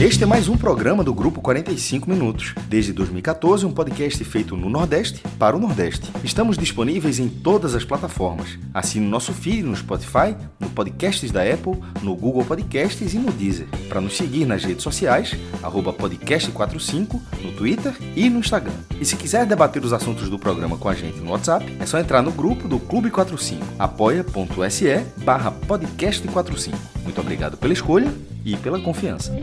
Este é mais um programa do Grupo 45 Minutos. Desde 2014, um podcast feito no Nordeste para o Nordeste. Estamos disponíveis em todas as plataformas. Assine o nosso feed no Spotify, no Podcasts da Apple, no Google Podcasts e no Deezer. Para nos seguir nas redes sociais, @podcast45, no Twitter e no Instagram. E se quiser debater os assuntos do programa com a gente no WhatsApp, é só entrar no grupo do Clube 45, apoia.se/podcast45. Muito obrigado pela escolha e pela confiança.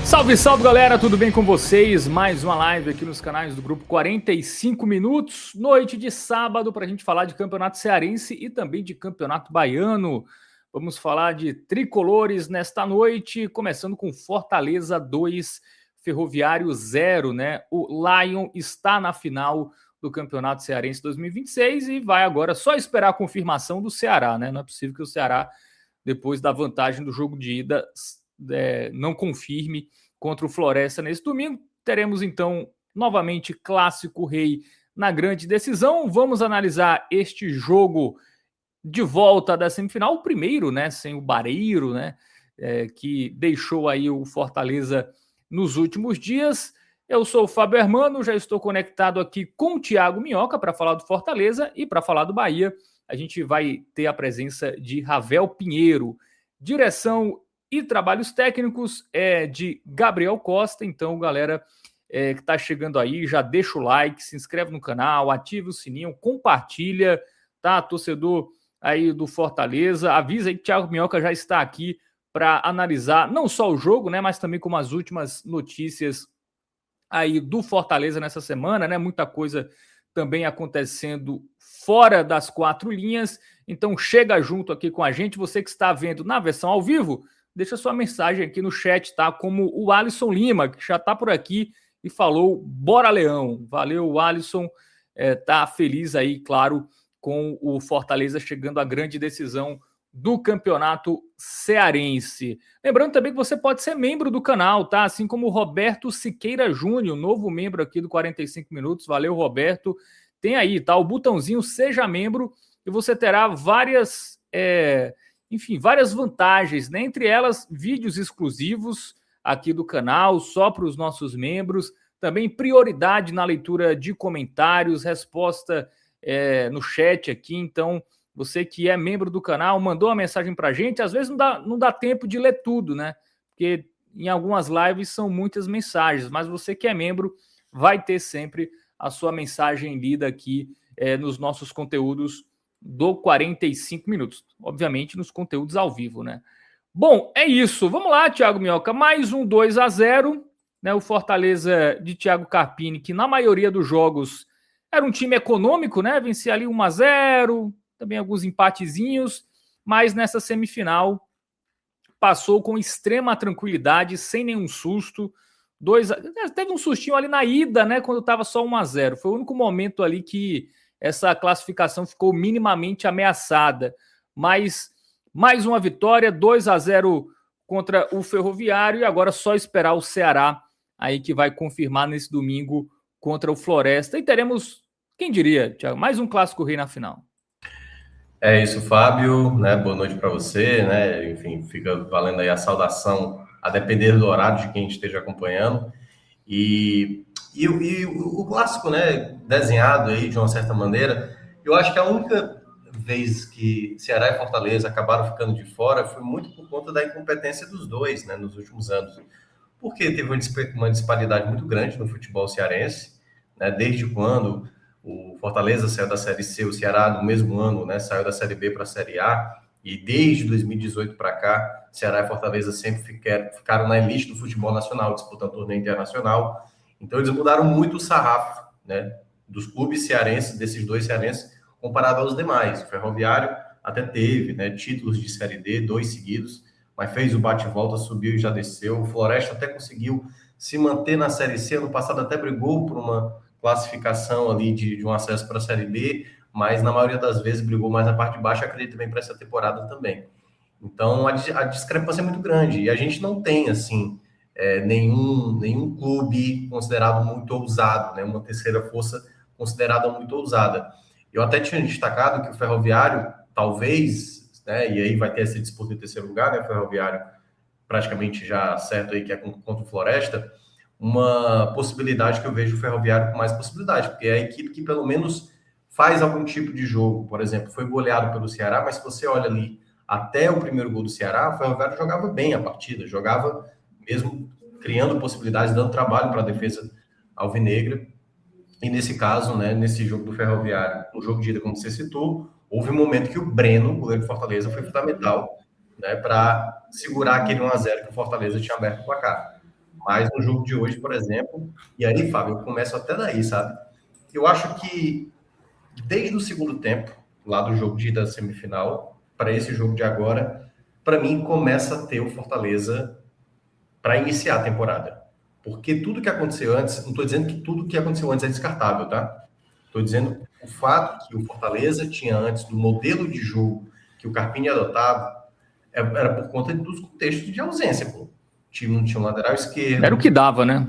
Salve, salve galera, tudo bem com vocês? Mais uma live aqui nos canais do Grupo 45 Minutos, noite de sábado, para a gente falar de campeonato cearense e também de campeonato baiano. Vamos falar de tricolores nesta noite, começando com Fortaleza 2, Ferroviário 0, né? O Lion está na final do Campeonato Cearense 2026 e vai agora só esperar a confirmação do Ceará, né? Não é possível que o Ceará, depois da vantagem do jogo de ida, não confirme contra o Floresta nesse domingo. Teremos então novamente Clássico Rei na grande decisão. Vamos analisar este jogo de volta da semifinal, o primeiro, né, sem o Barreiro, né, que deixou aí o Fortaleza nos últimos dias. Eu sou o Fábio Hermano, já estou conectado aqui com o Thiago Minhoca para falar do Fortaleza e para falar do Bahia. A gente vai ter a presença de Ravel Pinheiro. Direção e trabalhos técnicos é de Gabriel Costa. Então, galera que está chegando aí, já deixa o like, se inscreve no canal, ativa o sininho, compartilha, tá? Torcedor aí do Fortaleza, avisa aí que o Thiago Minhoca já está aqui para analisar não só o jogo, né, mas também como as últimas notícias aí do Fortaleza nessa semana, né? Muita coisa também acontecendo fora das quatro linhas. Então, chega junto aqui com a gente. Você que está vendo na versão ao vivo, deixa sua mensagem aqui no chat, tá? Como o Alisson Lima, que já está por aqui e falou, bora Leão. Valeu, Alisson. Tá feliz aí, claro, com o Fortaleza chegando à grande decisão do Campeonato Cearense. Lembrando também que você pode ser membro do canal, tá? Assim como o Roberto Siqueira Júnior, novo membro aqui do 45 Minutos. Valeu, Roberto. Tem aí, tá? O botãozinho Seja Membro e você terá várias vantagens, né? Entre elas, vídeos exclusivos aqui do canal, só para os nossos membros, também prioridade na leitura de comentários, resposta no chat aqui. Então, você que é membro do canal, mandou uma mensagem para a gente, às vezes não dá tempo de ler tudo, né? Porque em algumas lives são muitas mensagens, mas você que é membro vai ter sempre a sua mensagem lida aqui nos nossos conteúdos do 45 Minutos. Obviamente, nos conteúdos ao vivo, né? Bom, é isso. Vamos lá, Thiago Minhoca. Mais um 2-0, né? O Fortaleza de Thiago Carpini, que na maioria dos jogos era um time econômico, né? Vencia ali 1-0, também alguns empatezinhos, mas nessa semifinal passou com extrema tranquilidade, sem nenhum susto. Teve um sustinho ali na ida, né? Quando estava só 1-0. Foi o único momento ali que essa classificação ficou minimamente ameaçada. Mas mais uma vitória, 2-0 contra o Ferroviário, e agora só esperar o Ceará aí que vai confirmar nesse domingo contra o Floresta. E teremos, quem diria, Thiago, mais um Clássico Rei na final. É isso, Fábio, né? Boa noite para você, né? Enfim, fica valendo aí a saudação, a depender do horário de quem esteja acompanhando. E o clássico, né, desenhado aí de uma certa maneira, eu acho que a única vez que Ceará e Fortaleza acabaram ficando de fora foi muito por conta da incompetência dos dois, né, nos últimos anos. Porque teve uma disparidade muito grande no futebol cearense, né, desde quando o Fortaleza saiu da Série C, o Ceará no mesmo ano, né, saiu da Série B para a Série A, e desde 2018 para cá, Ceará e Fortaleza sempre ficaram na elite do futebol nacional, disputando torneio internacional. Então, eles mudaram muito o sarrafo, né, dos clubes cearenses, desses dois cearenses, comparado aos demais. O Ferroviário até teve, né, títulos de Série D, 2 seguidos, mas fez o bate-volta, subiu e já desceu. O Floresta até conseguiu se manter na Série C. Ano passado até brigou por uma classificação ali de um acesso para a Série B, mas na maioria das vezes brigou mais na parte de baixo, acredito também para essa temporada também. Então, a discrepância é muito grande. E a gente não tem, assim, nenhum clube considerado muito ousado, né? Uma terceira força considerada muito ousada. Eu até tinha destacado que o Ferroviário, talvez, né? E aí vai ter essa disputa em terceiro lugar, né? O Ferroviário praticamente já certo aí que é contra o Floresta, uma possibilidade que eu vejo o Ferroviário com mais possibilidade, porque é a equipe que pelo menos faz algum tipo de jogo. Por exemplo, foi goleado pelo Ceará, mas se você olha ali até o primeiro gol do Ceará, o Ferroviário jogava bem a partida, jogava mesmo criando possibilidades, dando trabalho para a defesa alvinegra. E nesse caso, né, nesse jogo do Ferroviário, no jogo de ida, como você citou, houve um momento que o Breno, o goleiro do Fortaleza, foi fundamental, né, para segurar aquele 1-0 que o Fortaleza tinha aberto o placar. Mas no jogo de hoje, por exemplo, e aí, Fábio, eu começo até daí, sabe? Eu acho que desde o segundo tempo, lá do jogo de ida da semifinal, para esse jogo de agora, para mim começa a ter o Fortaleza para iniciar a temporada. Porque tudo que aconteceu antes, não estou dizendo que tudo que aconteceu antes é descartável, tá? Estou dizendo o fato que o Fortaleza tinha antes, do modelo de jogo que o Carpini adotava, era por conta dos contextos de ausência, pô. O time não tinha um lateral esquerdo. Era o que dava, né?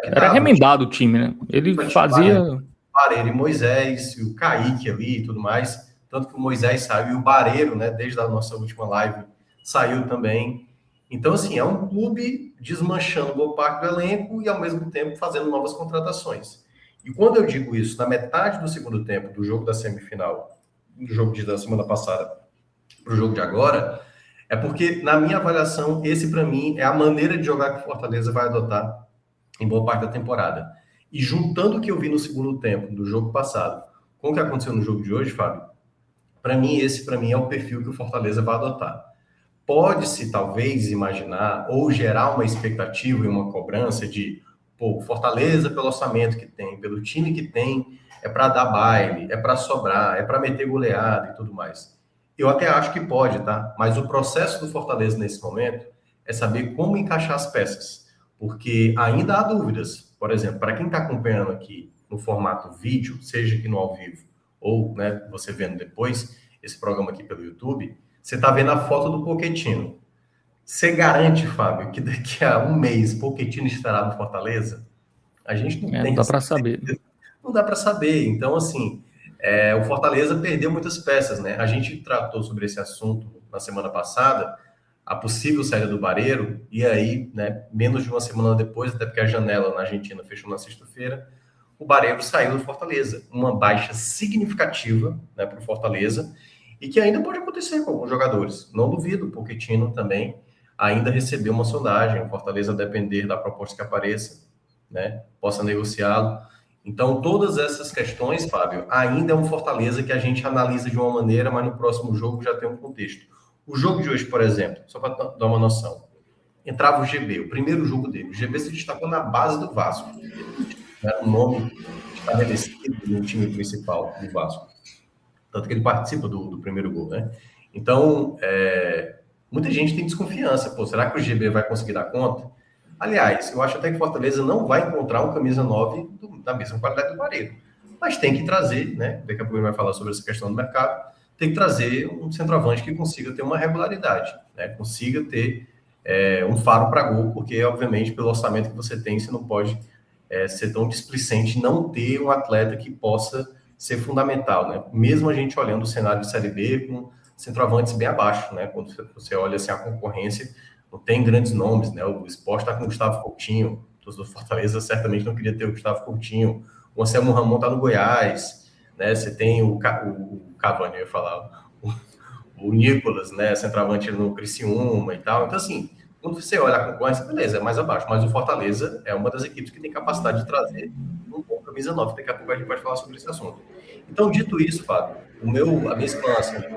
Era remendado o time, né? Ele fazia... Barreiro e Moisés, e o Kaique ali e tudo mais. Tanto que o Moisés saiu e o Barreiro, né, desde a nossa última live, saiu também. Então, assim, é um clube desmanchando boa parte do elenco e, ao mesmo tempo, fazendo novas contratações. E quando eu digo isso, na metade do segundo tempo do jogo da semifinal, do jogo da semana passada para o jogo de agora, é porque, na minha avaliação, esse, para mim, é a maneira de jogar que o Fortaleza vai adotar em boa parte da temporada. E juntando o que eu vi no segundo tempo do jogo passado com o que aconteceu no jogo de hoje, Fábio, para mim, esse é o perfil que o Fortaleza vai adotar. Pode-se, talvez, imaginar ou gerar uma expectativa e uma cobrança de, pô, Fortaleza, pelo orçamento que tem, pelo time que tem, é para dar baile, é para sobrar, é para meter goleada e tudo mais. Eu até acho que pode, tá? Mas o processo do Fortaleza nesse momento é saber como encaixar as peças, porque ainda há dúvidas. Por exemplo, para quem está acompanhando aqui no formato vídeo, seja aqui no ao vivo ou, né, você vendo depois esse programa aqui pelo YouTube, você está vendo a foto do Pochettino. Você garante, Fábio, que daqui a um mês Pochettino estará no Fortaleza? A gente não tem. Não dá para saber. Não dá para saber. Então, assim, o Fortaleza perdeu muitas peças, né? A gente tratou sobre esse assunto na semana passada, a possível saída do Barreiro, e aí, né, menos de uma semana depois, até porque a janela na Argentina fechou na sexta-feira, o Barreiro saiu do Fortaleza. Uma baixa significativa, né, para o Fortaleza, e que ainda pode acontecer com alguns jogadores. Não duvido, o Pochettino também ainda recebeu uma sondagem, o Fortaleza, a depender da proposta que apareça, né, possa negociá-lo. Então, todas essas questões, Fábio, ainda é um Fortaleza que a gente analisa de uma maneira, mas no próximo jogo já tem um contexto. O jogo de hoje, por exemplo, só para dar uma noção, entrava o GB, o primeiro jogo dele. O GB se destacou na base do Vasco. Era um nome estabelecido no time principal do Vasco. Tanto que ele participa do primeiro gol, né? Então, muita gente tem desconfiança. Pô, será que o GB vai conseguir dar conta? Aliás, eu acho até que o Fortaleza não vai encontrar um camisa 9 da mesma qualidade do Barreiro. Mas tem que trazer, né? Daqui a pouco ele vai falar sobre essa questão do mercado. Tem que trazer um centroavante que consiga ter uma regularidade, né? Consiga ter um faro para gol, porque, obviamente, pelo orçamento que você tem, você não pode ser tão displicente e não ter um atleta que possa ser fundamental, né? Mesmo a gente olhando o cenário de Série B com centroavantes bem abaixo, né? Quando você olha assim, a concorrência, não tem grandes nomes, né? O Sport está com o Gustavo Coutinho, o do Fortaleza certamente não queria ter o Gustavo Coutinho, o Anselmo Ramon está no Goiás, né? Você tem o Cavani, eu ia falar, o Nicolas, né? Centroavante no Criciúma e tal. Então, assim, quando você olha a concorrência, beleza, é mais abaixo, mas o Fortaleza é uma das equipes que tem capacidade de trazer um bom camisa 9. Daqui a pouco a gente vai falar sobre esse assunto. Então, dito isso, Fábio, a minha explanação de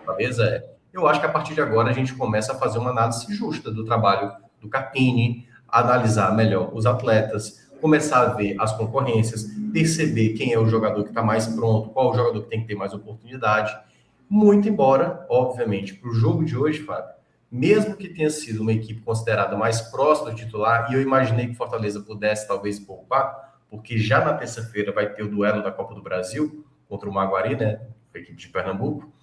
Fortaleza eu acho que a partir de agora a gente começa a fazer uma análise justa do trabalho do Carpini, analisar melhor os atletas, começar a ver as concorrências, perceber quem é o jogador que está mais pronto, qual o jogador que tem que ter mais oportunidade. Muito embora, obviamente, para o jogo de hoje, Fábio, mesmo que tenha sido uma equipe considerada mais próxima do titular, e eu imaginei que o Fortaleza pudesse talvez poupar, porque já na terça-feira vai ter o duelo da Copa do Brasil contra o Maguari, né, a equipe de Pernambuco.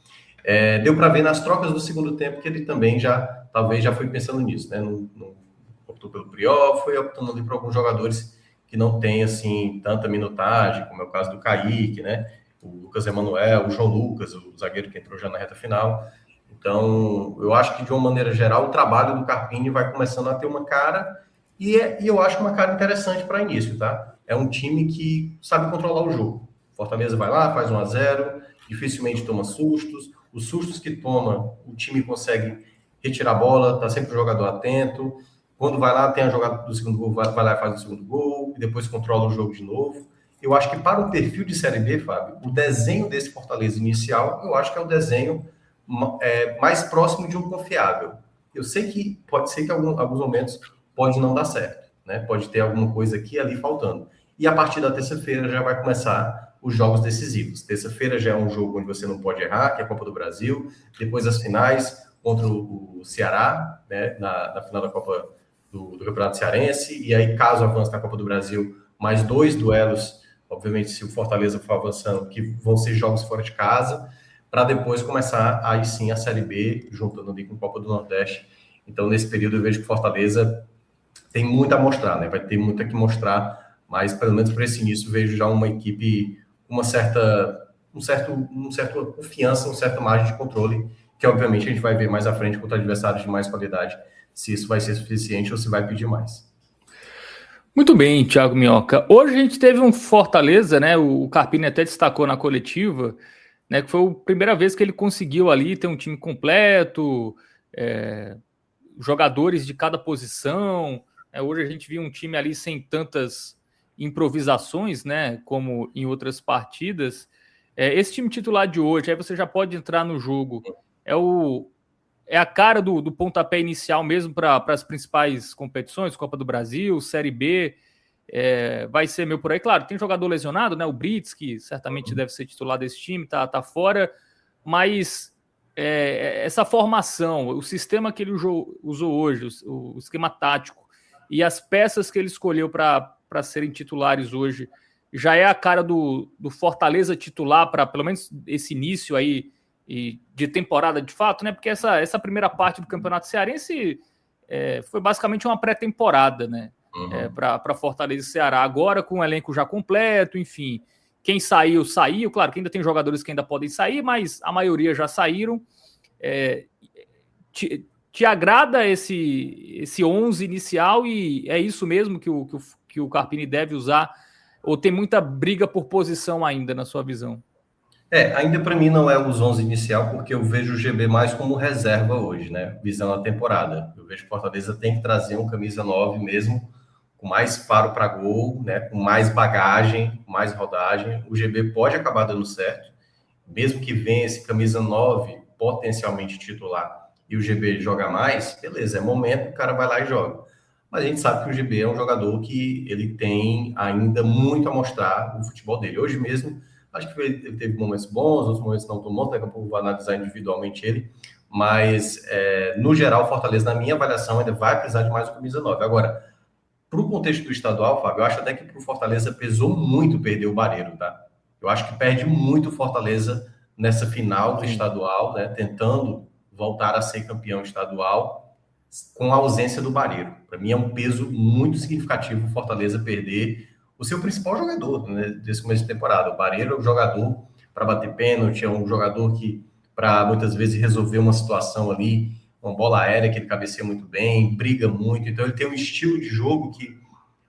Deu para ver nas trocas do segundo tempo que ele também talvez já foi pensando nisso, né? Não optou pelo Priol, foi optando ali por alguns jogadores que não têm, assim, tanta minutagem, como é o caso do Kaique, né? O Lucas Emanuel, o João Lucas, o zagueiro que entrou já na reta final. Então, eu acho que, de uma maneira geral, o trabalho do Carpini vai começando a ter uma cara, e eu acho uma cara interessante para início, tá? É um time que sabe controlar o jogo. Fortaleza vai lá, faz 1-0, dificilmente toma sustos. Os sustos que toma, o time consegue retirar a bola, tá sempre o jogador atento. Quando vai lá, tem a jogada do segundo gol, vai lá e faz o segundo gol, e depois controla o jogo de novo. Eu acho que para o perfil de Série B, Fábio, o desenho desse Fortaleza inicial, eu acho que é o desenho mais próximo de um confiável. Eu sei que pode ser que em alguns momentos pode não dar certo, né? Pode ter alguma coisa aqui e ali faltando. E a partir da terça-feira já vai começar os jogos decisivos. Terça-feira já é um jogo onde você não pode errar, que é a Copa do Brasil. Depois as finais contra o Ceará, né? Na final da Copa do Campeonato Cearense. E aí, caso avance na Copa do Brasil, mais 2 duelos, obviamente, se o Fortaleza for avançando, que vão ser jogos fora de casa, para depois começar, aí sim, a Série B, juntando ali com a Copa do Nordeste. Então, nesse período, eu vejo que o Fortaleza tem muito a mostrar, né? Vai ter muito a que mostrar, mas, pelo menos por esse início, vejo já uma equipe com uma certa confiança, uma certa margem de controle, que, obviamente, a gente vai ver mais à frente contra adversários de mais qualidade, se isso vai ser suficiente ou se vai pedir mais. Muito bem, Thiago Minhoca. Hoje a gente teve um Fortaleza, né? O Carpini até destacou na coletiva, né, que foi a primeira vez que ele conseguiu ali ter um time completo, jogadores de cada posição. Hoje a gente viu um time ali sem tantas improvisações, né, como em outras partidas. Esse time titular de hoje, aí você já pode entrar no jogo, é a cara do pontapé inicial mesmo para as principais competições, Copa do Brasil, Série B, vai ser meio por aí. Claro, tem jogador lesionado, né? O Brits, que certamente deve ser titular desse time, tá fora, mas essa formação, o sistema que ele usou hoje, o esquema tático e as peças que ele escolheu para serem titulares hoje, já é a cara do Fortaleza titular para pelo menos esse início aí de temporada de fato, né? Porque essa primeira parte do Campeonato Cearense foi basicamente uma pré-temporada, né? Para Fortaleza e Ceará. Agora com o elenco já completo, enfim. Quem saiu. Claro que ainda tem jogadores que ainda podem sair, mas a maioria já saíram. Te agrada esse 11 inicial e é isso mesmo que o Carpini deve usar? Ou tem muita briga por posição ainda, na sua visão? Ainda para mim não é os 11 inicial, porque eu vejo o GB mais como reserva hoje, né? Visando a temporada. Eu vejo que o Fortaleza tem que trazer um camisa 9 mesmo, com mais faro para gol, né? Com mais bagagem, com mais rodagem. O GB pode acabar dando certo, mesmo que venha esse camisa 9 potencialmente titular e o GB joga mais, beleza, é momento, o cara vai lá e joga. Mas a gente sabe que o GB é um jogador que ele tem ainda muito a mostrar no futebol dele. Hoje mesmo, acho que ele teve momentos bons, outros momentos não tão bons, daqui a pouco eu vou analisar individualmente ele, mas, no geral, o Fortaleza, na minha avaliação, ainda vai precisar de mais um camisa 9. Agora, para o contexto do estadual, Fábio, eu acho até que para o Fortaleza pesou muito perder o Barreiro, tá? Eu acho que perde muito o Fortaleza nessa final do estadual, né? Tentando voltar a ser campeão estadual com a ausência do Barreiro. Para mim é um peso muito significativo o Fortaleza perder o seu principal jogador, né, desse começo de temporada. O Barreiro é um jogador para bater pênalti, é um jogador que, para muitas vezes resolver uma situação ali, uma bola aérea que ele cabeceia muito bem, briga muito. Então ele tem um estilo de jogo que,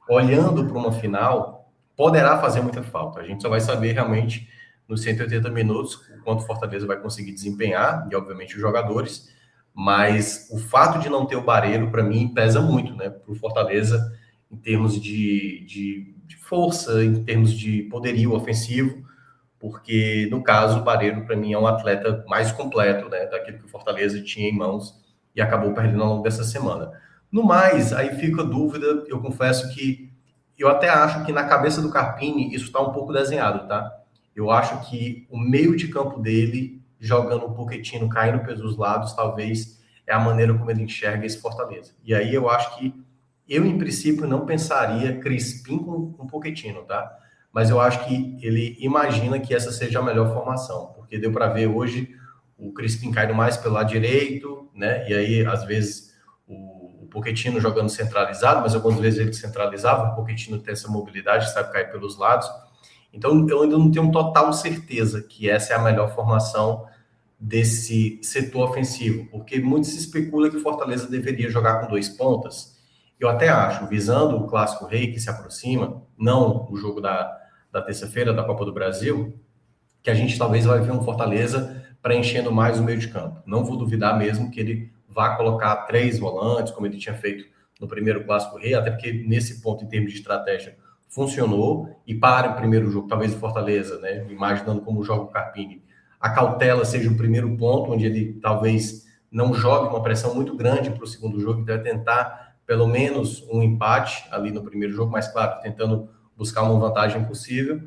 olhando para uma final, poderá fazer muita falta. A gente só vai saber realmente nos 180 minutos o quanto o Fortaleza vai conseguir desempenhar, e obviamente os jogadores, mas o fato de não ter o Barreiro, para mim, pesa muito, né, para o Fortaleza, em termos de força, em termos de poderio ofensivo, porque, no caso, o Barreiro, para mim, é um atleta mais completo, né, daquilo que o Fortaleza tinha em mãos e acabou perdendo ao longo dessa semana. No mais, aí fica a dúvida, eu confesso que eu até acho que na cabeça do Carpini isso está um pouco desenhado, tá? Eu acho que o meio de campo dele, jogando um Pochettino, caindo pelos lados, talvez é a maneira como ele enxerga esse Fortaleza. E aí eu acho que eu, em princípio, não pensaria Crispim com um Pochettino, tá? Mas eu acho que ele imagina que essa seja a melhor formação, porque deu para ver hoje o Crispim caindo mais pelo lado direito, né? E aí, às vezes, o Pochettino jogando centralizado, mas algumas vezes ele centralizava, o Pochettino tem essa mobilidade, sabe cair pelos lados. Então, eu ainda não tenho total certeza que essa é a melhor formação desse setor ofensivo, porque muito se especula que o Fortaleza deveria jogar com 2 pontas. Eu até acho, visando o Clássico Rei que se aproxima, não o jogo da terça-feira da Copa do Brasil, que a gente talvez vai ver um Fortaleza preenchendo mais o meio de campo. Não vou duvidar mesmo que ele vá colocar 3 volantes, como ele tinha feito no primeiro Clássico Rei, até porque nesse ponto, em termos de estratégia, funcionou, e para o primeiro jogo, talvez o Fortaleza, né, imaginando como joga o Carpini, a cautela seja o primeiro ponto, onde ele talvez não jogue uma pressão muito grande para o segundo jogo, então é tentar pelo menos um empate ali no primeiro jogo, mas claro, tentando buscar uma vantagem possível.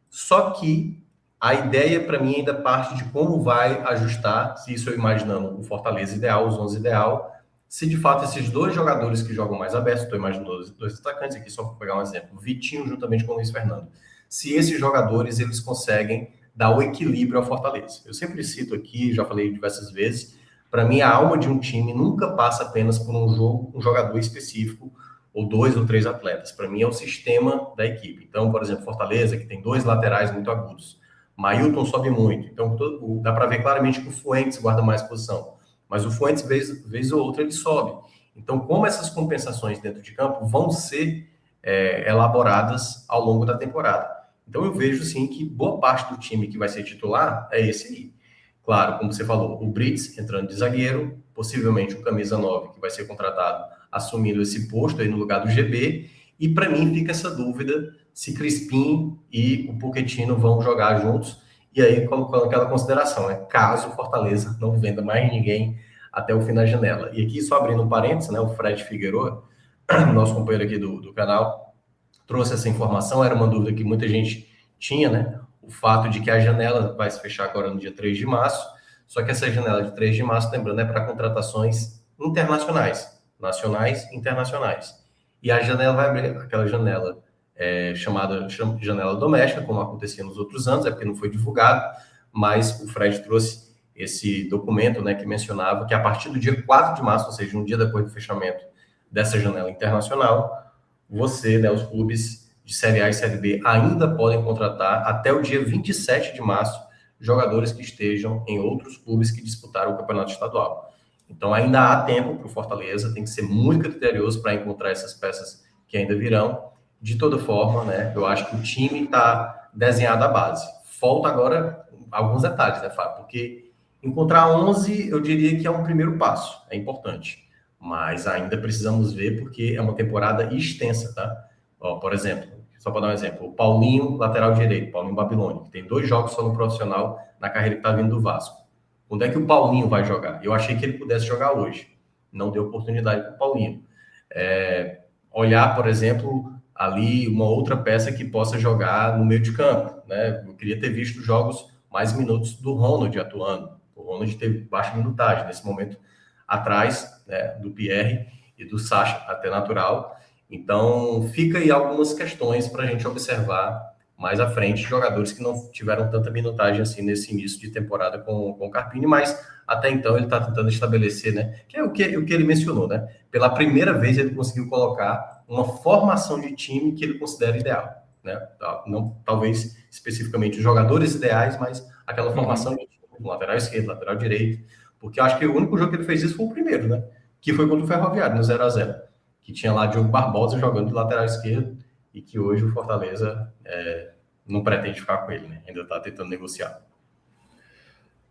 Só que a ideia para mim ainda parte de como vai ajustar, se isso eu imaginando o Fortaleza ideal, os 11 ideal, se de fato esses 2 jogadores que jogam mais abertos, estou imaginando 2 atacantes aqui, só para pegar um exemplo, o Vitinho juntamente com o Luiz Fernando, se esses jogadores eles conseguem dar o equilíbrio ao Fortaleza. Eu sempre cito aqui, já falei diversas vezes, para mim a alma de um time nunca passa apenas por um jogador específico, ou 2 ou 3 atletas. Para mim é o sistema da equipe. Então, por exemplo, Fortaleza, que tem 2 laterais muito agudos, Mailton sobe muito, então dá para ver claramente que o Fuentes guarda mais posição, mas o Fuentes, vez ou outra, ele sobe. Então, como essas compensações dentro de campo vão ser elaboradas ao longo da temporada. Então, eu vejo, sim, que boa parte do time que vai ser titular é esse aí. Claro, como você falou, o Brits entrando de zagueiro, possivelmente o camisa 9, que vai ser contratado, assumindo esse posto aí no lugar do GB, e para mim fica essa dúvida se Crispim e o Pochettino vão jogar juntos, e aí colocando aquela consideração, caso o Fortaleza não venda mais ninguém até o fim da janela. E aqui, só abrindo um parênteses, né, o Fred Figueiredo, nosso companheiro aqui do canal, trouxe essa informação, era uma dúvida que muita gente tinha, né, o fato de que a janela vai se fechar agora no dia 3 de março, só que essa janela de 3 de março, lembrando, é para contratações internacionais, nacionais e internacionais. E a janela vai abrir, aquela janela chamada janela doméstica, como acontecia nos outros anos, porque não foi divulgado, mas o Fred trouxe esse documento, né, que mencionava que a partir do dia 4 de março, ou seja, um dia depois do fechamento dessa janela internacional, você, né, os clubes de Série A e Série B ainda podem contratar até o dia 27 de março jogadores que estejam em outros clubes que disputaram o campeonato estadual. Então ainda há tempo para o Fortaleza, tem que ser muito criterioso para encontrar essas peças que ainda virão. De toda forma, né, eu acho que o time está desenhado à base. Falta agora alguns detalhes, né, Fábio? Porque encontrar 11, eu diria que é um primeiro passo, é importante. Mas ainda precisamos ver, porque é uma temporada extensa, tá? Ó, por exemplo, só para dar um exemplo, o Paulinho, lateral direito, Paulinho Babilônia, que tem 2 jogos só no profissional na carreira que está vindo do Vasco. Onde é que o Paulinho vai jogar? Eu achei que ele pudesse jogar hoje. Não deu oportunidade para o Paulinho. Olhar, por exemplo, ali uma outra peça que possa jogar no meio de campo, né? Eu queria ter visto jogos mais minutos do Ronald atuando. O Ronald teve baixa minutagem nesse momento atrás, né, do Pierre e do Sacha, até natural. Então, fica aí algumas questões para a gente observar mais à frente, jogadores que não tiveram tanta minutagem assim nesse início de temporada com o Carpini, mas até então ele está tentando estabelecer, né, que é o que ele mencionou, né? Pela primeira vez ele conseguiu colocar uma formação de time que ele considera ideal, né? Não, talvez especificamente os jogadores ideais, mas aquela formação de time, lateral esquerdo, lateral direito, porque eu acho que o único jogo que ele fez isso foi o primeiro, né? Que foi contra o Ferroviário, no 0-0, que tinha lá Diogo Barbosa jogando de lateral esquerdo e que hoje o Fortaleza não pretende ficar com ele, né? Ainda está tentando negociar.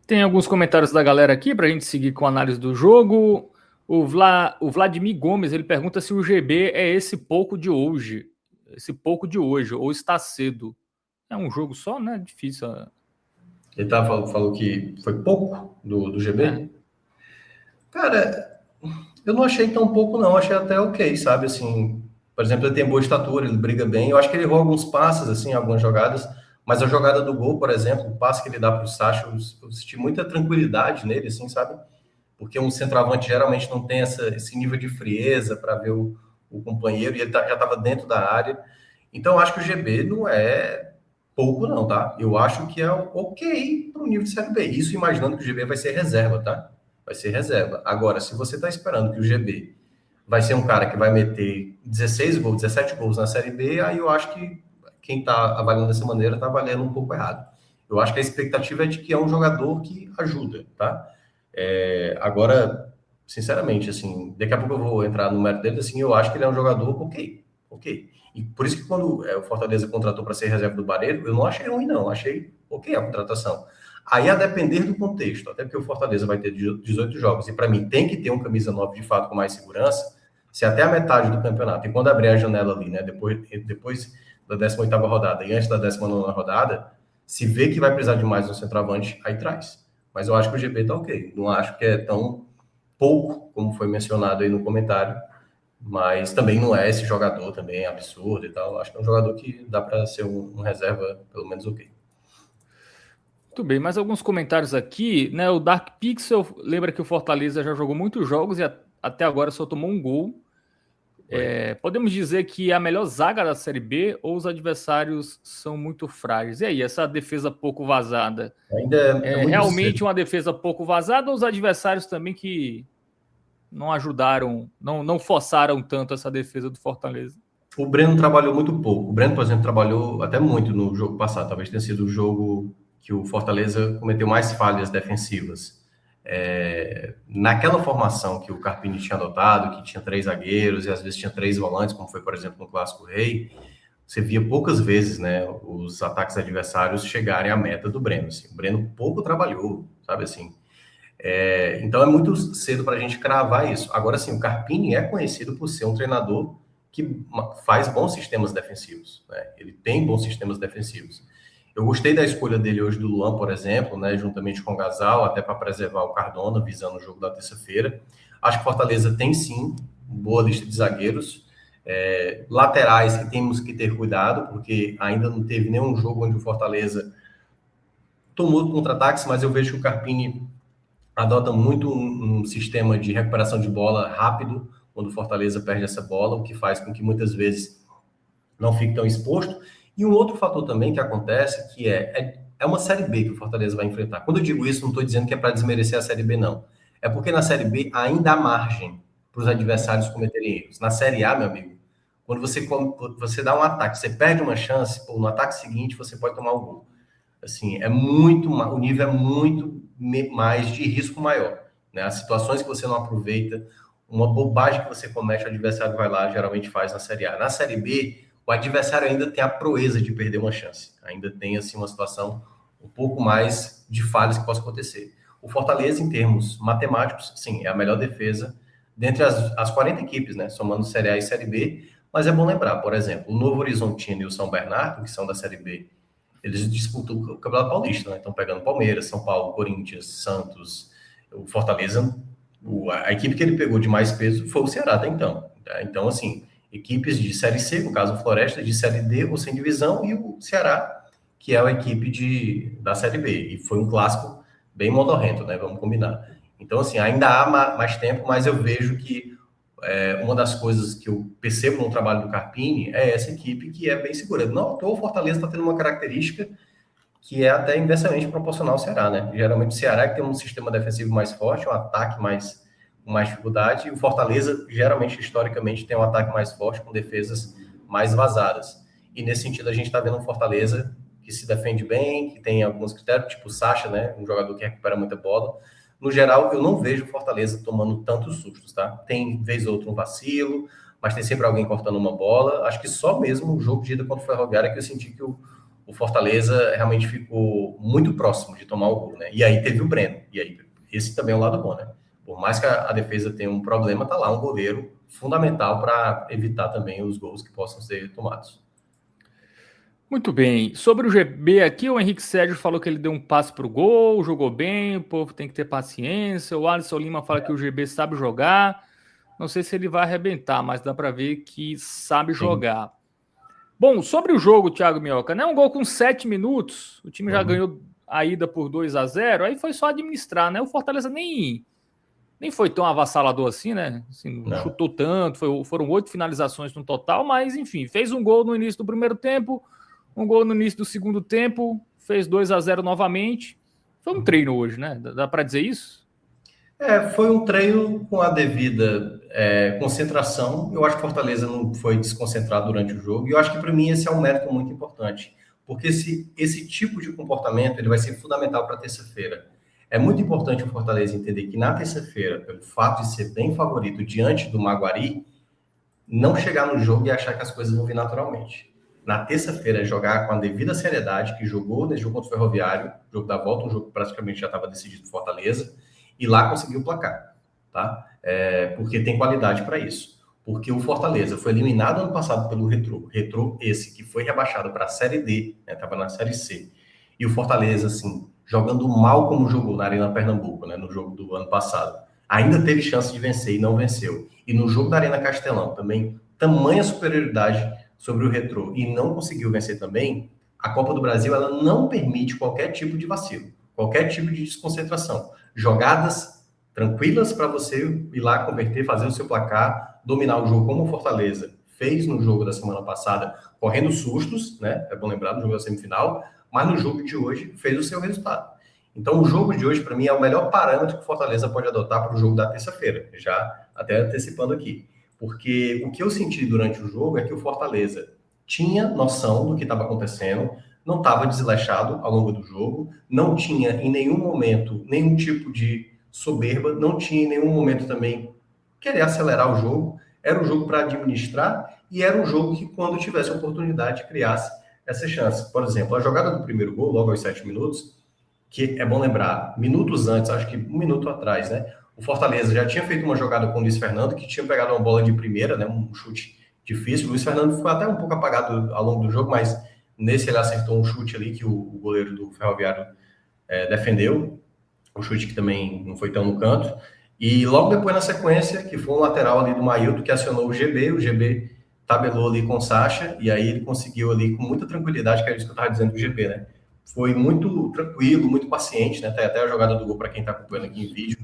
Tem alguns comentários da galera aqui para a gente seguir com a análise do jogo. O Vladimir Gomes, ele pergunta se o GB é esse pouco de hoje, ou está cedo. É um jogo só, né? Difícil. Ele falou que foi pouco do GB? Cara, eu não achei tão pouco, não. Achei até ok, sabe? Assim, por exemplo, ele tem boa estatura, ele briga bem. Eu acho que ele errou alguns passes, assim, algumas jogadas. Mas a jogada do gol, por exemplo, o passe que ele dá para o Sacha, eu senti muita tranquilidade nele, assim, sabe? Porque um centroavante geralmente não tem esse nível de frieza para ver o companheiro, e ele já estava dentro da área. Então, eu acho que o GB não é pouco não, tá? Eu acho que é ok para o nível de Série B. Isso imaginando que o GB vai ser reserva, tá? Vai ser reserva. Agora, se você está esperando que o GB vai ser um cara que vai meter 16 gols, 17 gols na Série B, aí eu acho que quem está avaliando dessa maneira está avaliando um pouco errado. Eu acho que a expectativa é de que é um jogador que ajuda, tá? Agora, sinceramente, assim, daqui a pouco eu vou entrar no mérito dele, assim, eu acho que ele é um jogador ok. E por isso que quando o Fortaleza contratou para ser reserva do Barreiro, eu não achei ruim, não. Achei ok a contratação. Aí, a depender do contexto, até porque o Fortaleza vai ter 18 jogos, e para mim tem que ter um camisa 9 de fato com mais segurança, se até a metade do campeonato, e quando abrir a janela ali, né, depois da 18ª rodada e antes da 19ª rodada, se vê que vai precisar de mais um centroavante, aí traz. Mas eu acho que o GB tá ok. Não acho que é tão pouco, como foi mencionado aí no comentário, mas também não é esse jogador também absurdo e tal. Acho que é um jogador que dá para ser um reserva, pelo menos ok. Muito bem, mais alguns comentários aqui, né? O Dark Pixel lembra que o Fortaleza já jogou muitos jogos e até agora só tomou um gol. Podemos dizer que é a melhor zaga da Série B ou os adversários são muito frágeis? E aí, essa defesa pouco vazada? Ainda é muito realmente cedo. uma defesa pouco vazada ou os adversários também que não ajudaram, não forçaram tanto essa defesa do Fortaleza? O Breno trabalhou muito pouco. O Breno, por exemplo, trabalhou até muito no jogo passado. Talvez tenha sido o jogo que o Fortaleza cometeu mais falhas defensivas. Naquela formação que o Carpini tinha adotado, que tinha 3 zagueiros e às vezes tinha 3 volantes, como foi, por exemplo, no Clássico Rei, você via poucas vezes, né, os ataques adversários chegarem à meta do Breno. Assim. O Breno pouco trabalhou, sabe assim. Então é muito cedo para a gente cravar isso. Agora, sim, o Carpini é conhecido por ser um treinador que faz bons sistemas defensivos. Né? Ele tem bons sistemas defensivos. Eu gostei da escolha dele hoje do Luan, por exemplo, né, juntamente com o Gasal, até para preservar o Cardona, visando o jogo da terça-feira. Acho que Fortaleza tem, sim, boa lista de zagueiros. Laterais que temos que ter cuidado, porque ainda não teve nenhum jogo onde o Fortaleza tomou contra-ataques, mas eu vejo que o Carpini adota muito um sistema de recuperação de bola rápido, quando o Fortaleza perde essa bola, o que faz com que muitas vezes não fique tão exposto. E um outro fator também que acontece, que é uma Série B que o Fortaleza vai enfrentar. Quando eu digo isso, não estou dizendo que é para desmerecer a Série B, não. É porque na Série B ainda há margem para os adversários cometerem erros. Na Série A, meu amigo, quando você dá um ataque, você perde uma chance, no ataque seguinte você pode tomar o gol. Assim, o nível é muito mais de risco maior. Né? As situações que você não aproveita, uma bobagem que você comete, o adversário vai lá, geralmente faz na Série A. Na Série B, o adversário ainda tem a proeza de perder uma chance. Ainda tem, assim, uma situação um pouco mais de falhas que possa acontecer. O Fortaleza, em termos matemáticos, sim, é a melhor defesa dentre as 40 equipes, né? Somando Série A e Série B. Mas é bom lembrar, por exemplo, o Novo Horizontino e o São Bernardo, que são da Série B, eles disputam o Campeonato Paulista, né? Estão pegando Palmeiras, São Paulo, Corinthians, Santos, o Fortaleza. A equipe que ele pegou de mais peso foi o Ceará até então. Tá? Então, assim, equipes de Série C, no caso o Floresta, de Série D ou sem divisão, e o Ceará, que é a equipe da Série B. E foi um clássico bem modorrento, né? Vamos combinar. Então, assim, ainda há mais tempo, mas eu vejo que uma das coisas que eu percebo no trabalho do Carpini é essa equipe que é bem segura. Não, o Fortaleza está tendo uma característica que é até inversamente proporcional ao Ceará, né? Geralmente o Ceará que tem um sistema defensivo mais forte, um ataque com mais dificuldade, e o Fortaleza, geralmente, historicamente, tem um ataque mais forte, com defesas mais vazadas. E nesse sentido, a gente está vendo um Fortaleza que se defende bem, que tem alguns critérios, tipo o Sacha, né? Um jogador que recupera muita bola. No geral, eu não vejo o Fortaleza tomando tantos sustos, tá? Tem, vez ou outra, um vacilo, mas tem sempre alguém cortando uma bola. Acho que só mesmo o jogo de ida contra o Ferroviária que eu senti que o Fortaleza realmente ficou muito próximo de tomar o gol, né? E aí teve o Breno. E aí, esse também é um lado bom, né? Por mais que a defesa tenha um problema, tá lá um goleiro fundamental para evitar também os gols que possam ser tomados. Muito bem. Sobre o GB aqui, o Henrique Sérgio falou que ele deu um passe para o gol, jogou bem, o povo tem que ter paciência. O Alisson Lima fala que o GB sabe jogar. Não sei se ele vai arrebentar, mas dá para ver que sabe jogar. Bom, sobre o jogo, Thiago Minhoca, né? Um gol com 7 minutos, o time já ganhou a ida por 2-0, aí foi só administrar, né? O Fortaleza nem foi tão avassalador assim, né? Assim, não chutou tanto, foram 8 finalizações no total, mas enfim, fez um gol no início do primeiro tempo, Um gol no início do segundo tempo, fez 2-0 novamente. Foi um treino hoje, né? Dá para dizer isso? Foi um treino com a devida concentração. Eu acho que Fortaleza não foi desconcentrado durante o jogo. E eu acho que, para mim, esse é um mérito muito importante. Porque esse tipo de comportamento ele vai ser fundamental para terça-feira. É muito importante o Fortaleza entender que, na terça-feira, pelo fato de ser bem favorito diante do Maguari, não chegar no jogo e achar que as coisas vão vir naturalmente. Na terça-feira, jogar com a devida seriedade, que jogou nesse jogo contra o Ferroviário, jogo da volta, um jogo que praticamente já estava decidido por Fortaleza, e lá conseguiu o placar, tá? Porque tem qualidade para isso. Porque o Fortaleza foi eliminado ano passado pelo Retrô esse, que foi rebaixado para a Série D, estava na Série C. E o Fortaleza, assim, jogando mal como jogou na Arena Pernambuco, né, no jogo do ano passado, ainda teve chance de vencer e não venceu. E no jogo da Arena Castelão também, tamanha superioridade sobre o Retrô e não conseguiu vencer também. A Copa do Brasil, ela não permite qualquer tipo de vacilo, qualquer tipo de desconcentração. Jogadas tranquilas para você ir lá converter, fazer o seu placar, dominar o jogo como o Fortaleza fez no jogo da semana passada, correndo sustos, né? É bom lembrar, no jogo da semifinal, mas no jogo de hoje fez o seu resultado. Então, o jogo de hoje, para mim, é o melhor parâmetro que o Fortaleza pode adotar para o jogo da terça-feira, já até antecipando aqui. Porque o que eu senti durante o jogo é que o Fortaleza tinha noção do que estava acontecendo, não estava desleixado ao longo do jogo, não tinha em nenhum momento nenhum tipo de soberba, não tinha em nenhum momento também querer acelerar o jogo. Era um jogo para administrar e era um jogo que, quando tivesse oportunidade, criasse essa chance. Por exemplo, a jogada do primeiro gol, logo aos 7 minutos, que é bom lembrar, minutos antes, acho que 1 minuto atrás, né? O Fortaleza já tinha feito uma jogada com o Luiz Fernando, que tinha pegado uma bola de primeira, né? Um chute difícil. O Luiz Fernando foi até um pouco apagado ao longo do jogo, mas nesse ele acertou um chute ali que o goleiro do Ferroviário defendeu. Um chute que também não foi tão no canto. E logo depois, na sequência, que foi um lateral ali do Mailton, que acionou o GB tabelou ali com o Sacha, e aí ele conseguiu ali com muita tranquilidade, que era isso que eu estava dizendo do GB, né? Foi muito tranquilo, muito paciente, né? Tem até a jogada do gol para quem está acompanhando aqui em vídeo.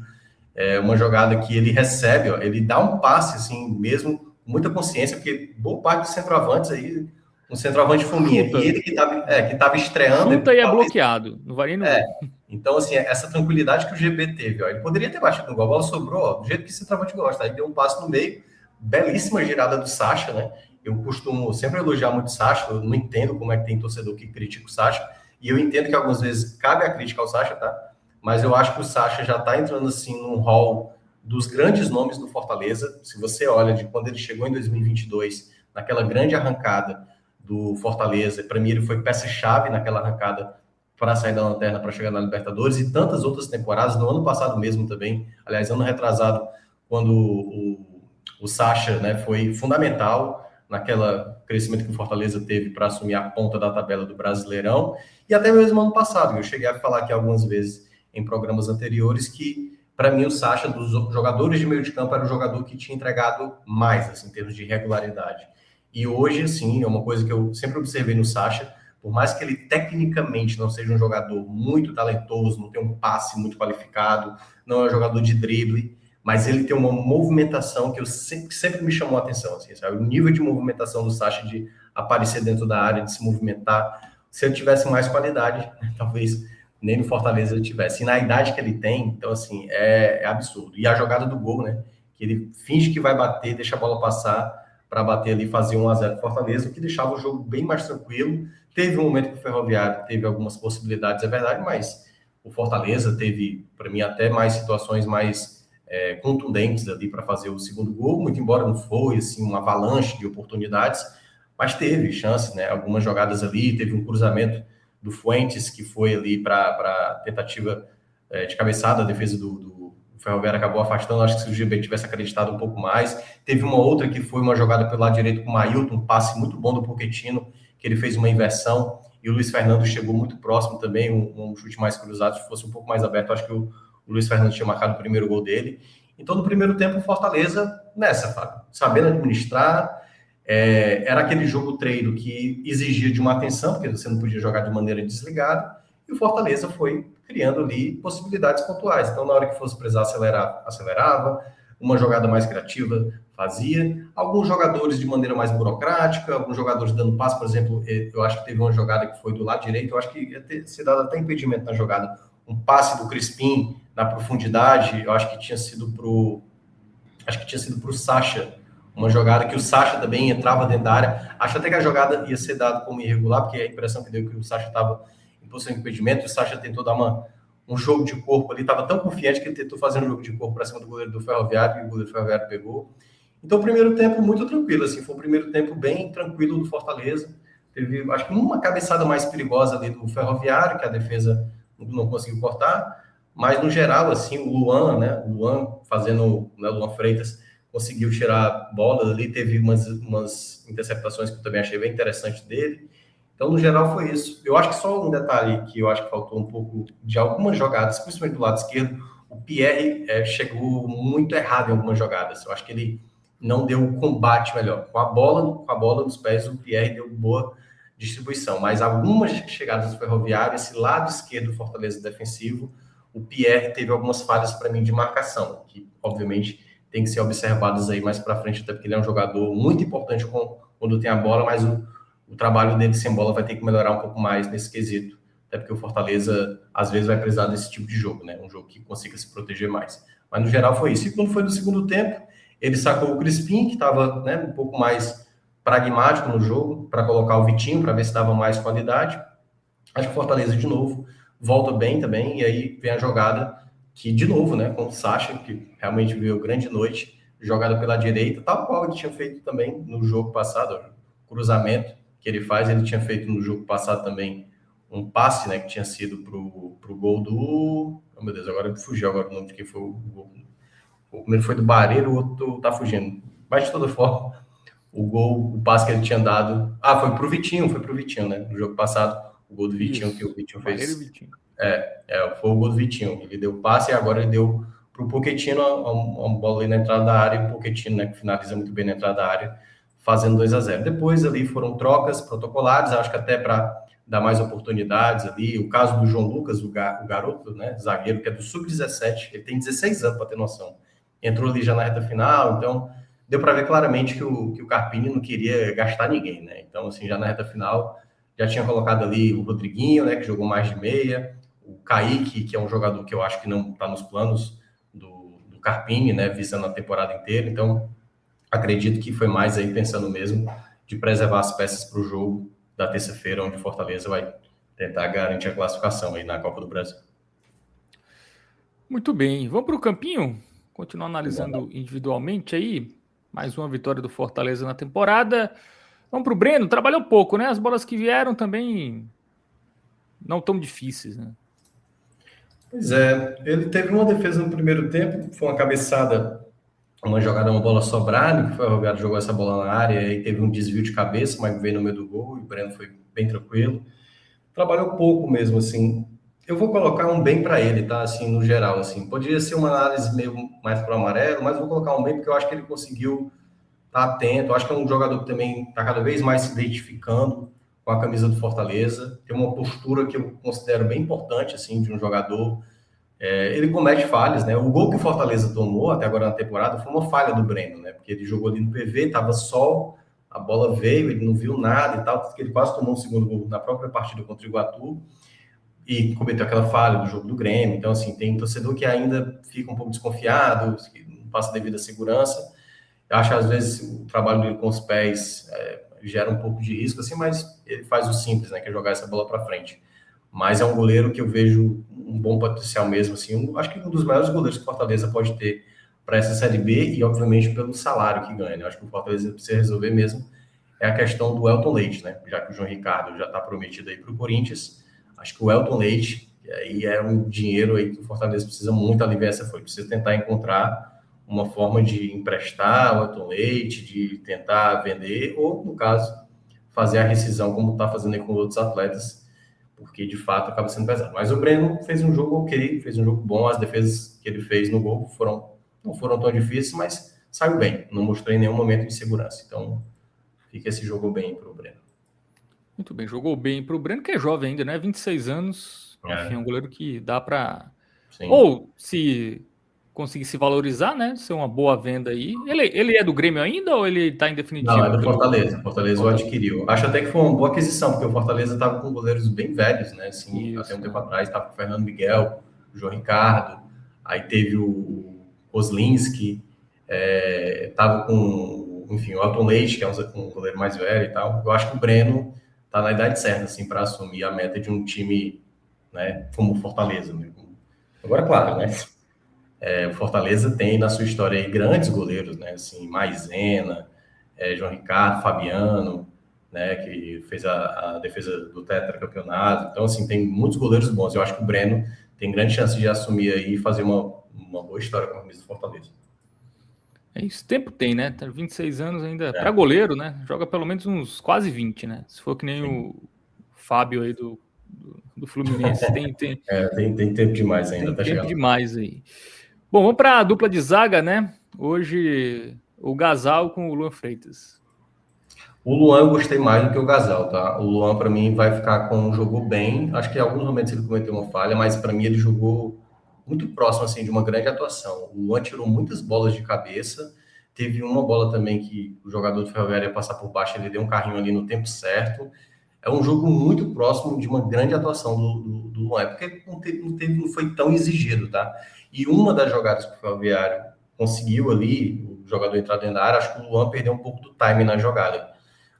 É uma jogada que ele recebe, ó, ele dá um passe, assim, mesmo, com muita consciência, porque boa parte dos centroavantes aí, um centroavante fominha, e ele que estava estreando... Chuta e é bloqueado, não vai nem no gol. Então, assim, essa tranquilidade que o GB teve, ó, ele poderia ter batido no gol, a bola sobrou, ó, do jeito que o centroavante gosta, aí deu um passe no meio, belíssima girada do Sacha, né? Eu costumo sempre elogiar muito o Sacha, eu não entendo como é que tem torcedor que critica o Sacha, e eu entendo que algumas vezes cabe a crítica ao Sacha, tá? Mas eu acho que o Sacha já está entrando, assim, num hall dos grandes nomes do Fortaleza. Se você olha de quando ele chegou em 2022, naquela grande arrancada do Fortaleza, para mim ele foi peça-chave naquela arrancada para sair da lanterna, para chegar na Libertadores, e tantas outras temporadas, no ano passado mesmo também, aliás, ano retrasado, quando o Sacha, né, foi fundamental naquela crescimento que o Fortaleza teve para assumir a ponta da tabela do Brasileirão, e até mesmo ano passado, eu cheguei a falar aqui algumas vezes em programas anteriores que, para mim, o Sacha, dos jogadores de meio de campo, era o jogador que tinha entregado mais, assim, em termos de regularidade. E hoje, assim, é uma coisa que eu sempre observei no Sacha, por mais que ele tecnicamente não seja um jogador muito talentoso, não tem um passe muito qualificado, não é um jogador de drible, mas ele tem uma movimentação que sempre me chamou a atenção, assim, sabe? O nível de movimentação do Sacha, de aparecer dentro da área, de se movimentar. Se ele tivesse mais qualidade, talvez nem no Fortaleza ele tivesse. E na idade que ele tem, então, assim, é absurdo. E a jogada do gol, né? Que ele finge que vai bater, deixa a bola passar para bater ali e fazer 1-0 pro Fortaleza, o que deixava o jogo bem mais tranquilo. Teve um momento que o Ferroviário teve algumas possibilidades, é verdade, mas o Fortaleza teve, para mim, até mais situações mais contundentes ali para fazer o segundo gol, muito embora não foi, assim, uma avalanche de oportunidades, mas teve chances, né? Algumas jogadas ali, teve um cruzamento do Fuentes, que foi ali para tentativa de cabeçada, a defesa do Ferroviário acabou afastando. Acho que se o GB tivesse acreditado um pouco mais. Teve uma outra que foi uma jogada pelo lado direito com o Mailton, um passe muito bom do Pochettino, que ele fez uma inversão, e o Luiz Fernando chegou muito próximo também, um chute mais cruzado. Se fosse um pouco mais aberto, acho que o Luiz Fernando tinha marcado o primeiro gol dele. Então, no primeiro tempo, o Fortaleza nessa, Fábio, sabendo administrar. Era aquele jogo treino que exigia de uma atenção, porque você não podia jogar de maneira desligada, e o Fortaleza foi criando ali possibilidades pontuais. Então, na hora que fosse precisar acelerar, acelerava, uma jogada mais criativa, fazia. Alguns jogadores de maneira mais burocrática, alguns jogadores dando passe, por exemplo, eu acho que teve uma jogada que foi do lado direito, eu acho que ia ter sido dado até impedimento na jogada. Um passe do Crispim na profundidade, eu acho que tinha sido pro Sacha, uma jogada que o Sacha também entrava dentro da área. Acho até que a jogada ia ser dada como irregular, porque a impressão que deu que o Sacha estava em posição de impedimento, o Sacha tentou dar um jogo de corpo ali, estava tão confiante que ele tentou fazer um jogo de corpo para cima do goleiro do Ferroviário, e o goleiro do Ferroviário pegou. Então, o primeiro tempo muito tranquilo, assim, foi um primeiro tempo bem tranquilo do Fortaleza. Teve, acho que uma cabeçada mais perigosa ali do Ferroviário, que a defesa não conseguiu cortar, mas no geral, assim, o Luan fazendo, né, Luan Freitas, conseguiu tirar bola ali, teve umas interceptações que eu também achei bem interessante dele. Então, no geral, foi isso. Eu acho que só um detalhe que eu acho que faltou um pouco de algumas jogadas, principalmente do lado esquerdo, o Pierre chegou muito errado em algumas jogadas. Eu acho que ele não deu o combate melhor. Com a bola nos pés, o Pierre deu boa distribuição. Mas algumas chegadas do Ferroviário, esse lado esquerdo do Fortaleza defensivo, o Pierre teve algumas falhas para mim de marcação, que obviamente tem que ser observadas aí mais para frente, até porque ele é um jogador muito importante quando tem a bola, mas o trabalho dele sem bola vai ter que melhorar um pouco mais nesse quesito, até porque o Fortaleza às vezes vai precisar desse tipo de jogo, né? Um jogo que consiga se proteger mais. Mas no geral foi isso. E quando foi no segundo tempo, ele sacou o Crispim, que estava, né, um pouco mais pragmático no jogo, para colocar o Vitinho, para ver se dava mais qualidade. Acho que o Fortaleza, de novo, volta bem também, e aí vem a jogada que, de novo, né, com o Sacha, que realmente veio grande noite, jogada pela direita, tal qual ele tinha feito também no jogo passado, cruzamento que ele faz, ele tinha feito no jogo passado também um passe, né, que tinha sido pro gol do... Oh, meu Deus, agora fugiu agora o nome de quem foi o gol. O primeiro foi do Barreiro, o outro tá fugindo. Mas, de toda forma, o passe que ele tinha dado... Ah, foi pro Vitinho, né, no jogo passado, o gol do Vitinho, isso, que o Vitinho fez... Vitinho. Foi o gol do Vitinho. Ele deu o passe e agora ele deu pro Pochettino uma bola ali na entrada da área, e o Pochettino, né, que finaliza muito bem na entrada da área, fazendo 2-0. Depois ali foram trocas protocolares, acho que até para dar mais oportunidades ali. O caso do João Lucas, o garoto, né, zagueiro, que é do Sub-17, ele tem 16 anos, para ter noção. Entrou ali já na reta final, então deu para ver claramente que o Carpini não queria gastar ninguém, né? Então, assim, já na reta final, já tinha colocado ali o Rodriguinho, né, que jogou mais de meia, o Kaique, que é um jogador que eu acho que não está nos planos do Carpini, né, visando a temporada inteira. Então, acredito que foi mais aí pensando mesmo de preservar as peças para o jogo da terça-feira, onde o Fortaleza vai tentar garantir a classificação aí na Copa do Brasil. Muito bem, vamos para o campinho? Continuar analisando individualmente aí. Mais uma vitória do Fortaleza na temporada. Vamos para o Breno, trabalhou pouco, né? As bolas que vieram também não tão difíceis, né? Pois é, ele teve uma defesa no primeiro tempo, foi uma cabeçada, uma jogada, uma bola sobrada, que o Ferroviário jogou essa bola na área e teve um desvio de cabeça, mas veio no meio do gol e o Breno foi bem tranquilo. Trabalhou pouco mesmo, assim. Eu vou colocar um bem para ele, tá? Assim, no geral, assim. Poderia ser uma análise meio mais pro amarelo, mas vou colocar um bem porque eu acho que ele conseguiu estar atento. Eu acho que é um jogador que também está cada vez mais se identificando com a camisa do Fortaleza. Tem uma postura que eu considero bem importante, assim, de um jogador. Ele comete falhas, né? O gol que o Fortaleza tomou até agora na temporada foi uma falha do Breno, né? Porque ele jogou ali no PV, tava sol, a bola veio, ele não viu nada e tal, porque ele quase tomou um segundo gol na própria partida contra o Iguatu e cometeu aquela falha do jogo do Grêmio. Então, assim, tem torcedor que ainda fica um pouco desconfiado, não passa devida segurança. Eu acho que às vezes o trabalho dele com os pés gera um pouco de risco, assim, mas ele faz o simples, né? Que é jogar essa bola para frente. Mas é um goleiro que eu vejo um bom potencial mesmo, assim, acho que um dos maiores goleiros que o Fortaleza pode ter para essa Série B e, obviamente, pelo salário que ganha, né? Eu acho que o Fortaleza precisa resolver mesmo é a questão do Elton Leite, né? Já que o João Ricardo já está prometido aí para o Corinthians, acho que o Elton Leite aí é um dinheiro aí que o Fortaleza precisa muito aliviar essa folha, precisa tentar encontrar uma forma de emprestar o Elton Leite, de tentar vender, ou, no caso, fazer a rescisão, como está fazendo aí com outros atletas, porque de fato acaba sendo pesado. Mas o Breno fez um jogo ok, fez um jogo bom, as defesas que ele fez no gol não foram tão difíceis, mas saiu bem, não mostrou em nenhum momento de segurança. Então, fica esse jogo bem para o Breno. Muito bem, jogou bem para o Breno, que é jovem ainda, né? 26 anos, enfim, é um goleiro que dá para... Ou se conseguir se valorizar, né? Ser uma boa venda aí. Ele é do Grêmio ainda ou ele está em definitivo? Não, é do Fortaleza. Fortaleza o adquiriu. Acho até que foi uma boa aquisição, porque o Fortaleza estava com goleiros bem velhos, né? Assim, Isso, até um tempo atrás estava com o Fernando Miguel, o João Ricardo, aí teve o Kozlinski, estava com, enfim, o Elton Leite, que é um goleiro mais velho e tal. Eu acho que o Breno está na idade certa, assim, para assumir a meta de um time, né, como o Fortaleza. Né? Agora, claro, né? O Fortaleza tem na sua história aí grandes goleiros, né? Assim, Maisena, João Ricardo, Fabiano, né? Que fez a defesa do tetracampeonato. Então, assim, tem muitos goleiros bons. Eu acho que o Breno tem grande chance de assumir aí e fazer uma boa história com a camisa do Fortaleza. É isso, tempo tem, né? Tá 26 anos ainda. Para goleiro, né? Joga pelo menos uns quase 20, né? Se for que nem o Fábio aí do Fluminense. Tem tempo demais ainda. Tem tempo demais aí. Bom, vamos para a dupla de zaga, né? Hoje, o Gasal com o Luan Freitas. O Luan eu gostei mais do que o Gasal, tá? O Luan, para mim, vai ficar jogou bem. Acho que em alguns momentos ele cometeu uma falha, mas para mim ele jogou muito próximo, assim, de uma grande atuação. O Luan tirou muitas bolas de cabeça. Teve uma bola também que o jogador do Ferroviário ia passar por baixo, ele deu um carrinho ali no tempo certo. É um jogo muito próximo de uma grande atuação do Luan, porque não foi tão exigido, tá? E uma das jogadas que o Ferroviário conseguiu ali, o jogador entrar dentro da área, acho que o Luan perdeu um pouco do time na jogada.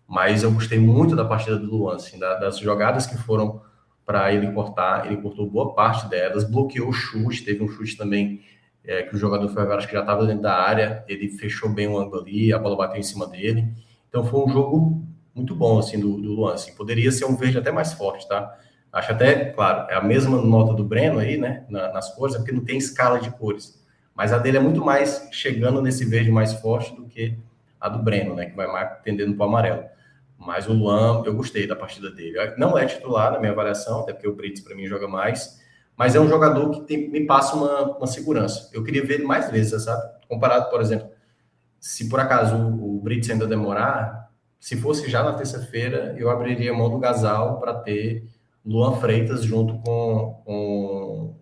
Mas eu gostei muito da partida do Luan, assim, das jogadas que foram para ele cortar, ele cortou boa parte delas, bloqueou o chute, teve um chute também que o jogador do Ferroviário acho que já estava dentro da área, ele fechou bem o ângulo ali, a bola bateu em cima dele. Então foi um jogo muito bom, assim, do Luan, assim. Poderia ser um verde até mais forte, tá? Acho até, claro, é a mesma nota do Breno aí, né, nas cores, é porque não tem escala de cores. Mas a dele é muito mais chegando nesse verde mais forte do que a do Breno, né, que vai mais tendendo para o amarelo. Mas o Luan, eu gostei da partida dele. Não é titular na minha avaliação, até porque o Brits, para mim, joga mais. Mas é um jogador que me passa uma segurança. Eu queria ver ele mais vezes, sabe? Comparado, por exemplo, se por acaso o Brits ainda demorar, se fosse já na terça-feira, eu abriria mão do Gasal para ter Luan Freitas junto com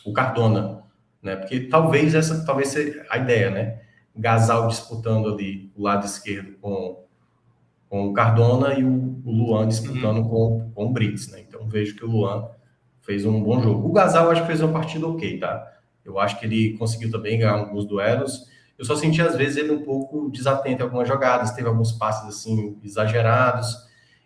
o Cardona, né? Porque talvez seja a ideia, né? Gasal disputando ali o lado esquerdo com o Cardona e o Luan disputando com o Brits, né? Então vejo que o Luan fez um bom jogo. O Gasal acho que fez uma partida ok, tá? Eu acho que ele conseguiu também ganhar alguns duelos. Eu só senti, às vezes, ele um pouco desatento em algumas jogadas, teve alguns passes, assim, exagerados.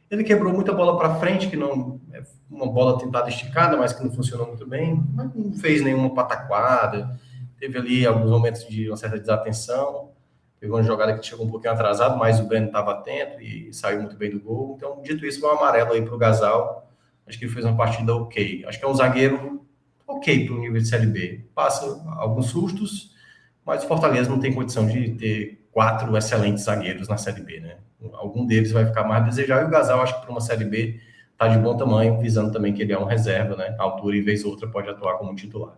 Ele quebrou muita bola para frente, que não é uma bola tentada esticada, mas que não funcionou muito bem. Mas não fez nenhuma pataquada. Teve ali alguns momentos de uma certa desatenção. Teve uma jogada que chegou um pouquinho atrasado, mas o Breno estava atento e saiu muito bem do gol. Então, dito isso, foi um amarelo aí para o Gasal. Acho que ele fez uma partida ok. Acho que é um zagueiro ok para o nível de Série B. Passa alguns sustos, mas o Fortaleza não tem condição de ter 4 excelentes zagueiros na Série B, né? Algum deles vai ficar mais desejado. E o Gasal, acho que para uma Série B, está de bom tamanho, visando também que ele é um reserva, né? A altura, e vez ou outra, pode atuar como titular.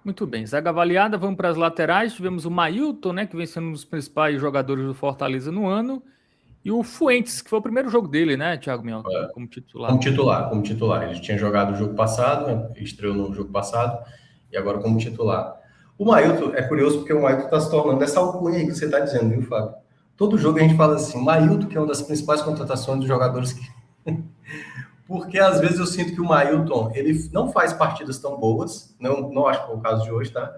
Muito bem, zaga avaliada, vamos para as laterais. Tivemos o Mailton, né, que vem sendo um dos principais jogadores do Fortaleza no ano. E o Fuentes, que foi o primeiro jogo dele, né, Thiago Minhoca, como titular. Como titular. Ele tinha jogado o jogo passado, né? Estreou no jogo passado, e agora como titular. O Mailton é curioso porque o Mailton está se tornando essa alcunha aí que você está dizendo, viu, Fábio? Todo jogo a gente fala assim, Mailton, que é uma das principais contratações dos jogadores que... Porque às vezes eu sinto que o Mailton, ele não faz partidas tão boas, não acho que é o caso de hoje, tá?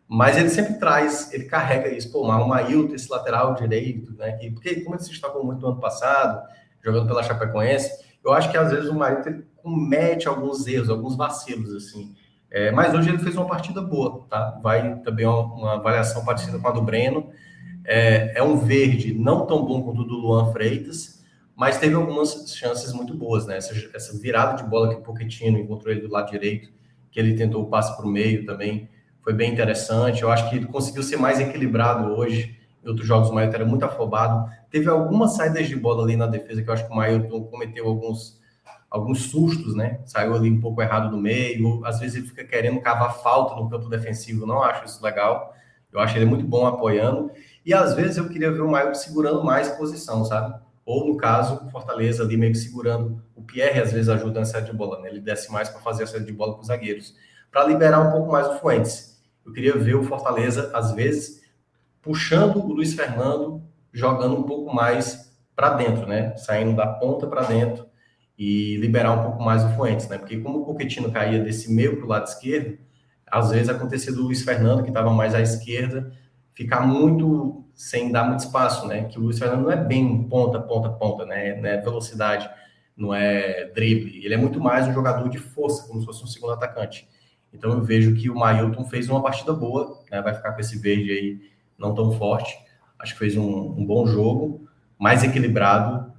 Mas ele sempre traz, ele carrega isso, pô, o Mailton, esse lateral direito, né? Porque como ele se destacou muito no ano passado, jogando pela Chapecoense, eu acho que às vezes o Mailton comete alguns erros, alguns vacilos, assim. Mas hoje ele fez uma partida boa, tá? Vai também uma avaliação parecida com a do Breno. É um verde não tão bom quanto o do Luan Freitas, mas teve algumas chances muito boas, né? Essa virada de bola que o Pochettino encontrou ele do lado direito, que ele tentou o passe para o meio também, foi bem interessante. Eu acho que ele conseguiu ser mais equilibrado hoje. Em outros jogos o Mailton era muito afobado. Teve algumas saídas de bola ali na defesa que eu acho que o Mailton cometeu alguns sustos, né? Saiu ali um pouco errado no meio. Às vezes ele fica querendo cavar falta no campo defensivo. Não acho isso legal. Eu acho ele muito bom apoiando. E às vezes eu queria ver o Mailton segurando mais posição, sabe? Ou, no caso, o Fortaleza ali meio que segurando. O Pierre, às vezes, ajuda na saída de bola, né? Ele desce mais para fazer a saída de bola com os zagueiros, para liberar um pouco mais o Fuentes. Eu queria ver o Fortaleza, às vezes, puxando o Luiz Fernando, jogando um pouco mais para dentro, né? Saindo da ponta para dentro e liberar um pouco mais o Fuentes, né? Porque como o Pochettino caía desse meio para o lado esquerdo, às vezes acontecia do Luiz Fernando, que estava mais à esquerda, ficar muito sem dar muito espaço, né? Que o Luiz Fernando não é bem ponta, ponta, ponta, né? Não é velocidade, não é drible. Ele é muito mais um jogador de força, como se fosse um segundo atacante. Então eu vejo que o Mailton fez uma partida boa, né? Vai ficar com esse verde aí não tão forte. Acho que fez um bom jogo, mais equilibrado.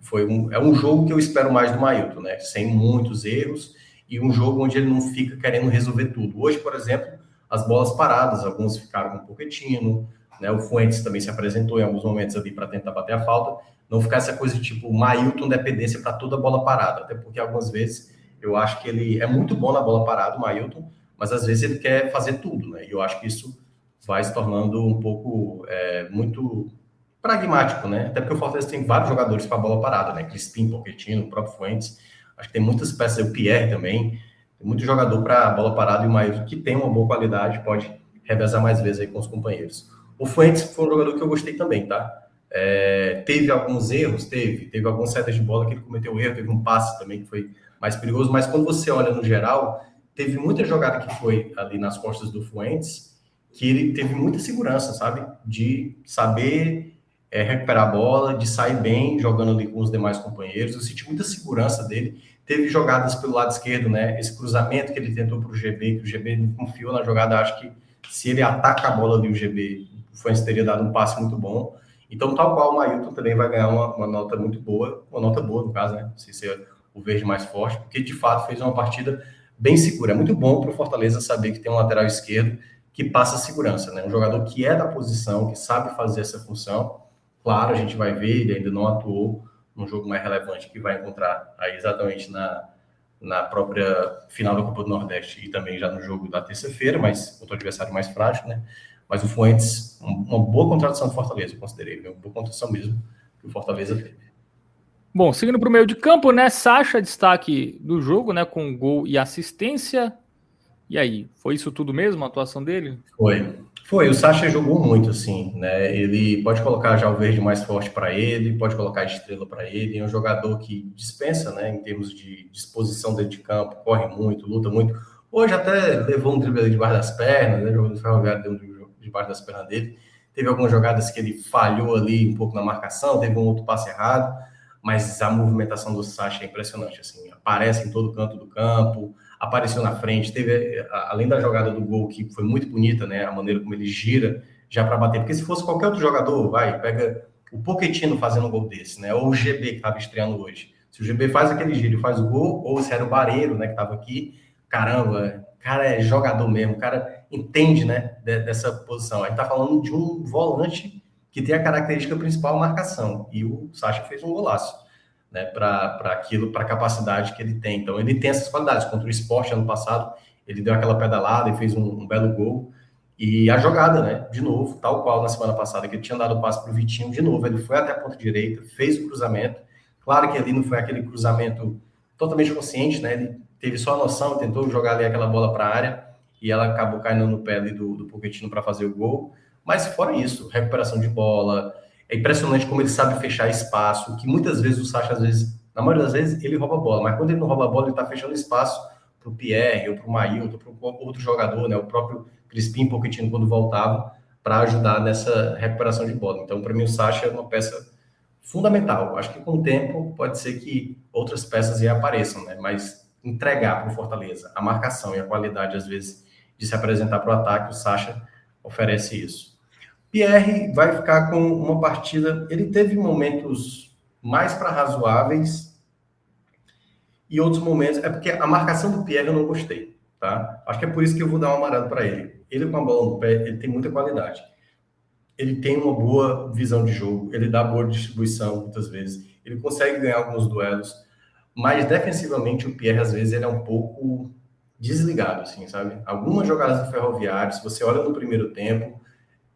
É um jogo que eu espero mais do Mailton, né? Sem muitos erros e um jogo onde ele não fica querendo resolver tudo. Hoje, por exemplo, as bolas paradas, alguns ficaram com o Pochettino, né? O Fuentes também se apresentou em alguns momentos ali para tentar bater a falta. Não ficar essa coisa de tipo Mailton dependência para toda a bola parada, até porque algumas vezes eu acho que ele é muito bom na bola parada, o Mailton, mas às vezes ele quer fazer tudo, né? E eu acho que isso vai se tornando um pouco muito pragmático, né? Até porque o Fortaleza tem vários jogadores com a bola parada, né? Crispim, Pochettino, o próprio Fuentes. Acho que tem muitas peças, o Pierre também. Tem muito jogador para bola parada e o Mailton, que tem uma boa qualidade, pode revezar mais vezes aí com os companheiros. O Fuentes foi um jogador que eu gostei também, tá? Teve alguns erros, teve algumas saídas de bola que ele cometeu erro, teve um passe também que foi mais perigoso, mas quando você olha no geral, teve muita jogada que foi ali nas costas do Fuentes, que ele teve muita segurança, sabe? De saber recuperar a bola, de sair bem jogando ali com os demais companheiros. Eu senti muita segurança dele. Teve jogadas pelo lado esquerdo, né? Esse cruzamento que ele tentou para o GB, que o GB não confiou na jogada. Acho que se ele ataca a bola ali, o GB, o Fuentes teria dado um passe muito bom. Então, tal qual o Mailton também vai ganhar uma nota muito boa, uma nota boa, no caso, né? Não sei se é o verde mais forte, porque de fato fez uma partida bem segura. É muito bom para o Fortaleza saber que tem um lateral esquerdo que passa segurança, né? Um jogador que é da posição, que sabe fazer essa função. Claro, a gente vai ver, ele ainda não atuou num jogo mais relevante que vai encontrar aí exatamente na própria final da Copa do Nordeste e também já no jogo da terça-feira, mas contra o adversário mais frágil, né? Mas o Fuentes, uma boa contratação do Fortaleza, eu considerei, uma boa contratação mesmo que o Fortaleza teve. Bom, seguindo para o meio de campo, né? Sacha, destaque do jogo, né? Com gol e assistência. E aí, foi isso tudo mesmo, a atuação dele? Foi. O Sacha jogou muito, assim, né? Ele pode colocar já o verde mais forte para ele, pode colocar a estrela para ele. É um jogador que dispensa, né? Em termos de disposição dentro de campo, corre muito, luta muito. Hoje até levou um drible ali debaixo das pernas, né? Jogou no Ferroviário, deu um drible debaixo das pernas dele. Teve algumas jogadas que ele falhou ali um pouco na marcação, teve um outro passe errado, mas a movimentação do Sacha é impressionante, assim. Aparece em todo canto do campo, apareceu na frente, teve, além da jogada do gol, que foi muito bonita, né, a maneira como ele gira já para bater, porque se fosse qualquer outro jogador, pega o Pochettino fazendo um gol desse, né, ou o GB que estava estreando hoje, se o GB faz aquele giro e faz o gol, ou se era o Barreiro, né, que estava aqui, caramba, o cara é jogador mesmo, o cara entende, né, dessa posição. A gente tá falando de um volante que tem a característica principal, marcação, e o Sacha fez um golaço, né, para a capacidade que ele tem. Então, ele tem essas qualidades. Contra o Sport, ano passado, ele deu aquela pedalada e fez um belo gol. E a jogada, né, de novo, tal qual na semana passada, que ele tinha dado o passe para o Vitinho, de novo, ele foi até a ponta direita, fez o cruzamento. Claro que ali não foi aquele cruzamento totalmente consciente, né, ele teve só a noção, tentou jogar ali aquela bola para a área, e ela acabou caindo no pé ali do Pochettino para fazer o gol. Mas fora isso, recuperação de bola. É impressionante como ele sabe fechar espaço, que muitas vezes o Sacha, às vezes, na maioria das vezes, ele rouba a bola, mas quando ele não rouba a bola, ele está fechando espaço para o Pierre, ou para o Mailton, para o outro jogador, né? O próprio Crispim, Pochettino, quando voltava, para ajudar nessa recuperação de bola. Então, para mim, o Sacha é uma peça fundamental. Acho que com o tempo pode ser que outras peças aí apareçam, né? Mas entregar para o Fortaleza a marcação e a qualidade, às vezes, de se apresentar para o ataque, o Sacha oferece isso. Pierre vai ficar com uma partida... Ele teve momentos mais para razoáveis e outros momentos... É porque a marcação do Pierre eu não gostei, tá? Acho que é por isso que eu vou dar um amarelo para ele. Ele com a bola no pé, ele tem muita qualidade. Ele tem uma boa visão de jogo, ele dá boa distribuição muitas vezes, ele consegue ganhar alguns duelos, mas defensivamente o Pierre, às vezes, ele é um pouco desligado, assim, sabe? Algumas jogadas do Ferroviário, se você olha no primeiro tempo,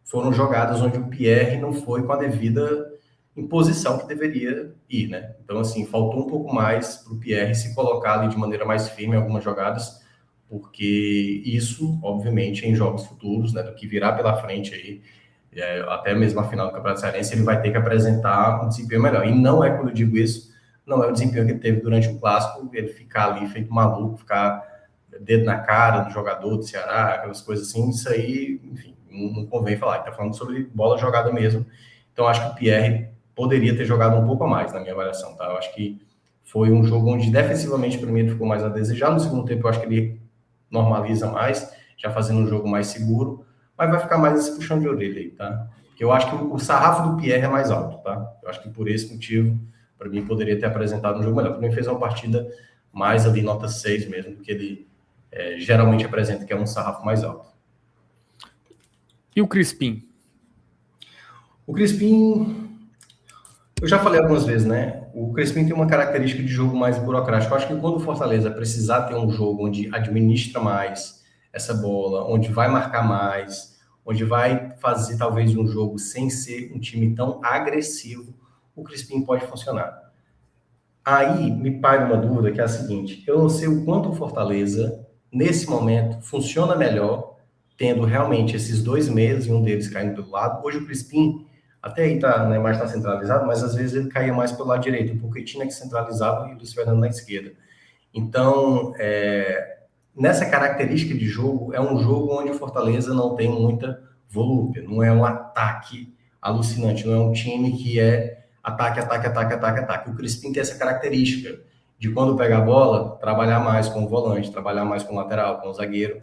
foram jogadas onde o Pierre não foi com a devida imposição que deveria ir, né? Então, assim, faltou um pouco mais para o Pierre se colocar ali de maneira mais firme em algumas jogadas, porque isso, obviamente, em jogos futuros, né, do que virá pela frente aí, até mesmo a final do Campeonato Cearense, ele vai ter que apresentar um desempenho melhor. E não é, quando eu digo isso, não é o desempenho que ele teve durante o Clássico, ele ficar ali feito maluco, ficar dedo na cara do jogador do Ceará, aquelas coisas assim, isso aí, enfim, não convém falar. Ele está falando sobre bola jogada mesmo. Então, acho que o Pierre poderia ter jogado um pouco a mais, na minha avaliação, tá? Eu acho que foi um jogo onde, defensivamente, para mim, ele ficou mais a desejar. No segundo tempo, eu acho que ele normaliza mais, já fazendo um jogo mais seguro, mas vai ficar mais esse puxão de orelha aí, tá? Porque eu acho que o sarrafo do Pierre é mais alto, tá? Eu acho que por esse motivo, para mim, poderia ter apresentado um jogo melhor. Para mim, fez uma partida mais ali, nota 6 mesmo, do que ele geralmente apresenta, que é um sarrafo mais alto. E o Crispim? O Crispim, eu já falei algumas vezes, né? O Crispim tem uma característica de jogo mais burocrático. Eu acho que quando o Fortaleza precisar ter um jogo onde administra mais essa bola, onde vai marcar mais, onde vai fazer talvez um jogo sem ser um time tão agressivo, o Crispim pode funcionar. Aí me paira uma dúvida que é a seguinte: eu não sei o quanto o Fortaleza, nesse momento, funciona melhor, tendo realmente esses 2 meses e um deles caindo pelo lado. Hoje o Crispim, até aí na imagem está centralizado, mas às vezes ele caía mais pelo lado direito, o Pochettino é que centralizava e o Luiz Fernando na esquerda. Então, nessa característica de jogo, é um jogo onde o Fortaleza não tem muita volúpia, não é um ataque alucinante, não é um time que é ataque, ataque, ataque, ataque, ataque. O Crispim tem essa característica de, quando pegar a bola, trabalhar mais com o volante, trabalhar mais com o lateral, com o zagueiro.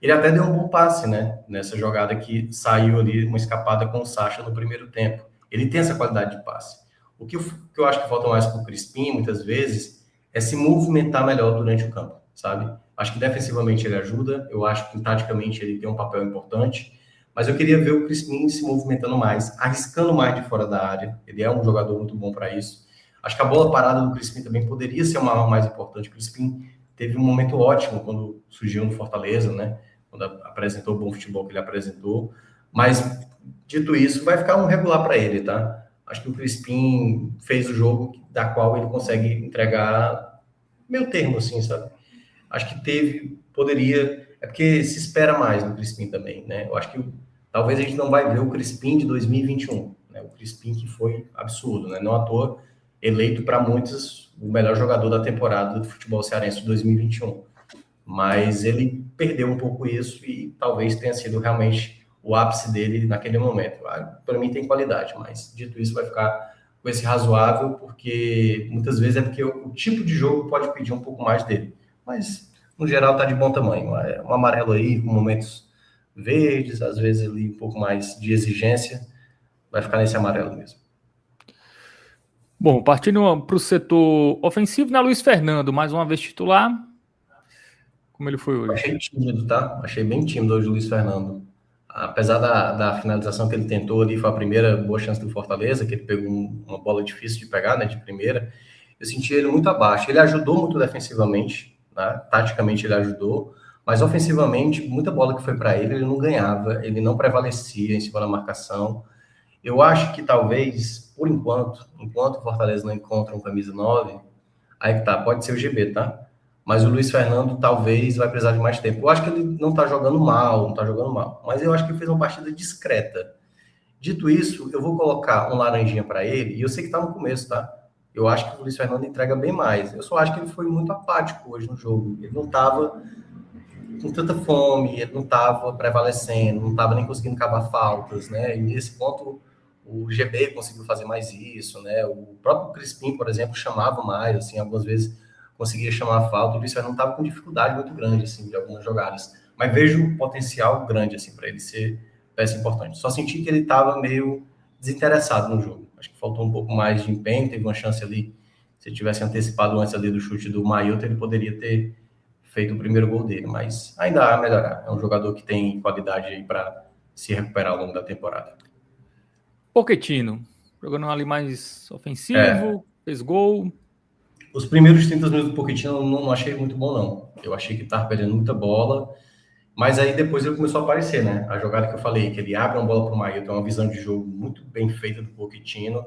Ele até deu um bom passe, né? Nessa jogada que saiu ali, uma escapada com o Sacha no primeiro tempo. Ele tem essa qualidade de passe. O que eu acho que falta mais para o Crispim, muitas vezes, é se movimentar melhor durante o campo, sabe? Acho que defensivamente ele ajuda, eu acho que taticamente ele tem um papel importante, mas eu queria ver o Crispim se movimentando mais, arriscando mais de fora da área. Ele é um jogador muito bom para isso. Acho que a bola parada do Crispim também poderia ser uma arma mais importante. O Crispim teve um momento ótimo quando surgiu no Fortaleza, né? Quando apresentou o bom futebol que ele apresentou. Mas, dito isso, vai ficar um regular para ele, tá? Acho que o Crispim fez o jogo da qual ele consegue entregar meio termo, assim, sabe? Acho que poderia... É porque se espera mais do Crispim também, né? Eu acho que talvez a gente não vai ver o Crispim de 2021, né? O Crispim que foi absurdo, né? Não à toa, eleito para muitos o melhor jogador da temporada do futebol cearense de 2021. Mas ele perdeu um pouco isso e talvez tenha sido realmente o ápice dele naquele momento. Para mim tem qualidade, mas dito isso vai ficar com esse razoável, porque muitas vezes é porque o tipo de jogo pode pedir um pouco mais dele. Mas, no geral, tá de bom tamanho. Um amarelo aí, com momentos verdes, às vezes ali um pouco mais de exigência, vai ficar nesse amarelo mesmo. Bom, partindo para o setor ofensivo, né, Luiz Fernando, mais uma vez titular. Como ele foi hoje? Achei tímido, tá? Achei bem tímido hoje o Luiz Fernando. Apesar da finalização que ele tentou ali, foi a primeira boa chance do Fortaleza, que ele pegou uma bola difícil de pegar, né, de primeira. Eu senti ele muito abaixo. Ele ajudou muito defensivamente, né? Taticamente ele ajudou, mas ofensivamente, muita bola que foi para ele não ganhava, ele não prevalecia em cima da marcação. Eu acho que talvez, por enquanto o Fortaleza não encontra um camisa 9, aí que tá, pode ser o GB, tá? Mas o Luiz Fernando talvez vai precisar de mais tempo. Eu acho que ele não tá jogando mal, mas eu acho que ele fez uma partida discreta. Dito isso, eu vou colocar um laranjinha para ele, e eu sei que tá no começo, tá? Eu acho que o Luiz Fernando entrega bem mais. Eu só acho que ele foi muito apático hoje no jogo. Ele não tava com tanta fome, ele não tava prevalecendo, não tava nem conseguindo cavar faltas, né? E nesse ponto o GB conseguiu fazer mais isso, né? O próprio Crispim, por exemplo, chamava mais, assim, algumas vezes conseguia chamar a falta. O Luiz Fernando estava com dificuldade muito grande, assim, de algumas jogadas. Mas vejo um potencial grande, assim, para ele ser peça importante. Só senti que ele estava meio desinteressado no jogo. Acho que faltou um pouco mais de empenho, teve uma chance ali, se ele tivesse antecipado antes ali do chute do Mailton, ele poderia ter feito o primeiro gol dele, mas ainda há a melhorar. É um jogador que tem qualidade aí para se recuperar ao longo da temporada. Pochettino, jogando ali mais ofensivo, fez gol. Os primeiros 30 minutos do Pochettino eu não achei muito bom, não. Eu achei que estava perdendo muita bola, mas aí depois ele começou a aparecer, né? A jogada que eu falei, que ele abre uma bola para o Mailton, tem uma visão de jogo muito bem feita do Pochettino.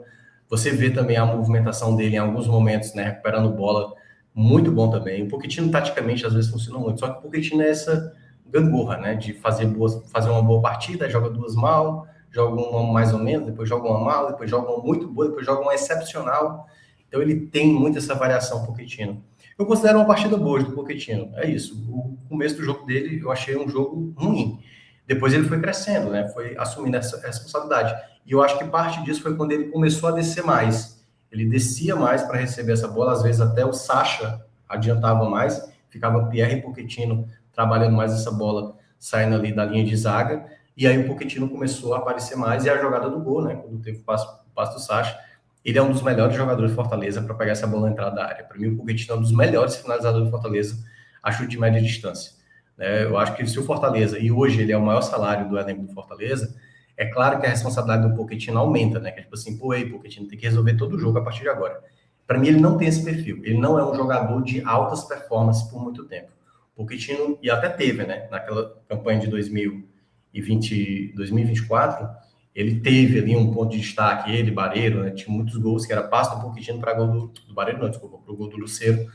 Você vê também a movimentação dele em alguns momentos, né? Recuperando bola muito bom também. O Pochettino, taticamente, às vezes funciona muito, só que o Pochettino é essa gangorra, né? De fazer uma boa partida, joga duas mal, joga uma mais ou menos, depois joga uma mal, depois joga uma muito boa, depois joga uma excepcional. Então ele tem muito essa variação, o Pochettino. Eu considero uma partida boa do Pochettino, é isso. O começo do jogo dele eu achei um jogo ruim. Depois ele foi crescendo, né? Foi assumindo essa responsabilidade. E eu acho que parte disso foi quando ele começou a descer mais. Ele descia mais para receber essa bola, às vezes até o Sacha adiantava mais, ficava Pierre e Pochettino trabalhando mais essa bola, saindo ali da linha de zaga, e aí o Pochettino começou a aparecer mais, e a jogada do gol, né? Quando teve o passo do Sacha, ele é um dos melhores jogadores de Fortaleza para pegar essa bola na entrada da área. Para mim, o Pochettino é um dos melhores finalizadores de Fortaleza a chute de média distância. Eu acho que se o Fortaleza, e hoje ele é o maior salário do elenco do Fortaleza, é claro que a responsabilidade do Pochettino aumenta, né? Que é tipo assim, Pochettino tem que resolver todo o jogo a partir de agora. Para mim, ele não tem esse perfil. Ele não é um jogador de altas performances por muito tempo. O Pochettino, e até teve, né? Naquela campanha de 2024, ele teve ali um ponto de destaque, ele, Barreiro, né? Tinha muitos gols, que era passe do Pochettino para gol do Barreiro, não, desculpa, para o gol do Lucero.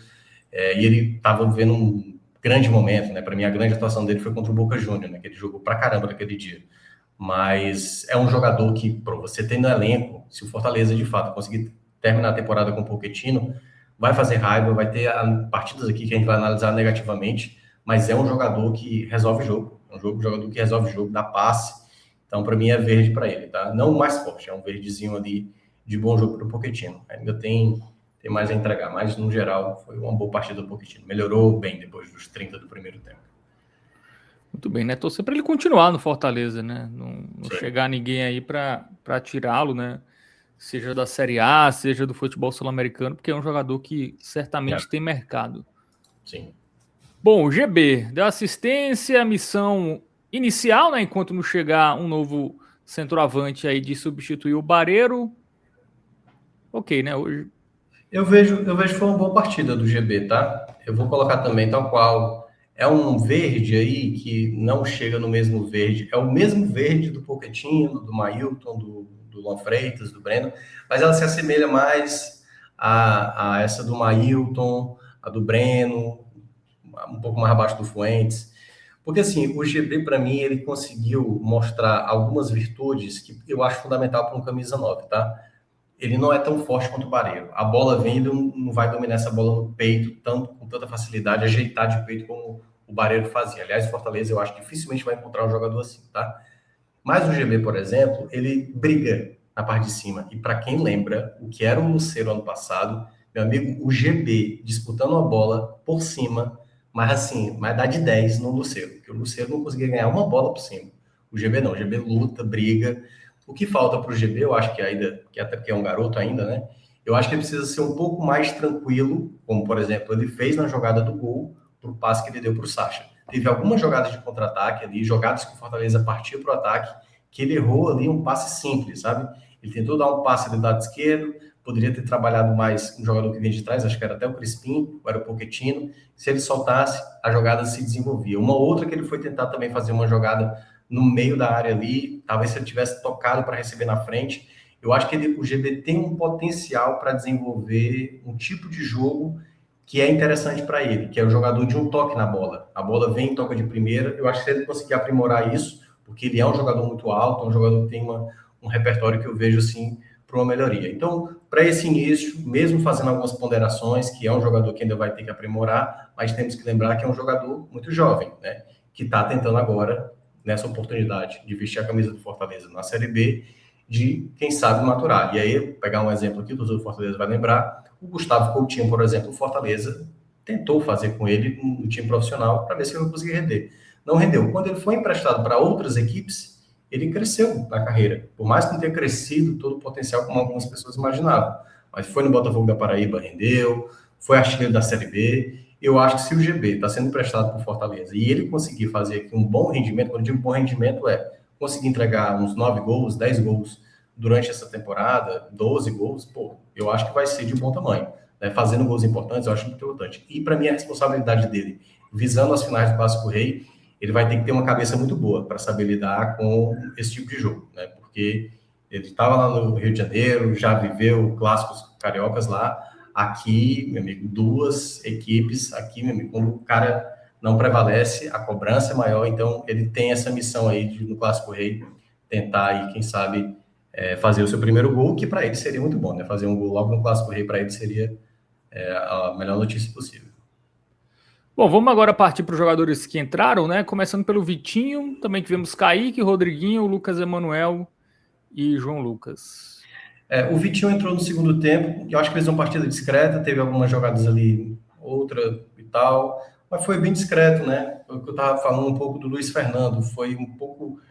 E ele estava vivendo um grande momento, né? Para mim, a grande atuação dele foi contra o Boca Juniors, né? Que ele jogou pra caramba naquele dia. Mas é um jogador que, para você ter no elenco, se o Fortaleza de fato conseguir terminar a temporada com o Pochettino, vai fazer raiva, vai ter partidas aqui que a gente vai analisar negativamente, mas é um jogador que resolve jogo, é um jogador que resolve jogo, dá passe. Então, para mim, é verde para ele, tá? Não o mais forte, é um verdezinho ali de bom jogo para o Pochettino. Ainda tem mais a entregar, mas no geral foi uma boa partida do Pochettino. Melhorou bem depois dos 30 do primeiro tempo. Muito bem, né? Torcer para ele continuar no Fortaleza, né? Não chegar ninguém aí para tirá-lo, né? Seja da Série A, seja do futebol sul-americano, porque é um jogador que certamente tem mercado. Sim. Bom, o GB deu assistência, missão inicial, né? Enquanto não chegar um novo centroavante aí de substituir o Barreiro. Ok, né? Hoje... Eu vejo que foi uma boa partida do GB, tá? Eu vou colocar também tal qual. É um verde aí que não chega no mesmo verde. É o mesmo verde do Pochettino, do Mailton, do Luan Freitas, do Breno, mas ela se assemelha mais a essa do Mailton, a do Breno, um pouco mais abaixo do Fuentes. Porque, assim, o GB, para mim, ele conseguiu mostrar algumas virtudes que eu acho fundamental para um camisa 9, tá? Ele não é tão forte quanto o Barreiro. A bola vem, ele não vai dominar essa bola no peito com tanta facilidade, ajeitar de peito como o Barreiro fazia. Aliás, o Fortaleza, eu acho que dificilmente vai encontrar um jogador assim, tá? Mas o GB, por exemplo, ele briga na parte de cima. E para quem lembra o que era o Lucero ano passado, meu amigo, o GB disputando a bola por cima, mas assim, mais dá de 10 no Lucero, porque o Lucero não conseguia ganhar uma bola por cima. O GB não, o GB luta, briga. O que falta para o GB, eu acho que ainda, que até porque é um garoto ainda, né? Eu acho que ele precisa ser um pouco mais tranquilo, como, por exemplo, ele fez na jogada do gol, pro passe que ele deu para o Sacha. Teve algumas jogadas de contra-ataque ali, jogadas que o Fortaleza partiu para o ataque, que ele errou ali um passe simples, sabe? Ele tentou dar um passe do lado esquerdo, poderia ter trabalhado mais um jogador que vinha de trás, acho que era até o Crispim, ou era o Pochettino. Se ele soltasse, a jogada se desenvolvia. Uma outra que ele foi tentar também fazer uma jogada no meio da área ali, talvez se ele tivesse tocado para receber na frente. Eu acho que o GB tem um potencial para desenvolver um tipo de jogo que é interessante para ele, que é o jogador de um toque na bola. A bola vem, toca de primeira. Eu acho que se ele conseguir aprimorar isso, porque ele é um jogador muito alto, é um jogador que tem um repertório que eu vejo assim para uma melhoria. Então, para esse início, mesmo fazendo algumas ponderações, que é um jogador que ainda vai ter que aprimorar, mas temos que lembrar que é um jogador muito jovem, né? Que está tentando agora, nessa oportunidade de vestir a camisa do Fortaleza na Série B, de, quem sabe, maturar. E aí, pegar um exemplo aqui, o torcedor do Fortaleza vai lembrar, o Gustavo Coutinho, por exemplo, o Fortaleza tentou fazer com ele no time profissional para ver se ele não conseguia render. Não rendeu. Quando ele foi emprestado para outras equipes, ele cresceu na carreira. Por mais que não tenha crescido todo o potencial como algumas pessoas imaginavam. Mas foi no Botafogo da Paraíba, rendeu, foi artilheiro da Série B. Eu acho que se o GB está sendo emprestado para o Fortaleza e ele conseguir fazer aqui um bom rendimento, quando eu digo bom rendimento conseguir entregar uns 9 gols, 10 gols durante essa temporada, 12 gols, eu acho que vai ser de bom tamanho. Né? Fazendo gols importantes, eu acho muito importante. E para mim, a responsabilidade dele, visando as finais do Clássico Rei, ele vai ter que ter uma cabeça muito boa para saber lidar com esse tipo de jogo, né? Porque ele estava lá no Rio de Janeiro, já viveu clássicos cariocas lá, aqui, meu amigo, 2 equipes aqui, meu amigo, quando o cara não prevalece, a cobrança é maior, então ele tem essa missão aí de, no Clássico Rei, tentar aí, quem sabe, fazer o seu primeiro gol, que para ele seria muito bom, né? Fazer um gol logo no Clássico Rei para ele seria a melhor notícia possível. Bom, vamos agora partir para os jogadores que entraram, né? Começando pelo Vitinho, também tivemos Kaique, Rodriguinho, Lucas Emanuel e João Lucas. O Vitinho entrou no segundo tempo, eu acho que fez uma partida discreta, teve algumas jogadas ali, outra e tal, mas foi bem discreto, né? Eu estava falando um pouco do Luiz Fernando, foi um pouco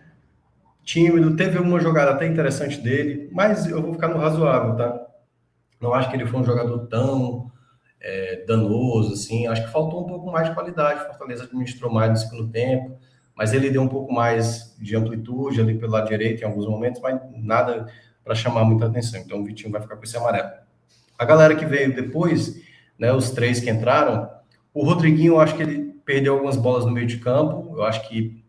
tímido, teve uma jogada até interessante dele, mas eu vou ficar no razoável, tá? Não acho que ele foi um jogador tão danoso, assim, acho que faltou um pouco mais de qualidade, Fortaleza administrou mais no segundo tempo, mas ele deu um pouco mais de amplitude ali pelo lado direito em alguns momentos, mas nada para chamar muita atenção, então o Vitinho vai ficar com esse amarelo. A galera que veio depois, né, os 3 que entraram, o Rodriguinho, eu acho que ele perdeu algumas bolas no meio de campo, eu acho que,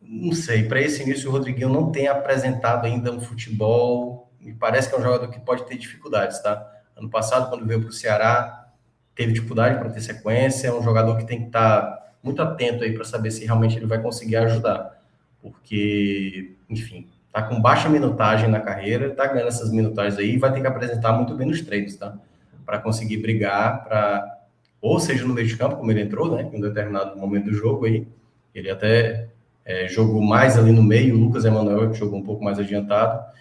não sei, para esse início o Rodriguinho não tem apresentado ainda um futebol, me parece que é um jogador que pode ter dificuldades, tá? Ano passado, quando veio para o Ceará, teve dificuldade para ter sequência, é um jogador que tem que estar muito atento aí para saber se realmente ele vai conseguir ajudar, porque, enfim, tá com baixa minutagem na carreira, tá ganhando essas minutagens aí e vai ter que apresentar muito bem nos treinos, tá? Para conseguir brigar, ou seja, no meio de campo, como ele entrou, né, em um determinado momento do jogo aí, ele até jogou mais ali no meio, o Lucas Emanuel que jogou um pouco mais adiantado,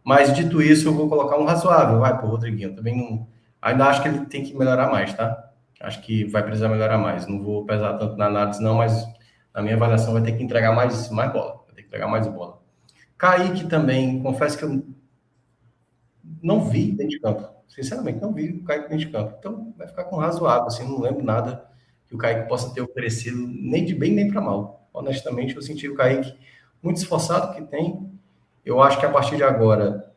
mas dito isso, eu vou colocar um razoável, vai pro Rodriguinho, também não, ainda acho que ele tem que melhorar mais, tá? Acho que vai precisar melhorar mais, não vou pesar tanto na análise não, mas na minha avaliação vai ter que entregar mais bola, vai ter que entregar mais bola. Kaique também, confesso que eu não vi dentro de campo, sinceramente, não vi o Kaique dentro de campo, então vai ficar com razoável, assim, não lembro nada que o Kaique possa ter oferecido, nem de bem nem para mal, honestamente, eu senti o Kaique muito esforçado que tem. Eu acho que a partir de agora,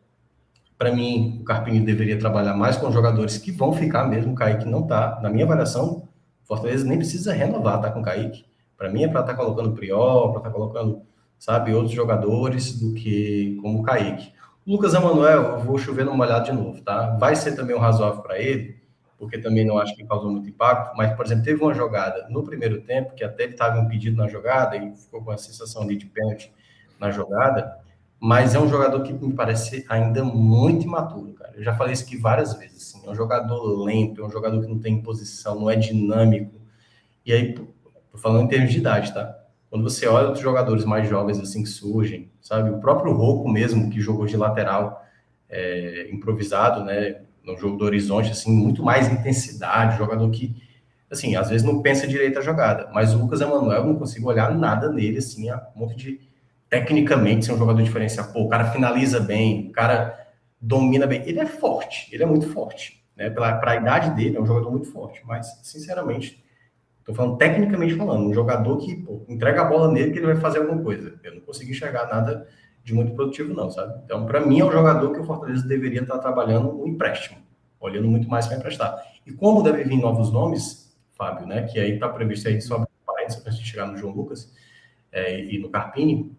para mim, o Carpini deveria trabalhar mais com jogadores que vão ficar mesmo. O Kaique não tá, na minha avaliação, Fortaleza nem precisa renovar, tá, com o Kaique. Para mim é para estar colocando o Prior, para estar colocando, sabe, outros jogadores do que como o Kaique. O Lucas Emanuel, eu vou chover numa olhada de novo, tá? Vai ser também um razoável para ele, porque também não acho que causou muito impacto, mas, por exemplo, teve uma jogada no primeiro tempo, que até ele estava impedido na jogada e ficou com a sensação ali de pênalti na jogada, mas é um jogador que me parece ainda muito imaturo, cara. Eu já falei isso aqui várias vezes, assim, é um jogador lento, é um jogador que não tem posição, não é dinâmico. E aí, tô falando em termos de idade, tá? Quando você olha outros jogadores mais jovens, assim, que surgem, sabe? O próprio Rocco mesmo, que jogou de lateral improvisado, né? No jogo do Horizonte, assim, muito mais intensidade, jogador que, assim, às vezes não pensa direito a jogada. Mas o Lucas Emanuel, eu não consigo olhar nada nele, assim, a ponto de tecnicamente ser um jogador diferencial. Pô, o cara finaliza bem, o cara domina bem. Ele é forte, ele é muito forte, né? Para a idade dele, é um jogador muito forte. Mas, sinceramente, tô falando tecnicamente falando, um jogador que, pô, entrega a bola nele que ele vai fazer alguma coisa. Eu não consegui enxergar nada de muito produtivo, não, sabe? Então, para mim, é um jogador que o Fortaleza deveria estar trabalhando no empréstimo, olhando muito mais para emprestar. E como deve vir novos nomes, Fábio, né? Que aí está previsto aí só antes de chegar no João Lucas e no Carpini.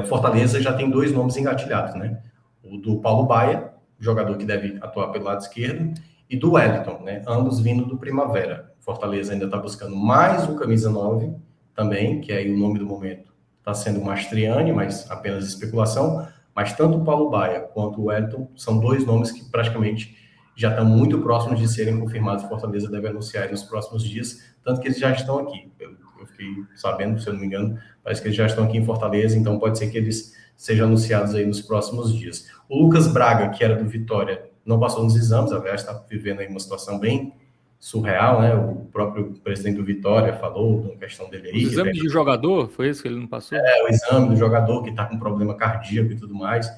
O Fortaleza já tem 2 nomes engatilhados, né? O do Paulo Baia, jogador que deve atuar pelo lado esquerdo, e do Wellington, né? Ambos vindo do Primavera. O Fortaleza ainda está buscando mais um camisa 9 também, que aí o nome do momento está sendo o Mastriani, mas apenas especulação. Mas tanto o Paulo Baia quanto o Wellington são 2 nomes que praticamente já estão muito próximos de serem confirmados. O Fortaleza deve anunciar nos próximos dias, tanto que eles já estão aqui. Eu fiquei sabendo, se eu não me engano, parece que eles já estão aqui em Fortaleza, então pode ser que eles sejam anunciados aí nos próximos dias. O Lucas Braga, que era do Vitória, não passou nos exames, aliás, está vivendo aí uma situação bem surreal, né? O próprio presidente do Vitória falou da questão dele aí. O exame de jogador, foi isso que ele não passou? O exame do jogador que está com problema cardíaco e tudo mais.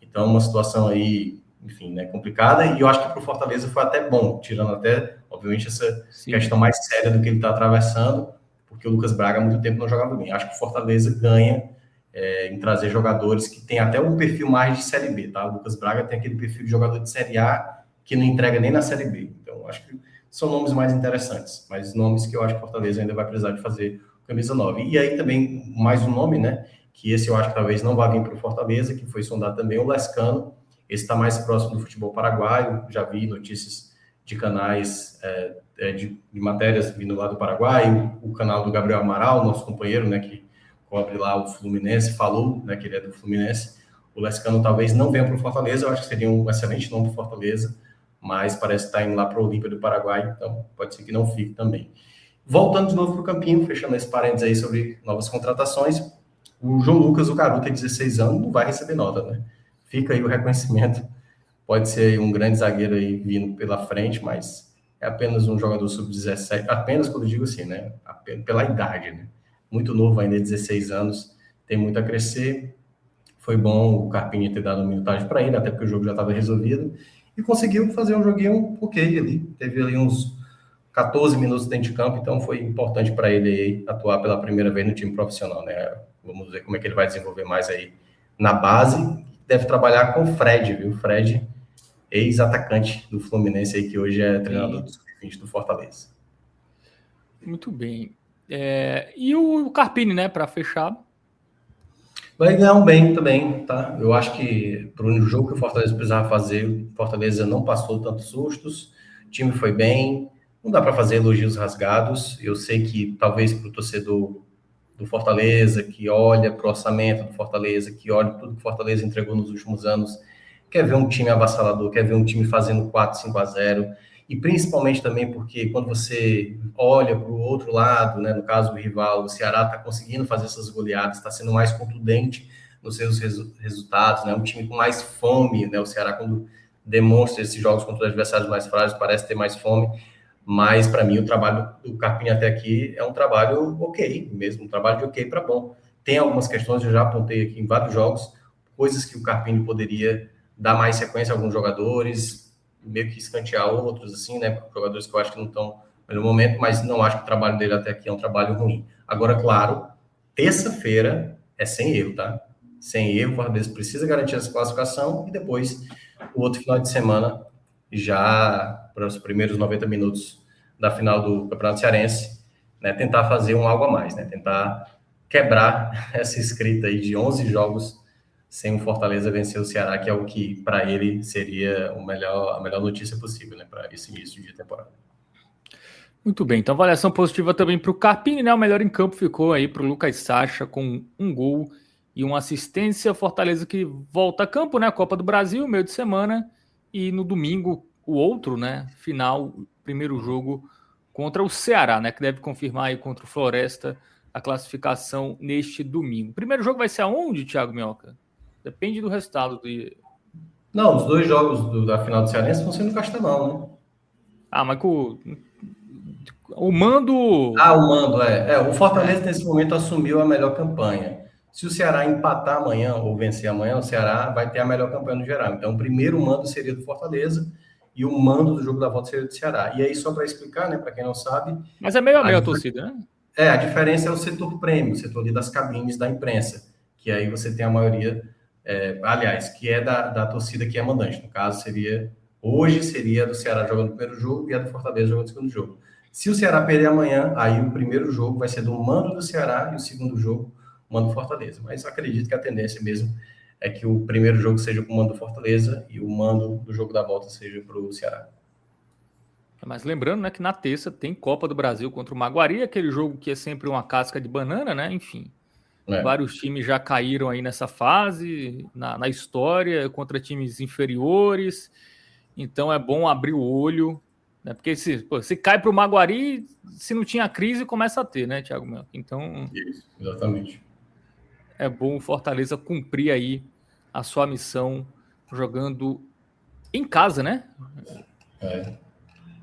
Então, uma situação aí, enfim, né, complicada, e eu acho que para o Fortaleza foi até bom, tirando até, obviamente, essa questão mais séria do que ele está atravessando, porque o Lucas Braga há muito tempo não jogava bem. Acho que o Fortaleza ganha em trazer jogadores que tem até um perfil mais de Série B, tá? O Lucas Braga tem aquele perfil de jogador de Série A que não entrega nem na Série B. Então, acho que são nomes mais interessantes, mas nomes que eu acho que o Fortaleza ainda vai precisar de fazer camisa 9. E aí também, mais um nome, né? Que esse eu acho que talvez não vá vir para o Fortaleza, que foi sondado também, o Lescano. Esse está mais próximo do futebol paraguaio, já vi notícias de canais de matérias vindo lá do Paraguai, o canal do Gabriel Amaral, nosso companheiro, né, que cobre lá o Fluminense, falou, né, que ele é do Fluminense. O Lescano talvez não venha para o Fortaleza, eu acho que seria um excelente nome para o Fortaleza, mas parece que está indo lá para o Olímpia do Paraguai, então pode ser que não fique também. Voltando de novo para o Campinho, fechando esse parênteses aí sobre novas contratações, o João Lucas, o garoto tem 16 anos, não vai receber nota, né? Fica aí o reconhecimento, pode ser um grande zagueiro aí vindo pela frente, mas é apenas um jogador sub-17, apenas quando eu digo assim, né? Pela idade, né? Muito novo ainda, 16 anos, tem muito a crescer. Foi bom o Carpini ter dado uma minutagem para ele, até porque o jogo já estava resolvido, e conseguiu fazer um joguinho ok ali. Teve ali uns 14 minutos dentro de campo, então foi importante para ele atuar pela primeira vez no time profissional, né? Vamos ver como é que ele vai desenvolver mais aí na base. Deve trabalhar com o Fred, viu? Fred, ex-atacante do Fluminense aí, que hoje é treinador do Sub-20 do Fortaleza. Muito bem. E o Carpini, né, para fechar? Vai ganhar um bem também, tá? Eu acho que para o jogo que o Fortaleza precisava fazer, o Fortaleza não passou tantos sustos, o time foi bem, não dá para fazer elogios rasgados. Eu sei que talvez para o torcedor do Fortaleza, que olha para o orçamento do Fortaleza, que olha tudo que o Fortaleza entregou nos últimos anos, quer ver um time avassalador, quer ver um time fazendo 4-5-0, e principalmente também porque quando você olha para o outro lado, né, no caso o rival, o Ceará está conseguindo fazer essas goleadas, está sendo mais contundente nos seus resultados, né, um time com mais fome, né, o Ceará quando demonstra esses jogos contra os adversários mais frágeis parece ter mais fome, mas para mim o trabalho do Carpini até aqui é um trabalho ok, mesmo um trabalho de ok para bom. Tem algumas questões, eu já apontei aqui em vários jogos, coisas que o Carpini poderia dar mais sequência a alguns jogadores, meio que escantear outros, assim, né? Jogadores que eu acho que não estão no melhor momento, mas não acho que o trabalho dele até aqui é um trabalho ruim. Agora, claro, terça-feira é sem erro, tá? Sem erro, o Fortaleza precisa garantir essa classificação e depois o outro final de semana, já para os primeiros 90 minutos da final do Campeonato Cearense, né? Tentar fazer um algo a mais, né? Tentar quebrar essa escrita aí de 11 jogos sem o Fortaleza vencer o Ceará, que é o que, para ele, seria a melhor notícia possível, né, para esse início de temporada. Muito bem, então avaliação positiva também para o Carpini, né? O melhor em campo ficou aí para o Lucas Sacha, com um gol e uma assistência. Fortaleza que volta a campo, né? Copa do Brasil, meio de semana, e no domingo, o outro, né? Final, primeiro jogo contra o Ceará, né? Que deve confirmar aí contra o Floresta a classificação neste domingo. O primeiro jogo vai ser aonde, Thiago Minhoca? Depende do resultado. Não, os dois jogos da final do Cearense vão ser no Castelão, né? Ah, mas o mando... Ah, o mando, o Fortaleza, nesse momento, assumiu a melhor campanha. Se o Ceará empatar amanhã ou vencer amanhã, o Ceará vai ter a melhor campanha no geral. Então, o primeiro mando seria do Fortaleza e o mando do jogo da volta seria do Ceará. E aí, só para explicar, né, para quem não sabe... Mas é meio a meio a torcida, né? A diferença é o setor prêmio, o setor ali das cabines da imprensa, que aí você tem a maioria... aliás, que é da torcida que é mandante. No caso, hoje seria a do Ceará jogando o primeiro jogo e a do Fortaleza jogando o segundo jogo. Se o Ceará perder amanhã, aí o primeiro jogo vai ser do mando do Ceará e o segundo jogo, o mando do Fortaleza. Mas acredito que a tendência mesmo é que o primeiro jogo seja com o mando do Fortaleza e o mando do jogo da volta seja para o Ceará. Mas lembrando, né, que na terça tem Copa do Brasil contra o Maguari, aquele jogo que é sempre uma casca de banana, né? Enfim. Vários times já caíram aí nessa fase, na história, contra times inferiores. Então é bom abrir o olho, né? Porque se cai para o Maguari, se não tinha crise, começa a ter, né, Thiago Mel? Então, isso, exatamente. É bom o Fortaleza cumprir aí a sua missão jogando em casa, né?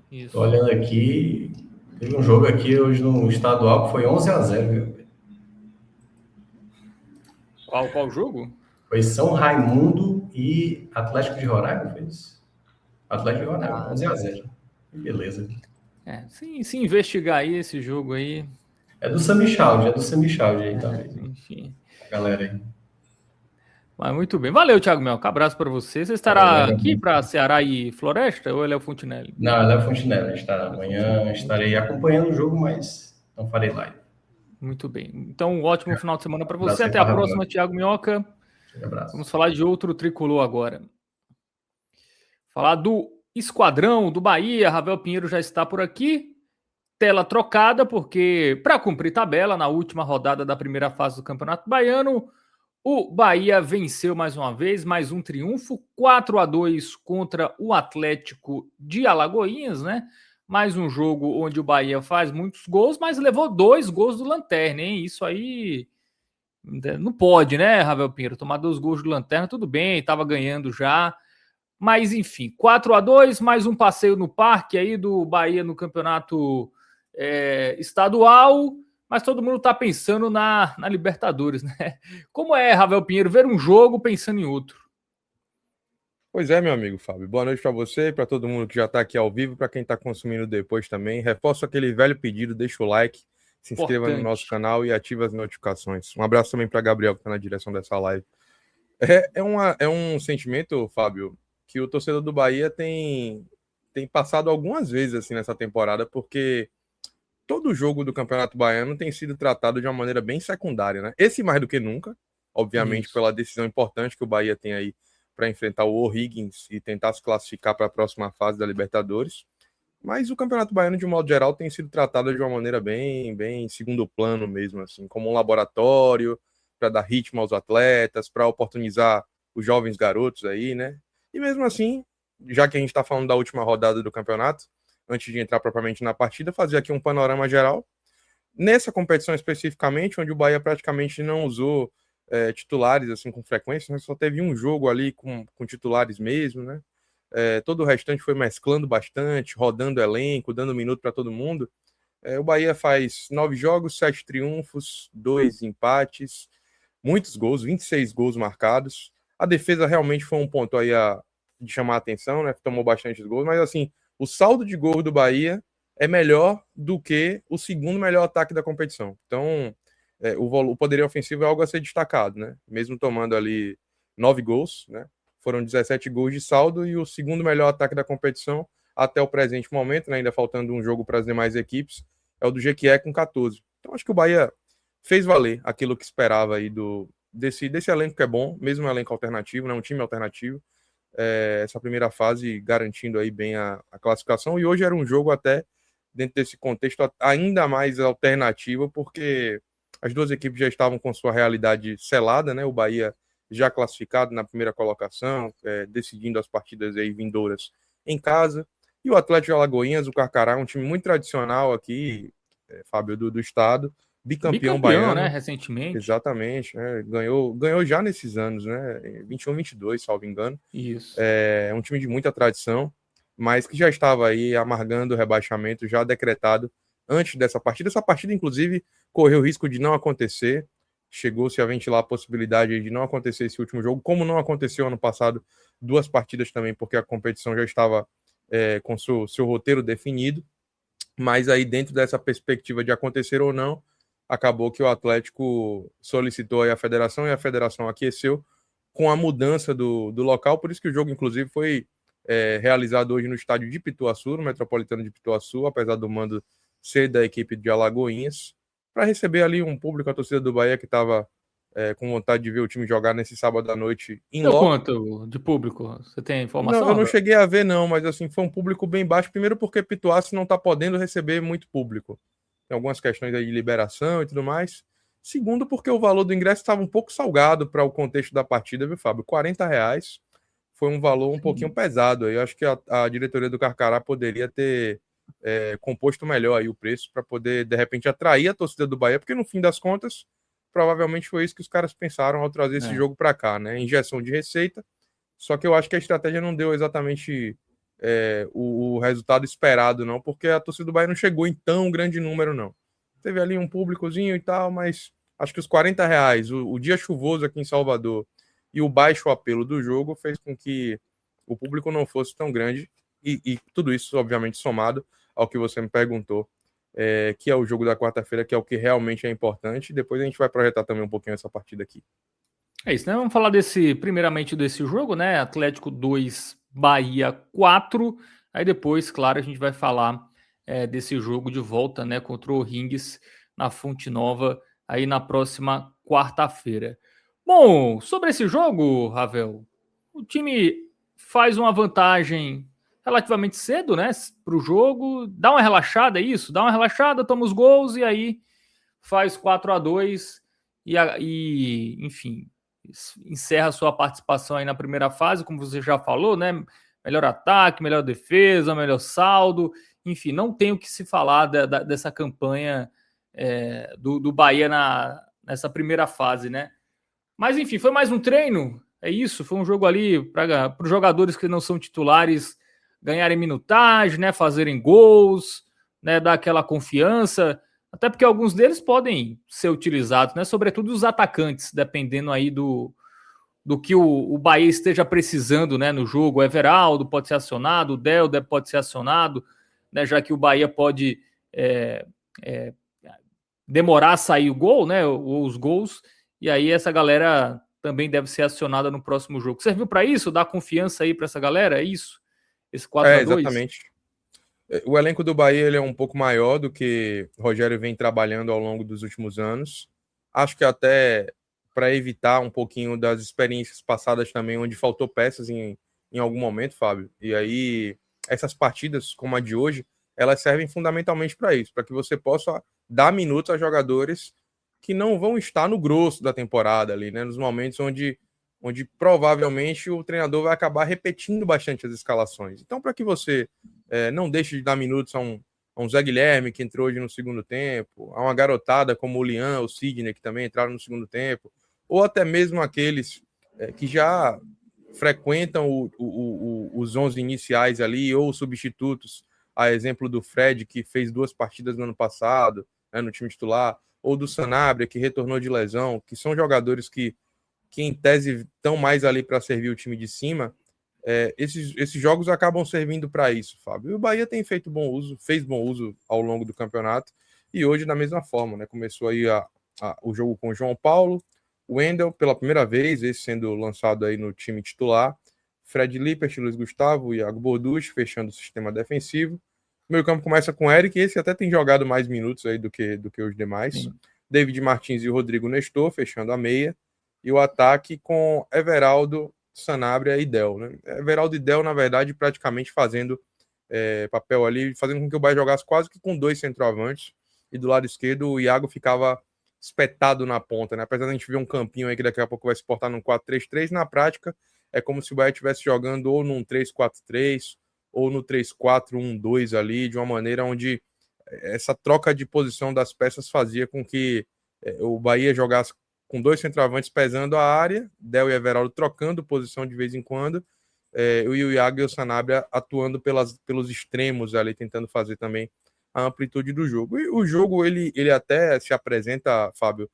Isso. Tô olhando aqui, teve um jogo aqui hoje no estadual que foi 11-0, viu? Qual jogo? Foi São Raimundo e Atlético de Roraima, foi isso? Atlético de Roraima, 11-0. Beleza. Se investigar aí esse jogo aí... É do Samichaldi aí, talvez. Enfim. A galera aí. Mas muito bem. Valeu, Thiago Mel. Um abraço para você. Você estará aqui para Ceará e Floresta ou ele é o Fontinelli? Não, ele é o Fontinelli. Amanhã estarei acompanhando o jogo, mas não farei live. Muito bem. Então, um ótimo final de semana para você. Até a próxima, Thiago Minhoca. Um abraço. Vamos falar de outro tricolor agora. Falar do esquadrão do Bahia. Ravel Pinheiro já está por aqui. Tela trocada, porque para cumprir tabela, na última rodada da primeira fase do Campeonato Baiano, o Bahia venceu mais uma vez, mais um triunfo, 4-2 contra o Atlético de Alagoinhas, né? Mais um jogo onde o Bahia faz muitos gols, mas levou 2 gols do Lanterna, hein? Isso aí não pode, né, Ravel Pinheiro? Tomar 2 gols do Lanterna, tudo bem, estava ganhando já. Mas, enfim, 4-2, mais um passeio no parque aí do Bahia no campeonato estadual, mas todo mundo está pensando na Libertadores, né? Como é, Ravel Pinheiro, ver um jogo pensando em outro? Pois é, meu amigo Fábio. Boa noite para você, para todo mundo que já está aqui ao vivo, para quem está consumindo depois também. Reforço aquele velho pedido, deixa o like, se inscreva no nosso canal e ative as notificações. Um abraço também para Gabriel, que está na direção dessa live. É um sentimento, Fábio, que o torcedor do Bahia tem passado algumas vezes assim nessa temporada, porque todo jogo do Campeonato Baiano tem sido tratado de uma maneira bem secundária, né? Esse mais do que nunca, obviamente, pela decisão importante que o Bahia tem aí para enfrentar o O'Higgins e tentar se classificar para a próxima fase da Libertadores. Mas o Campeonato Baiano, de um modo geral, tem sido tratado de uma maneira bem segundo plano mesmo, assim, como um laboratório para dar ritmo aos atletas, para oportunizar os jovens garotos aí, né? E mesmo assim, já que a gente está falando da última rodada do campeonato, antes de entrar propriamente na partida, fazer aqui um panorama geral. Nessa competição especificamente, onde o Bahia praticamente não usou titulares assim com frequência, né? Só teve um jogo ali com titulares mesmo, né? Todo o restante foi mesclando bastante, rodando elenco, dando minuto para todo mundo. O Bahia faz 9 jogos, 7 triunfos, 2 empates, muitos gols, 26 gols marcados. A defesa realmente foi um ponto aí de chamar a atenção, né? Tomou bastante gols, mas assim, o saldo de gol do Bahia é melhor do que o segundo melhor ataque da competição. Então, o poderio ofensivo é algo a ser destacado, né? Mesmo tomando ali 9 gols, né? Foram 17 gols de saldo e o segundo melhor ataque da competição até o presente momento, né? Ainda faltando um jogo para as demais equipes, é o do Jequié com 14. Então, acho que o Bahia fez valer aquilo que esperava aí desse elenco que é bom, mesmo um elenco alternativo, né? Um time alternativo. Essa primeira fase garantindo aí bem a classificação, e hoje era um jogo até dentro desse contexto ainda mais alternativo, porque as duas equipes já estavam com sua realidade selada, né? O Bahia já classificado na primeira colocação, decidindo as partidas aí vindouras em casa, e o Atlético de Alagoinhas, o Carcará, um time muito tradicional aqui, Fábio, do estado, bicampeão baiano, né, recentemente. Exatamente, ganhou já nesses anos, né, 21, 22, salvo engano. Isso. É um time de muita tradição, mas que já estava aí amargando o rebaixamento, já decretado antes dessa partida. Essa partida, inclusive, correu o risco de não acontecer, chegou-se a ventilar a possibilidade de não acontecer esse último jogo, como não aconteceu ano passado, 2 partidas também, porque a competição já estava com seu roteiro definido, mas aí dentro dessa perspectiva de acontecer ou não, acabou que o Atlético solicitou aí a federação e a federação aqueceu com a mudança do local, por isso que o jogo, inclusive, foi realizado hoje no estádio de Pituaçu, no Metropolitano de Pituaçu, apesar do mando ser da equipe de Alagoinhas, para receber ali um público, a torcida do Bahia que estava com vontade de ver o time jogar nesse sábado à noite em loco. Quanto de público? Você tem informação? Não, eu não cheguei a ver não, mas assim, foi um público bem baixo, primeiro porque Pituaçu não está podendo receber muito público. Tem algumas questões aí de liberação e tudo mais. Segundo, porque o valor do ingresso estava um pouco salgado para o contexto da partida, viu, Fábio? R$40 foi um valor um pouquinho pesado. Eu acho que a diretoria do Carcará poderia ter composto melhor aí o preço para poder, de repente, atrair a torcida do Bahia, porque no fim das contas, provavelmente foi isso que os caras pensaram ao trazer esse jogo para cá, né? Injeção de receita. Só que eu acho que a estratégia não deu exatamente o resultado esperado, não, porque a torcida do Bahia não chegou em tão grande número, não. Teve ali um públicozinho e tal, mas acho que os R$40, o dia chuvoso aqui em Salvador e o baixo apelo do jogo fez com que o público não fosse tão grande, e tudo isso, obviamente, somado ao que você me perguntou, que é o jogo da quarta-feira, que é o que realmente é importante. Depois a gente vai projetar também um pouquinho essa partida aqui. É isso, né? Vamos falar primeiramente desse jogo, né? Atlético 2, Bahia 4. Aí depois, claro, a gente vai falar desse jogo de volta, né? Contra o O'Higgins na Fonte Nova, aí na próxima quarta-feira. Bom, sobre esse jogo, Ravel, o time faz uma vantagem relativamente cedo, né, para o jogo, dá uma relaxada, é isso? Dá uma relaxada, toma os gols e aí faz 4-2 e enfim, encerra a sua participação aí na primeira fase, como você já falou, né? Melhor ataque, melhor defesa, melhor saldo, enfim, não tem o que se falar dessa campanha do Bahia nessa primeira fase, né? Mas enfim, foi mais um treino, é isso, foi um jogo ali para os jogadores que não são titulares ganharem minutagem, né? Fazerem gols, né? Dar aquela confiança. Até porque alguns deles podem ser utilizados, né? Sobretudo os atacantes, dependendo aí do que o Bahia esteja precisando, né, no jogo. O Everaldo pode ser acionado, o Delder pode ser acionado, né, já que o Bahia pode demorar a sair o gol, né, ou os gols, e aí essa galera também deve ser acionada no próximo jogo. Serviu para isso? Dar confiança aí para essa galera? É isso? Esse 4-2? Exatamente. O elenco do Bahia ele é um pouco maior do que o Rogério vem trabalhando ao longo dos últimos anos. Acho que até para evitar um pouquinho das experiências passadas também, onde faltou peças em algum momento, Fábio. E aí, essas partidas, como a de hoje, elas servem fundamentalmente para isso, para que você possa dar minutos a jogadores que não vão estar no grosso da temporada ali, né? Nos momentos onde provavelmente o treinador vai acabar repetindo bastante as escalações. Então, para que você não deixe de dar minutos a um Zé Guilherme, que entrou hoje no segundo tempo, a uma garotada como o Lian, o Sidney, que também entraram no segundo tempo, ou até mesmo aqueles que já frequentam os 11 iniciais ali, ou os substitutos, a exemplo do Fred, que fez 2 partidas no ano passado, né, no time titular, ou do Sanabria, que retornou de lesão, que são jogadores que em tese estão mais ali para servir o time de cima. Esses jogos acabam servindo para isso, Fábio. E o Bahia tem feito bom uso, fez bom uso ao longo do campeonato, e hoje da mesma forma, né? Começou aí o jogo com o João Paulo, o Wendel, pela primeira vez, esse sendo lançado aí no time titular, Fred Lippert, Luiz Gustavo e Iago Borducci, fechando o sistema defensivo. O meio campo começa com o Eric, esse até tem jogado mais minutos aí do que os demais. Sim. David Martins e o Rodrigo Nestor, fechando a meia. E o ataque com Everaldo, Sanabria e Del, né? Everaldo e Del, na verdade, praticamente fazendo papel ali, fazendo com que o Bahia jogasse quase que com 2 centroavantes, e do lado esquerdo o Iago ficava espetado na ponta, né? Apesar de a gente ver um campinho aí que daqui a pouco vai se portar num 4-3-3, na prática é como se o Bahia estivesse jogando ou num 3-4-3 ou no 3-4-1-2 ali, de uma maneira onde essa troca de posição das peças fazia com que o Bahia jogasse com 2 centroavantes pesando a área, Del e Everaldo trocando posição de vez em quando, o Iago e o Sanabria atuando pelos extremos ali, tentando fazer também a amplitude do jogo. E o jogo, ele até se apresenta, Fábio,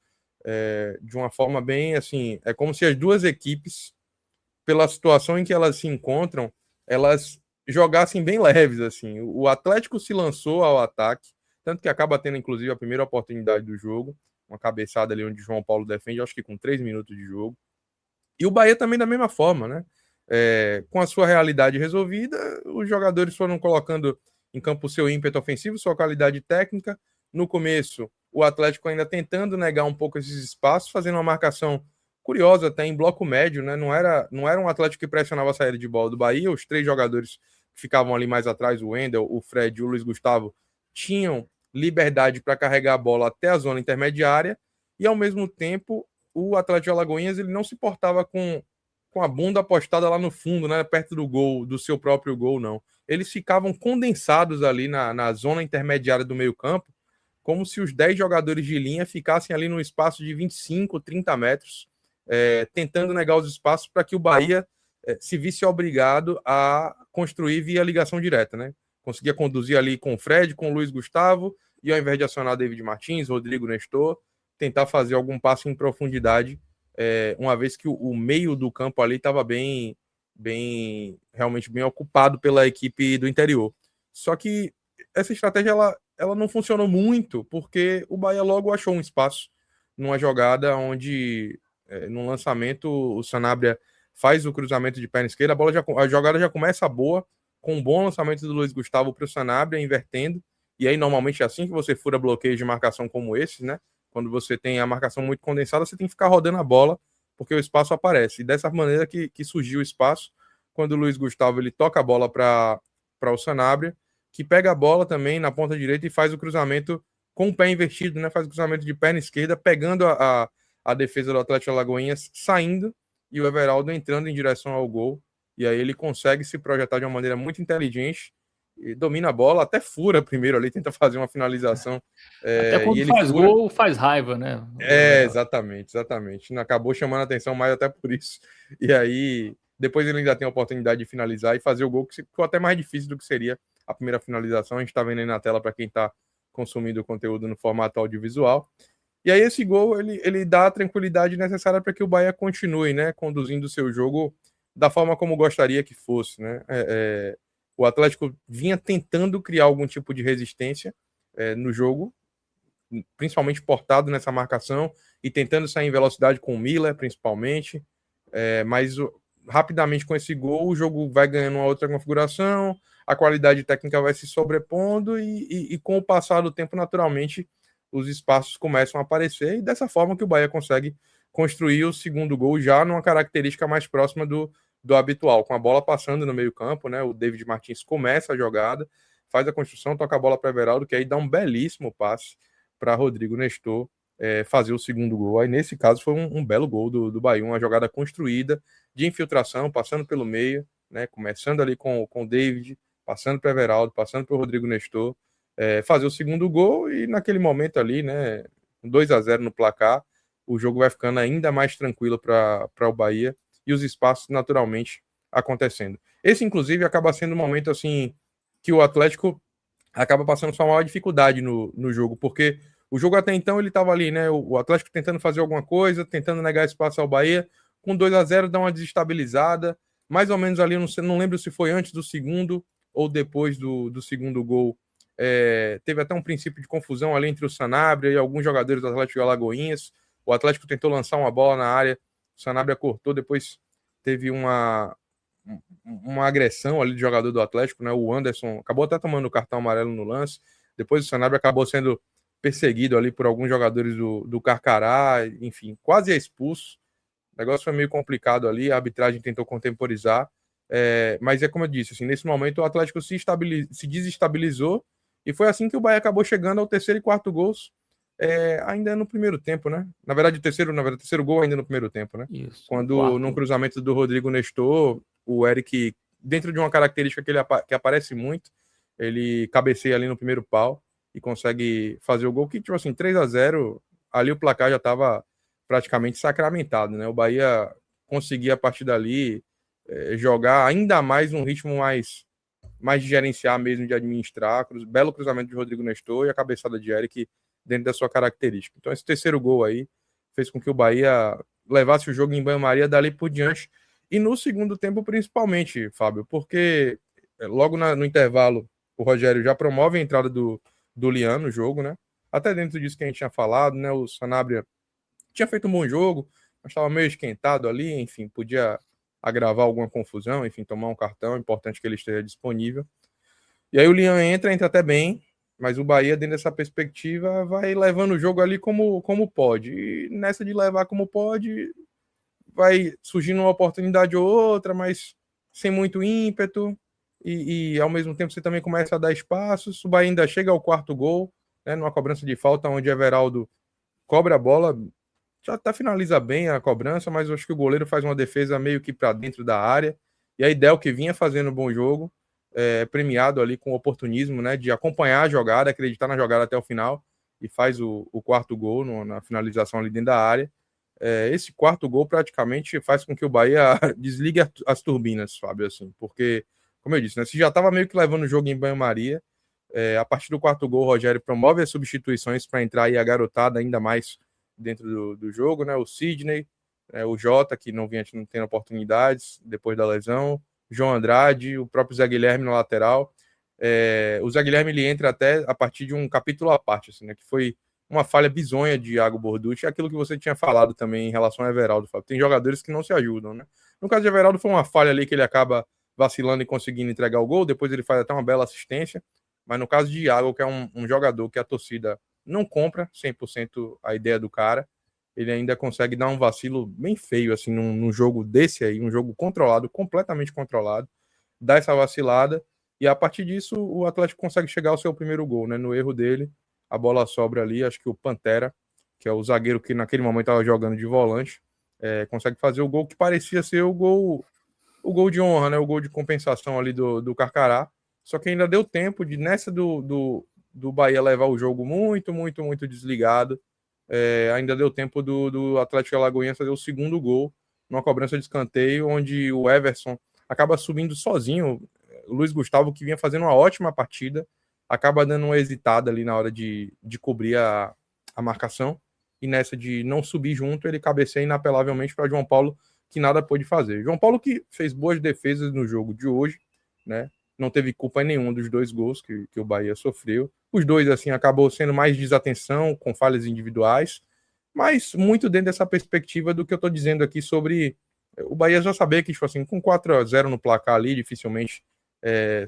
de uma forma bem, assim, é como se as duas equipes, pela situação em que elas se encontram, elas jogassem bem leves, assim. O Atlético se lançou ao ataque, tanto que acaba tendo, inclusive, a primeira oportunidade do jogo, uma cabeçada ali onde o João Paulo defende, acho que com 3 minutos de jogo. E o Bahia também da mesma forma, né? Com a sua realidade resolvida, os jogadores foram colocando em campo o seu ímpeto ofensivo, sua qualidade técnica. No começo, o Atlético ainda tentando negar um pouco esses espaços, fazendo uma marcação curiosa até em bloco médio, né? Não era um Atlético que pressionava a saída de bola do Bahia, os 3 jogadores que ficavam ali mais atrás, o Wendel, o Fred e o Luiz Gustavo, tinham liberdade para carregar a bola até a zona intermediária, e ao mesmo tempo o Atlético de Alagoinhas ele não se portava com a bunda apostada lá no fundo, né, perto do gol, do seu próprio gol, não. Eles ficavam condensados ali na zona intermediária do meio campo, como se os 10 jogadores de linha ficassem ali no espaço de 25, 30 metros, tentando negar os espaços para que o Bahia se visse obrigado a construir via ligação direta, né? Conseguia conduzir ali com o Fred, com o Luiz Gustavo, e ao invés de acionar David Martins, Rodrigo Nestor, tentar fazer algum passo em profundidade, uma vez que o meio do campo ali estava realmente bem ocupado pela equipe do interior. Só que essa estratégia ela não funcionou muito, porque o Bahia logo achou um espaço numa jogada onde, no lançamento, o Sanabria faz o cruzamento de perna esquerda, a jogada já começa boa, com um bom lançamento do Luiz Gustavo para o Sanabria, invertendo, e aí normalmente é assim que você fura bloqueios de marcação como esses, né? Quando você tem a marcação muito condensada, você tem que ficar rodando a bola, porque o espaço aparece. E dessa maneira que surgiu o espaço, quando o Luiz Gustavo ele toca a bola para para o Sanabria, que pega a bola também na ponta direita e faz o cruzamento com o pé invertido, né? Faz o cruzamento de perna esquerda, pegando a defesa do Atlético Alagoinhas, saindo, e o Everaldo entrando em direção ao gol. E aí ele consegue se projetar de uma maneira muito inteligente, e domina a bola, até fura primeiro ali, tenta fazer uma finalização. Até quando e ele faz fura... gol, faz raiva, né? Exatamente. Acabou chamando a atenção mais até por isso. E aí, depois ele ainda tem a oportunidade de finalizar e fazer o gol, que ficou até mais difícil do que seria a primeira finalização. A gente está vendo aí na tela para quem está consumindo o conteúdo no formato audiovisual. E aí esse gol, ele dá a tranquilidade necessária para que o Bahia continue, né, conduzindo o seu jogo da forma como gostaria que fosse, né? O Atlético vinha tentando criar algum tipo de resistência no jogo, principalmente portado nessa marcação e tentando sair em velocidade com o Miller, principalmente, mas rapidamente com esse gol o jogo vai ganhando uma outra configuração, a qualidade técnica vai se sobrepondo e com o passar do tempo, naturalmente, os espaços começam a aparecer, e dessa forma que o Bahia consegue construir o segundo gol já numa característica mais próxima do habitual, com a bola passando no meio campo, né? O David Martins começa a jogada, faz a construção, toca a bola para Everaldo, que aí dá um belíssimo passe para Rodrigo Nestor fazer o segundo gol. Aí nesse caso foi um belo gol do Bahia, uma jogada construída de infiltração, passando pelo meio, né? Começando ali com o David, passando para Everaldo, passando para o Rodrigo Nestor, fazer o segundo gol, e naquele momento ali, né, 2-0 no placar, o jogo vai ficando ainda mais tranquilo para o Bahia, e os espaços naturalmente acontecendo. Esse, inclusive, acaba sendo um momento assim que o Atlético acaba passando sua maior dificuldade no jogo, porque o jogo até então ele estava ali, né, o Atlético tentando fazer alguma coisa, tentando negar espaço ao Bahia, com 2-0 dá uma desestabilizada, mais ou menos ali, não lembro se foi antes do segundo ou depois do segundo gol. Teve até um princípio de confusão ali entre o Sanabria e alguns jogadores do Atlético de Alagoinhas. O Atlético tentou lançar uma bola na área, o Sanabria cortou, depois teve uma agressão ali do jogador do Atlético, né? O Anderson acabou até tomando o cartão amarelo no lance. Depois o Sanabria acabou sendo perseguido ali por alguns jogadores do Carcará, enfim, quase é expulso. O negócio foi meio complicado ali, a arbitragem tentou contemporizar, mas como eu disse, assim, nesse momento o Atlético se desestabilizou, e foi assim que o Bahia acabou chegando ao terceiro e quarto gols, ainda no primeiro tempo, né? Na verdade, o terceiro gol ainda no primeiro tempo, né? Isso, quando num cruzamento do Rodrigo Nestor, o Eric, dentro de uma característica que aparece muito, ele cabeceia ali no primeiro pau e consegue fazer o gol, que, tipo assim, 3-0, ali o placar já estava praticamente sacramentado, né? O Bahia conseguia, a partir dali, jogar ainda mais num ritmo mais de gerenciar mesmo, de administrar. Belo cruzamento de Rodrigo Nestor e a cabeçada de Eric dentro da sua característica. Então esse terceiro gol aí fez com que o Bahia levasse o jogo em banho-maria dali por diante, e no segundo tempo principalmente, Fábio, porque logo no intervalo o Rogério já promove a entrada do Lian no jogo, né? Até dentro disso que a gente tinha falado, né? O Sanabria tinha feito um bom jogo, mas estava meio esquentado ali, enfim, podia agravar alguma confusão, enfim, tomar um cartão, importante que ele esteja disponível. E aí o Lian entra até bem, mas o Bahia, dentro dessa perspectiva, vai levando o jogo ali como pode. E nessa de levar como pode, vai surgindo uma oportunidade ou outra, mas sem muito ímpeto, e ao mesmo tempo você também começa a dar espaços. O Bahia ainda chega ao quarto gol, né, numa cobrança de falta, onde Everaldo cobra a bola, já até finaliza bem a cobrança, mas eu acho que o goleiro faz uma defesa meio que para dentro da área, e aí Del, que vinha fazendo um bom jogo, premiado ali com oportunismo, né, de acompanhar a jogada, acreditar na jogada até o final, e faz o quarto gol na finalização ali dentro da área. Esse quarto gol praticamente faz com que o Bahia desligue as turbinas, Fábio, assim, porque, como eu disse, né, se já estava meio que levando o jogo em banho-maria, a partir do quarto gol o Rogério promove as substituições para entrar aí a garotada ainda mais dentro do jogo, né? O Sidney, o Jota, que não vinha tendo oportunidades depois da lesão, João Andrade, o próprio Zé Guilherme na lateral. O Zé Guilherme ele entra até a partir de um capítulo à parte, assim, né? Que foi uma falha bizonha de Iago Borducci, aquilo que você tinha falado também em relação ao Everaldo. Tem jogadores que não se ajudam, né? No caso de Everaldo foi uma falha ali que ele acaba vacilando e conseguindo entregar o gol, depois ele faz até uma bela assistência, mas no caso de Iago, que é um jogador que a torcida não compra 100% a ideia do cara, ele ainda consegue dar um vacilo bem feio, assim, num jogo desse aí, um jogo controlado, completamente controlado, dá essa vacilada, E a partir disso, o Atlético consegue chegar ao seu primeiro gol, né? No erro dele, a bola sobra ali, acho que o Pantera, que é o zagueiro que naquele momento estava jogando de volante, consegue fazer o gol que parecia ser o gol de honra, né? O gol de compensação ali do Carcará. Só que ainda deu tempo de, nessa do Bahia levar o jogo muito, muito, muito desligado. Ainda deu tempo do Atlético Alagoinhas fazer o segundo gol, numa cobrança de escanteio, onde o Everson acaba subindo sozinho. O Luiz Gustavo, que vinha fazendo uma ótima partida, acaba dando uma hesitada ali na hora de cobrir a marcação. E nessa de não subir junto, ele cabeceia inapelavelmente para João Paulo, que nada pôde fazer. João Paulo que fez boas defesas no jogo de hoje, né? Não teve culpa em nenhum dos dois gols que o Bahia sofreu. Os dois, assim, acabou sendo mais desatenção, com falhas individuais, mas muito dentro dessa perspectiva do que eu estou dizendo aqui sobre o Bahia já saber que, tipo assim, com 4-0 no placar ali, dificilmente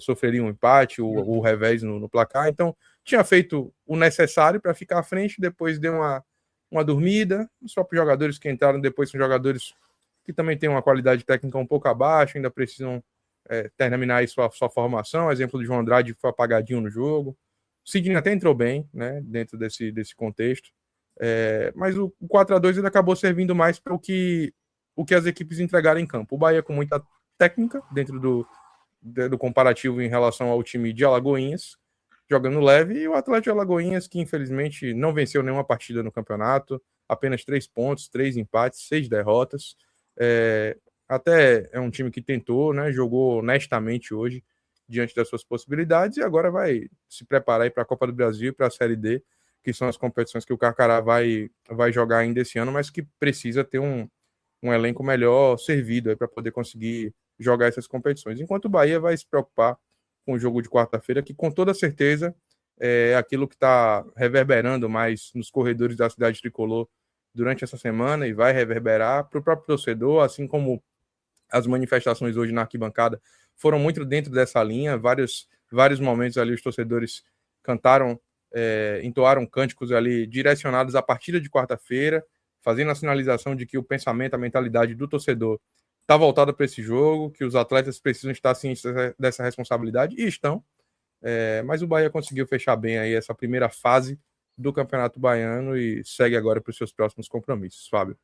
sofreria um empate ou revés no placar. Então, tinha feito o necessário para ficar à frente, depois deu uma dormida. Os próprios jogadores que entraram depois são jogadores que também têm uma qualidade técnica um pouco abaixo, ainda precisam terminar aí sua formação. O exemplo do João Andrade foi apagadinho no jogo. O Sidney até entrou bem, né, dentro desse contexto. Mas o 4-2 ele acabou servindo mais para o que as equipes entregaram em campo. O Bahia com muita técnica dentro do comparativo em relação ao time de Alagoinhas, jogando leve, e o Atlético de Alagoinhas, que infelizmente não venceu nenhuma partida no campeonato, apenas 3 pontos, 3 empates, 6 derrotas. Até é um time que tentou, né, jogou honestamente hoje, diante das suas possibilidades, e agora vai se preparar para a Copa do Brasil e para a Série D, que são as competições que o Carcará vai jogar ainda esse ano, mas que precisa ter um elenco melhor servido para poder conseguir jogar essas competições. Enquanto o Bahia vai se preocupar com o jogo de quarta-feira, que com toda certeza é aquilo que está reverberando mais nos corredores da cidade tricolor durante essa semana e vai reverberar para o próprio torcedor, assim como as manifestações hoje na arquibancada foram muito dentro dessa linha. Vários momentos ali os torcedores cantaram, entoaram cânticos ali direcionados à partida de quarta-feira, fazendo a sinalização de que o pensamento, a mentalidade do torcedor está voltada para esse jogo, que os atletas precisam estar cientes dessa responsabilidade, e estão. Mas o Bahia conseguiu fechar bem aí essa primeira fase do Campeonato Baiano e segue agora para os seus próximos compromissos, Fábio.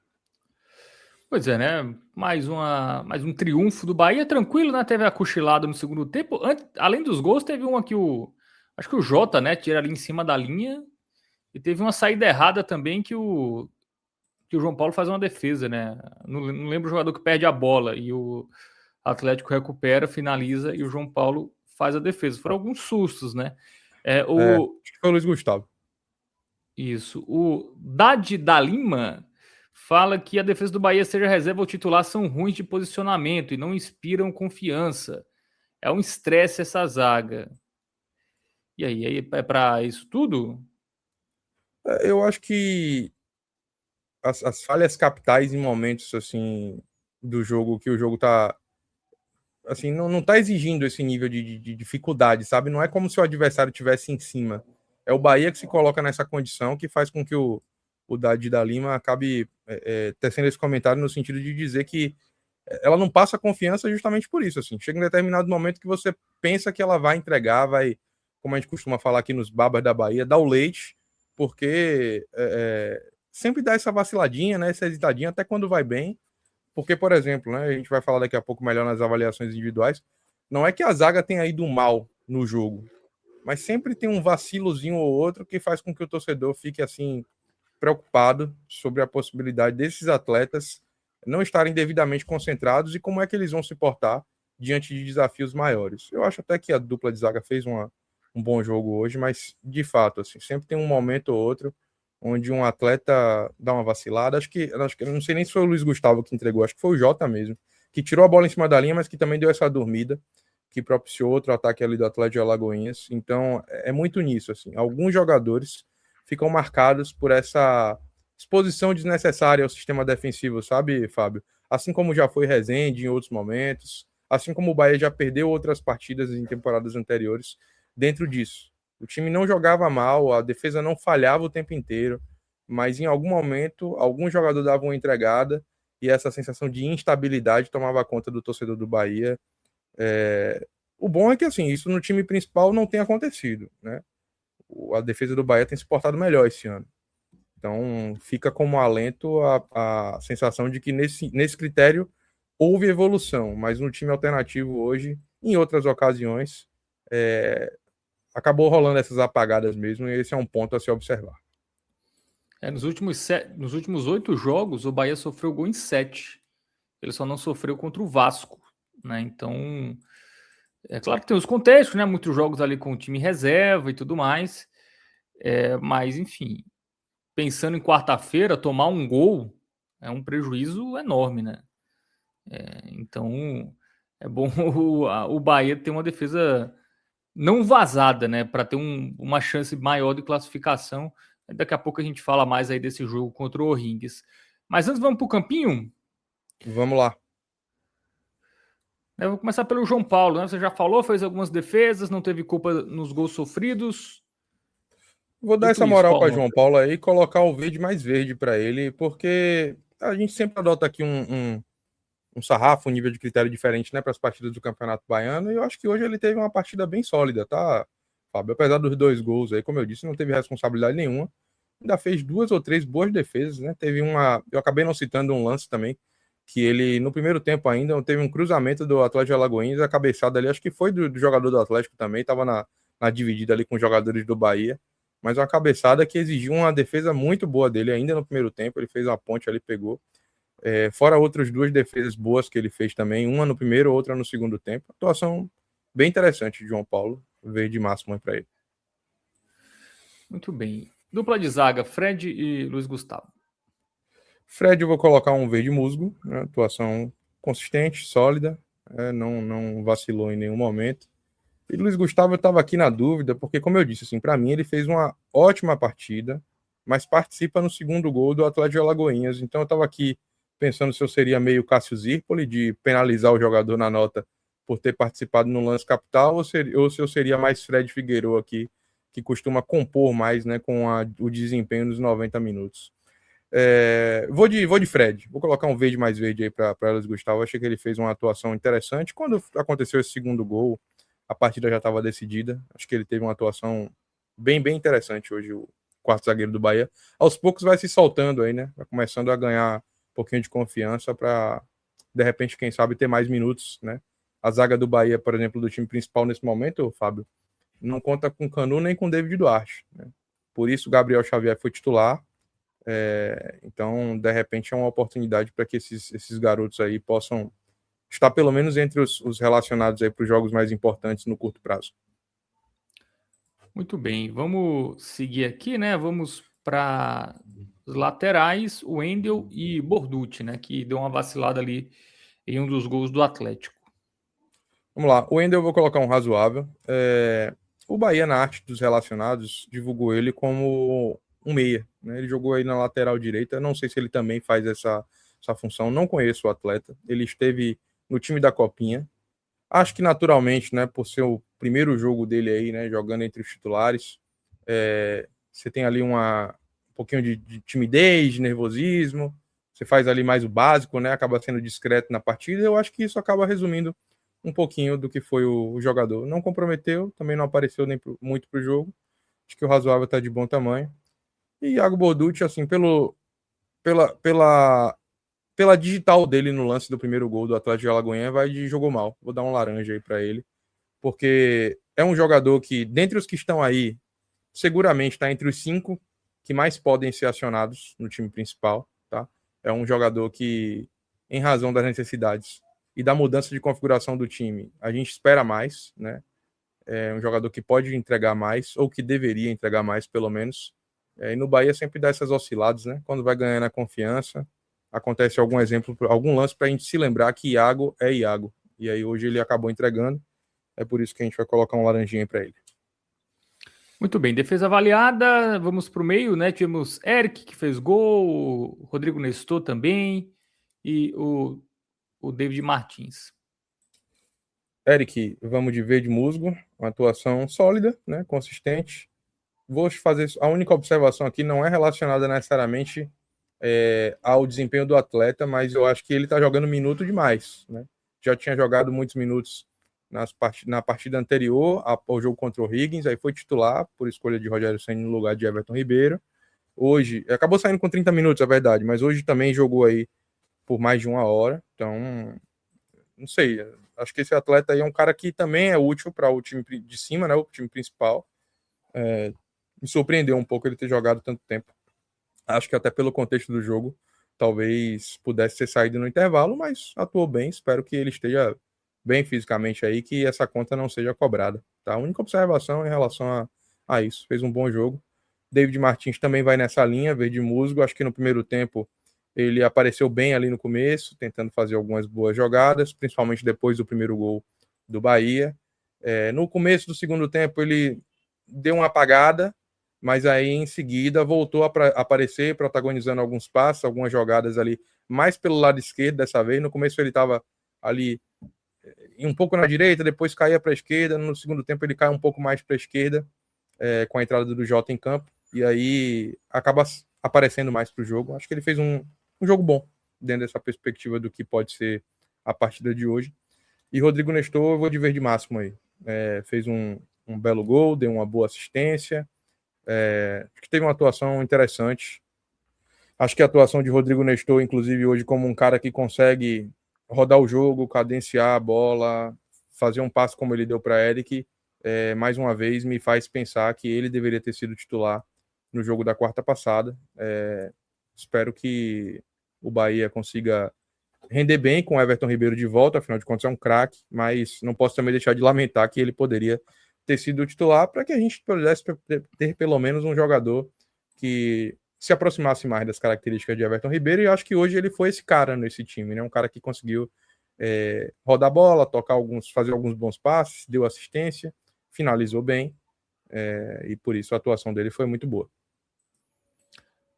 Pois é, né? Mais um triunfo do Bahia, tranquilo, né? Teve a cochilada no segundo tempo. Além dos gols, teve uma que acho que o Jota, né, tira ali em cima da linha, e teve uma saída errada também que o João Paulo faz uma defesa, né? Não lembro o jogador que perde a bola e o Atlético recupera, finaliza e o João Paulo faz a defesa. Foram alguns sustos, né? Acho que foi o Luiz Gustavo. Isso. O Dade da Lima fala que a defesa do Bahia, seja reserva ou titular, são ruins de posicionamento e não inspiram confiança. É um estresse essa zaga. E aí é para isso tudo? Eu acho que as falhas capitais em momentos assim do jogo, que o jogo tá assim, não tá exigindo esse nível de dificuldade, sabe? Não é como se o adversário tivesse em cima. É o Bahia que se coloca nessa condição, que faz com que o Dade da Lima acabe tecendo esse comentário no sentido de dizer que ela não passa confiança justamente por isso. Assim, chega em determinado momento que você pensa que ela vai entregar, vai, como a gente costuma falar aqui nos babas da Bahia, dar o leite, porque sempre dá essa vaciladinha, né, essa hesitadinha, até quando vai bem. Porque, por exemplo, né, a gente vai falar daqui a pouco melhor nas avaliações individuais, não é que a zaga tenha ido mal no jogo, mas sempre tem um vacilozinho ou outro que faz com que o torcedor fique assim preocupado sobre a possibilidade desses atletas não estarem devidamente concentrados e como é que eles vão se portar diante de desafios maiores. Eu acho até que a dupla de zaga fez um bom jogo hoje, mas de fato, assim, sempre tem um momento ou outro onde um atleta dá uma vacilada. Acho que eu não sei nem se foi o Luiz Gustavo que entregou, acho que foi o Jota mesmo, que tirou a bola em cima da linha, mas que também deu essa dormida, que propiciou outro ataque ali do Atlético de Alagoinhas. Então, é muito nisso, assim. Alguns jogadores ficam marcados por essa exposição desnecessária ao sistema defensivo, sabe, Fábio? Assim como já foi Rezende em outros momentos, assim como o Bahia já perdeu outras partidas em temporadas anteriores dentro disso. O time não jogava mal, a defesa não falhava o tempo inteiro, mas em algum momento, algum jogador dava uma entregada e essa sensação de instabilidade tomava conta do torcedor do Bahia. O bom é que, assim, isso no time principal não tem acontecido, né? A defesa do Bahia tem se portado melhor esse ano. Então, fica como alento a sensação de que nesse critério houve evolução, mas no time alternativo hoje, em outras ocasiões, acabou rolando essas apagadas mesmo, e esse é um ponto a se observar. Nos últimos 8 jogos, o Bahia sofreu gol em 7. Ele só não sofreu contra o Vasco, né? Então, é claro que tem os contextos, né? Muitos jogos ali com o time reserva e tudo mais. Mas, enfim, pensando em quarta-feira, tomar um gol é um prejuízo enorme, né? Então, é bom o Bahia ter uma defesa não vazada, né? Para ter uma chance maior de classificação. Daqui a pouco a gente fala mais aí desse jogo contra o O'Higgins. Mas antes, vamos para o campinho? Vamos lá. Eu vou começar pelo João Paulo, né? Você já falou, fez algumas defesas, não teve culpa nos gols sofridos. Vou dar essa moral para João Paulo aí e colocar o verde mais verde para ele, porque a gente sempre adota aqui um sarrafo, um nível de critério diferente, né, para as partidas do Campeonato Baiano, e eu acho que hoje ele teve uma partida bem sólida, tá, Fábio? Apesar dos 2 gols aí, como eu disse, não teve responsabilidade nenhuma, ainda fez 2 ou 3 boas defesas, né? Teve eu acabei não citando um lance também, que ele, no primeiro tempo ainda, teve um cruzamento do Atlético de Alagoinhas, a cabeçada ali, acho que foi do jogador do Atlético também, estava na dividida ali com os jogadores do Bahia, mas uma cabeçada que exigiu uma defesa muito boa dele ainda no primeiro tempo, ele fez uma ponte ali, pegou. Fora outras 2 defesas boas que ele fez também, uma no primeiro, outra no segundo tempo. Atuação bem interessante de João Paulo, verde máximo para ele. Muito bem. Dupla de zaga, Fred e Luiz Gustavo. Fred eu vou colocar um verde musgo, né? Atuação consistente, sólida, não vacilou em nenhum momento. E Luiz Gustavo eu estava aqui na dúvida, porque como eu disse, assim, para mim ele fez uma ótima partida, mas participa no segundo gol do Atlético de Alagoinhas, então eu estava aqui pensando se eu seria meio Cássio Zirpoli, de penalizar o jogador na nota por ter participado no lance capital, ou se eu seria mais Fred Figueiredo aqui, que costuma compor mais, né, com o desempenho nos 90 minutos. Vou de Fred, vou colocar um verde mais verde aí para Luiz Gustavo. Achei que ele fez uma atuação interessante. Quando aconteceu esse segundo gol, a partida já estava decidida. Acho que ele teve uma atuação bem interessante hoje, o quarto zagueiro do Bahia. Aos poucos vai se soltando aí, né? Vai começando a ganhar um pouquinho de confiança para, de repente, quem sabe, ter mais minutos, né? A zaga do Bahia, por exemplo, do time principal nesse momento, Fábio, não conta com Canu nem com David Duarte, né? Por isso o Gabriel Xavier foi titular. Então, de repente, é uma oportunidade para que esses garotos aí possam estar pelo menos entre os relacionados aí para os jogos mais importantes no curto prazo. Muito bem, vamos seguir aqui, né? Vamos para os laterais, o Wendel e Borducci, né? Que deu uma vacilada ali em um dos gols do Atlético. Vamos lá, o Wendel eu vou colocar um razoável. O Bahia, na arte dos relacionados, divulgou ele como um meia, né? Ele jogou aí na lateral direita, não sei se ele também faz essa função, não conheço o atleta, ele esteve no time da Copinha, acho que naturalmente, né, por ser o primeiro jogo dele aí, né, jogando entre os titulares, você tem ali um pouquinho de timidez, de nervosismo, você faz ali mais o básico, né, acaba sendo discreto na partida, eu acho que isso acaba resumindo um pouquinho do que foi o jogador. Não comprometeu, também não apareceu nem muito pro jogo, acho que o razoável tá de bom tamanho. E Iago Borducci, assim, pela digital dele no lance do primeiro gol do Atlético de Alagoinhas, vai de jogou mal. Vou dar um laranja aí para ele, porque é um jogador que, dentre os que estão aí, seguramente está entre os 5 que mais podem ser acionados no time principal, tá? É um jogador que, em razão das necessidades e da mudança de configuração do time, a gente espera mais, né? É um jogador que pode entregar mais, ou que deveria entregar mais, pelo menos. E no Bahia sempre dá essas osciladas, né? Quando vai ganhando a confiança, acontece algum lance para a gente se lembrar que Iago é Iago. E aí hoje ele acabou entregando. É por isso que a gente vai colocar um laranjinha para ele. Muito bem, defesa avaliada. Vamos para o meio, né? Tivemos Eric, que fez gol, o Rodrigo Nestor também, e o David Martins. Eric, vamos de verde musgo, uma atuação sólida, né? Consistente. Vou fazer a única observação aqui, não é relacionada necessariamente ao desempenho do atleta, mas eu acho que ele está jogando minuto demais, né? Já tinha jogado muitos minutos na partida anterior ao jogo contra o Higgins, aí foi titular por escolha de Rogério Ceni no lugar de Everton Ribeiro. Hoje, acabou saindo com 30 minutos, é verdade, mas hoje também jogou aí por mais de 1 hora, então, não sei, acho que esse atleta aí é um cara que também é útil para o time de cima, né, o time principal. Me surpreendeu um pouco ele ter jogado tanto tempo. Acho que até pelo contexto do jogo, talvez pudesse ter saído no intervalo, mas atuou bem, espero que ele esteja bem fisicamente aí, que essa conta não seja cobrada. Tá? A única observação em relação a isso, fez um bom jogo. David Martins também vai nessa linha, verde musgo, acho que no primeiro tempo ele apareceu bem ali no começo, tentando fazer algumas boas jogadas, principalmente depois do primeiro gol do Bahia. No começo do segundo tempo ele deu uma apagada, mas aí em seguida voltou a aparecer, protagonizando alguns passos, algumas jogadas ali, mais pelo lado esquerdo dessa vez. No começo ele estava ali um pouco na direita, depois caía para a esquerda, no segundo tempo ele cai um pouco mais para a esquerda, com a entrada do Jota em campo, e aí acaba aparecendo mais para o jogo. Acho que ele fez um jogo bom, dentro dessa perspectiva do que pode ser a partida de hoje. E Rodrigo Nestor, eu vou de verde máximo aí. Fez um belo gol, deu uma boa assistência, acho que teve uma atuação interessante. Acho que a atuação de Rodrigo Nestor, inclusive hoje, como um cara que consegue rodar o jogo, cadenciar a bola, fazer um passe como ele deu para Eric, mais uma vez me faz pensar que ele deveria ter sido titular no jogo da quarta passada. Espero que o Bahia consiga render bem com o Everton Ribeiro de volta, afinal de contas é um craque, mas não posso também deixar de lamentar que ele poderia ter sido titular para que a gente pudesse ter pelo menos um jogador que se aproximasse mais das características de Everton Ribeiro, e eu acho que hoje ele foi esse cara nesse time, né? Um cara que conseguiu rodar a bola, fazer alguns bons passes, deu assistência, finalizou bem, e por isso a atuação dele foi muito boa.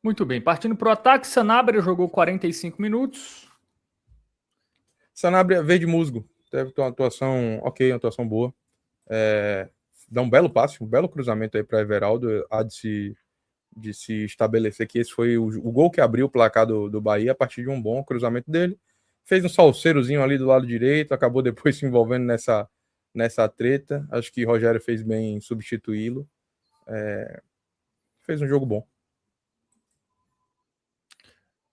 Muito bem, partindo para o ataque, Sanabria jogou 45 minutos. Sanabria, verde musgo, teve uma atuação ok, uma atuação boa. Dá um belo passe, um belo cruzamento aí para Everaldo, há de se estabelecer que esse foi o gol que abriu o placar do Bahia a partir de um bom cruzamento dele. Fez um salseirozinho ali do lado direito, acabou depois se envolvendo nessa treta. Acho que Rogério fez bem em substituí-lo. Fez um jogo bom.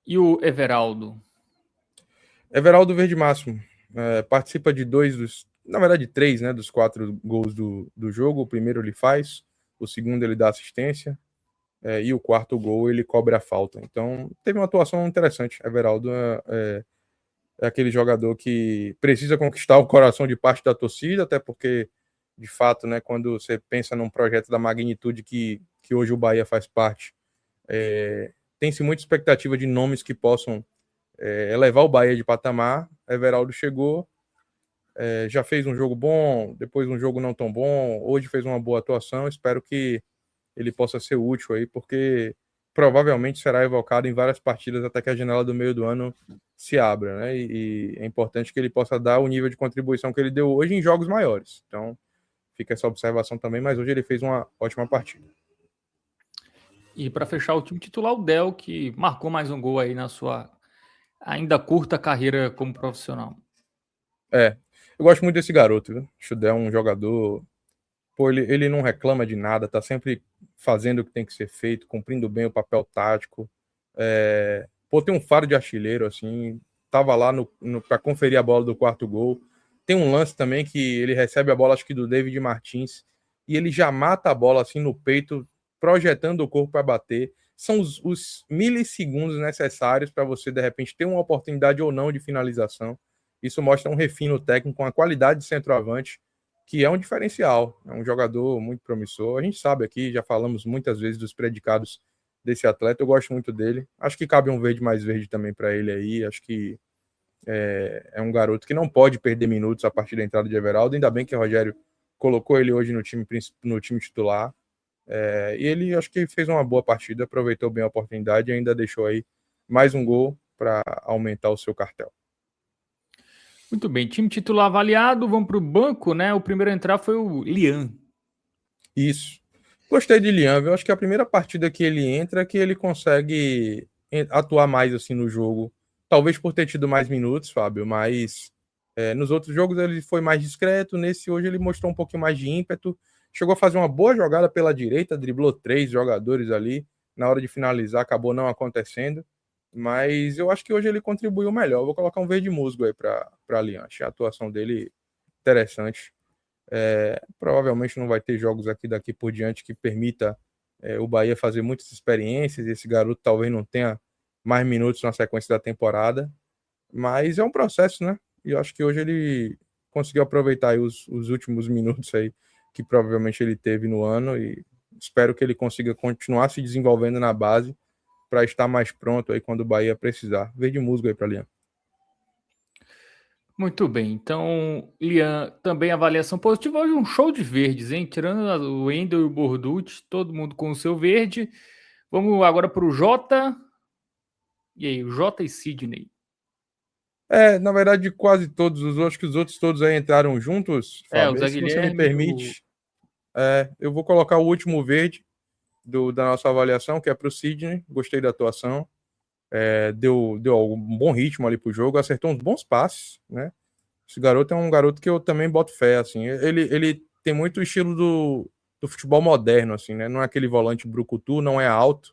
E o Everaldo? Everaldo verde máximo. Participa de na verdade 3, né, dos 4 gols do jogo. O primeiro ele faz, o segundo ele dá assistência, e o quarto gol ele cobra a falta. Então teve uma atuação interessante. Everaldo é aquele jogador que precisa conquistar o coração de parte da torcida, até porque, de fato, né, quando você pensa num projeto da magnitude que hoje o Bahia faz parte, tem-se muita expectativa de nomes que possam elevar o Bahia de patamar. Everaldo chegou, já fez um jogo bom, depois um jogo não tão bom, hoje fez uma boa atuação. Espero que ele possa ser útil aí, porque provavelmente será evocado em várias partidas até que a janela do meio do ano se abra, né? E é importante que ele possa dar o nível de contribuição que ele deu hoje em jogos maiores. Então, fica essa observação também, mas hoje ele fez uma ótima partida. E para fechar o time titular, o Del, que marcou mais um gol aí na sua ainda curta carreira como profissional. Eu gosto muito desse garoto, viu? Acho o Del um jogador... ele não reclama de nada, tá sempre fazendo o que tem que ser feito, cumprindo bem o papel tático. Tem um faro de artilheiro, assim, tava lá para conferir a bola do quarto gol. Tem um lance também que ele recebe a bola, acho que do David Martins, e ele já mata a bola assim no peito, projetando o corpo para bater. São os milissegundos necessários para você, de repente, ter uma oportunidade ou não de finalização. Isso mostra um refino técnico, uma qualidade de centroavante, que é um diferencial, é um jogador muito promissor. A gente sabe aqui, já falamos muitas vezes dos predicados desse atleta, eu gosto muito dele. Acho que cabe um verde mais verde também para ele aí. Acho que é um garoto que não pode perder minutos a partir da entrada de Everaldo. Ainda bem que o Rogério colocou ele hoje no time titular. E ele, acho que fez uma boa partida, aproveitou bem a oportunidade e ainda deixou aí mais um gol para aumentar o seu cartel. Muito bem, time titular avaliado, vamos para o banco, né? O primeiro a entrar foi o Lian. Isso. Gostei de Lian, eu acho que a primeira partida que ele entra é que ele consegue atuar mais assim no jogo, talvez por ter tido mais minutos, Fábio, mas Nos outros jogos ele foi mais discreto, nesse hoje ele mostrou um pouquinho mais de ímpeto, chegou a fazer uma boa jogada pela direita, driblou 3 jogadores ali, na hora de finalizar acabou não acontecendo, mas eu acho que hoje ele contribuiu melhor. Eu vou colocar um verde musgo aí para Aliança, a atuação dele interessante. Provavelmente não vai ter jogos daqui por diante que permita o Bahia fazer muitas experiências, esse garoto talvez não tenha mais minutos na sequência da temporada, mas é um processo, né? E eu acho que hoje ele conseguiu aproveitar aí os últimos minutos aí que provavelmente ele teve no ano, e espero que ele consiga continuar se desenvolvendo na base para estar mais pronto aí quando o Bahia precisar. Verde musgo aí para Lian. Muito bem, então, Lian, também avaliação positiva. Hoje um show de verdes, hein? Tirando o Wendel e o Borducci, todo mundo com o seu verde. Vamos agora para o Jota. E aí, o Jota e Sidney. Na verdade, quase todos os outros, que os outros todos aí entraram juntos, Fábio. O Zé Guilherme, se você me permite, eu vou colocar o último verde da nossa avaliação, que é para o Sidney. Gostei da atuação. Deu um bom ritmo ali pro jogo, acertou uns bons passes, né? Esse garoto é um garoto que eu também boto fé, assim. Ele tem muito o estilo do futebol moderno, assim, né? Não é aquele volante brucutu, não é alto,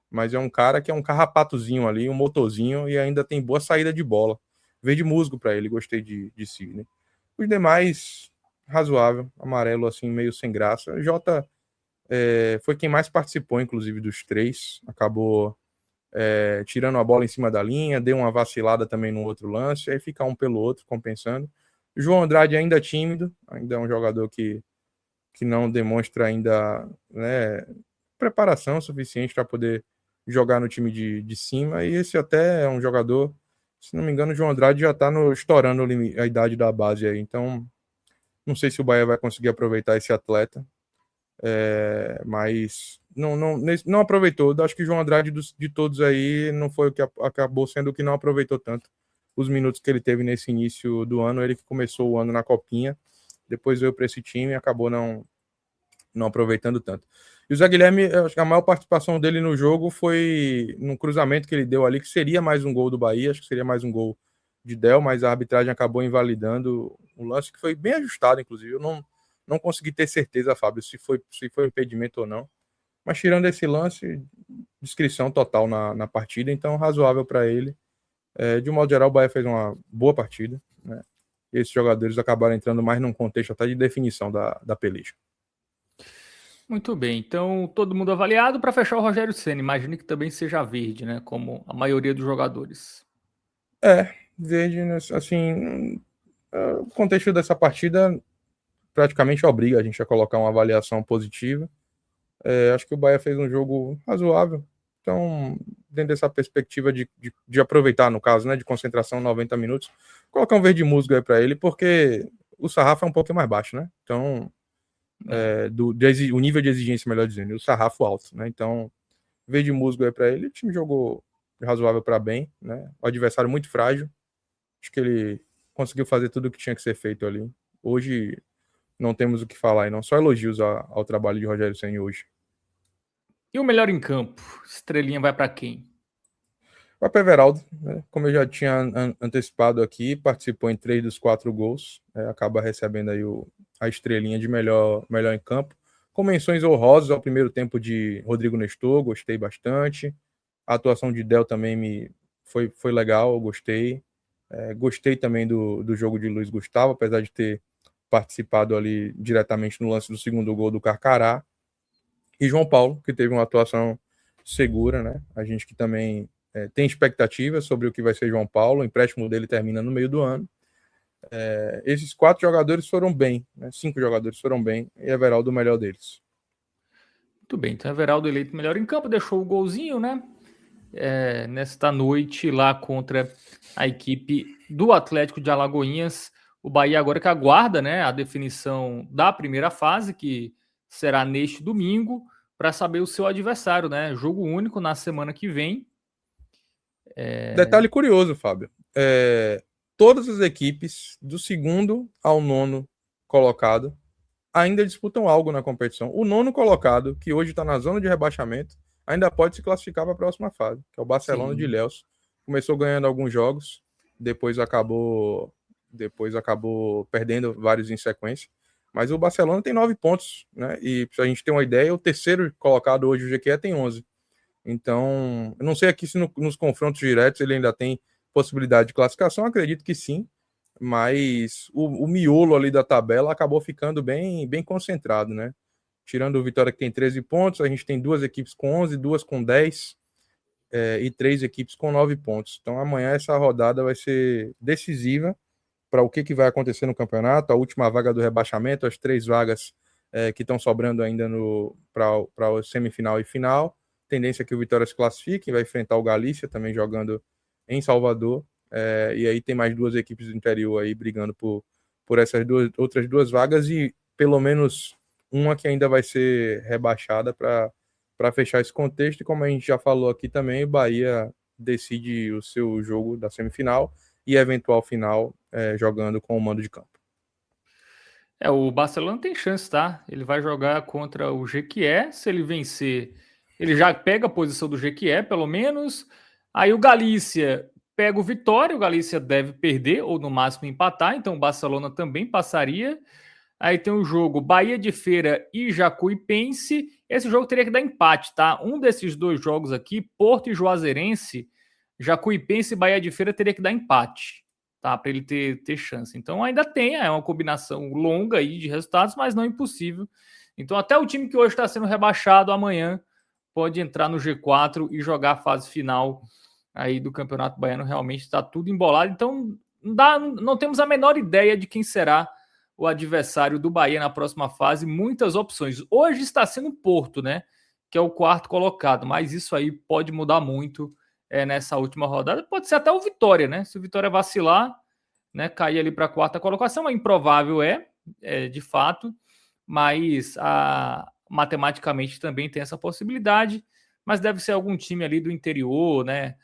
mas é um cara que é um carrapatozinho ali, um motorzinho, e ainda tem boa saída de bola. Verde musgo para ele, gostei de Sidney. Os demais, razoável, amarelo, assim, meio sem graça. Jota foi quem mais participou, inclusive, dos 3. Acabou tirando a bola em cima da linha, deu uma vacilada também no outro lance, aí fica um pelo outro, compensando. João Andrade ainda tímido, ainda é um jogador que não demonstra ainda, né, preparação suficiente para poder jogar no time de cima, e esse até é um jogador, se não me engano, o João Andrade já está estourando a idade da base aí, então não sei se o Bahia vai conseguir aproveitar esse atleta, mas não aproveitou. Acho que o João Andrade de todos aí não foi o que acabou sendo o que não aproveitou tanto os minutos que ele teve nesse início do ano. Ele que começou o ano na Copinha, depois veio para esse time e acabou não aproveitando tanto. E o Zé Guilherme, acho que a maior participação dele no jogo foi num cruzamento que ele deu ali, que seria mais um gol do Bahia, acho que seria mais um gol de Del, mas a arbitragem acabou invalidando um lance que foi bem ajustado, inclusive. Eu não consegui ter certeza, Fábio, se foi impedimento ou não. Mas tirando esse lance, descrição total na partida, então razoável para ele. De um modo geral, o Bahia fez uma boa partida, né? E esses jogadores acabaram entrando mais num contexto até de definição da peleja. Muito bem, então todo mundo avaliado. Para fechar, o Rogério Ceni, imagine que também seja verde, né? Como a maioria dos jogadores. Verde, assim, o contexto dessa partida praticamente obriga a gente a colocar uma avaliação positiva. Acho que o Bahia fez um jogo razoável. Então, dentro dessa perspectiva de aproveitar, no caso, né, de concentração 90 minutos, colocar um verde musgo aí para ele, porque o sarrafo é um pouquinho mais baixo, né? Então, o nível de exigência, melhor dizendo, e o sarrafo alto, né? Então, verde musgo aí para ele. O time jogou razoável para bem, né? O adversário muito frágil. Acho que ele conseguiu fazer tudo o que tinha que ser feito ali. Hoje não temos o que falar, e não só elogios ao trabalho de Rogério Ceni hoje. E o melhor em campo? Estrelinha vai para quem? Vai para Everaldo, né? Como eu já tinha antecipado aqui, participou em 3 dos 4 gols, acaba recebendo aí a estrelinha de melhor em campo. Com menções honrosas ao primeiro tempo de Rodrigo Nestor, gostei bastante. A atuação de Del também foi legal, eu gostei. Gostei também do jogo de Luiz Gustavo, apesar de ter participado ali diretamente no lance do segundo gol do Carcará. E João Paulo, que teve uma atuação segura, né? A gente que também tem expectativas sobre o que vai ser João Paulo, o empréstimo dele termina no meio do ano. Esses 4 jogadores foram bem, né? 5 jogadores foram bem, e Everaldo o melhor deles. Muito bem, então Everaldo eleito melhor em campo, deixou o golzinho, né? Nesta noite lá contra a equipe do Atlético de Alagoinhas. O Bahia agora que aguarda, né, a definição da primeira fase, que será neste domingo, para saber o seu adversário, né? Jogo único na semana que vem. Detalhe curioso, Fábio. Todas as equipes, do 2º ao 9º colocado, ainda disputam algo na competição. O 9º colocado, que hoje está na zona de rebaixamento, ainda pode se classificar para a próxima fase, que é o Barcelona de Ilhéus. Começou ganhando alguns jogos, depois acabou depois acabou perdendo vários em sequência. Mas o Barcelona tem 9 pontos, né? E pra gente ter uma ideia, o terceiro colocado hoje, o Jequié, tem 11. Então, eu não sei aqui se nos confrontos diretos ele ainda tem possibilidade de classificação, acredito que sim, mas o miolo ali da tabela acabou ficando bem concentrado, né? Tirando o Vitória, que tem 13 pontos, a gente tem 2 equipes com 11, 2 com 10 e 3 equipes com 9 pontos. Então amanhã essa rodada vai ser decisiva para o que vai acontecer no campeonato, a última vaga do rebaixamento, as 3 vagas que estão sobrando ainda para o semifinal e final. Tendência é que o Vitória se classifique, vai enfrentar o Galícia, também jogando em Salvador, e aí tem mais 2 equipes do interior aí brigando por essas outras 2 vagas, e pelo menos uma que ainda vai ser rebaixada para fechar esse contexto. E como a gente já falou aqui também, o Bahia decide o seu jogo da semifinal e eventual final jogando com o mando de campo. O Barcelona tem chance, tá? Ele vai jogar contra o Jequié. Se ele vencer, ele já pega a posição do Jequié, pelo menos. Aí o Galícia pega o Vitória. O Galícia deve perder ou no máximo empatar. Então o Barcelona também passaria. Aí tem o jogo Bahia de Feira e Jacuipense. Esse jogo teria que dar empate, tá? Um desses 2 jogos aqui, Porto e Juazeirense, Jacuipense e Bahia de Feira, teria que dar empate, tá? Para ele ter chance. Então ainda tem, é uma combinação longa aí de resultados, mas não impossível. Então até o time que hoje está sendo rebaixado amanhã pode entrar no G4 e jogar a fase final aí do Campeonato Baiano. Realmente está tudo embolado. Então não temos a menor ideia de quem será o adversário do Bahia na próxima fase. Muitas opções. Hoje está sendo o Porto, né? Que é o 4º colocado, mas isso aí pode mudar muito nessa última rodada. Pode ser até o Vitória, né? Se o Vitória vacilar, né, cair ali para a 4ª colocação, é improvável, de fato, mas matematicamente também tem essa possibilidade, mas deve ser algum time ali do interior, né?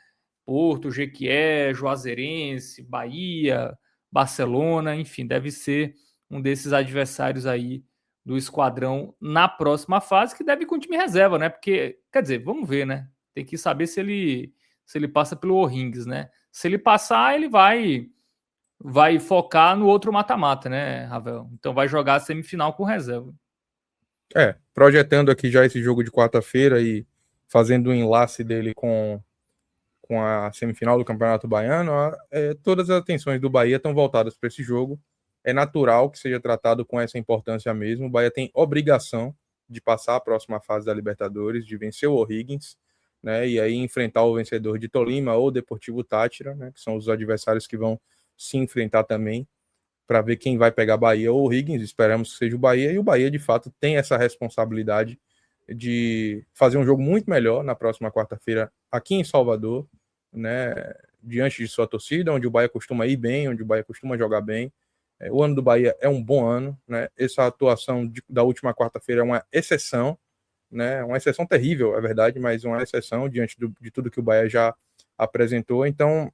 Porto, Jequié, Juazeirense, Bahia, Barcelona, enfim, deve ser um desses adversários aí do esquadrão na próxima fase, que deve ir com time reserva, né? Porque, quer dizer, vamos ver, né? Tem que saber se ele passa pelo O'Rings, né? Se ele passar, ele vai focar no outro mata-mata, né, Ravel? Então vai jogar a semifinal com reserva. Projetando aqui já esse jogo de quarta-feira e fazendo o enlace dele com a semifinal do Campeonato Baiano, todas as atenções do Bahia estão voltadas para esse jogo. É natural que seja tratado com essa importância mesmo. O Bahia tem obrigação de passar a próxima fase da Libertadores, de vencer o O'Higgins, né, e aí enfrentar o vencedor de Tolima ou Deportivo Táchira, né, que são os adversários que vão se enfrentar também, para ver quem vai pegar Bahia ou O'Higgins. Esperamos que seja o Bahia, e o Bahia de fato tem essa responsabilidade de fazer um jogo muito melhor na próxima quarta-feira aqui em Salvador, né, diante de sua torcida, onde o Bahia costuma ir bem, onde o Bahia costuma jogar bem. O ano do Bahia é um bom ano, né? Essa atuação da última quarta-feira é uma exceção, né? Uma exceção terrível, é verdade, mas uma exceção diante de tudo que o Bahia já apresentou. Então,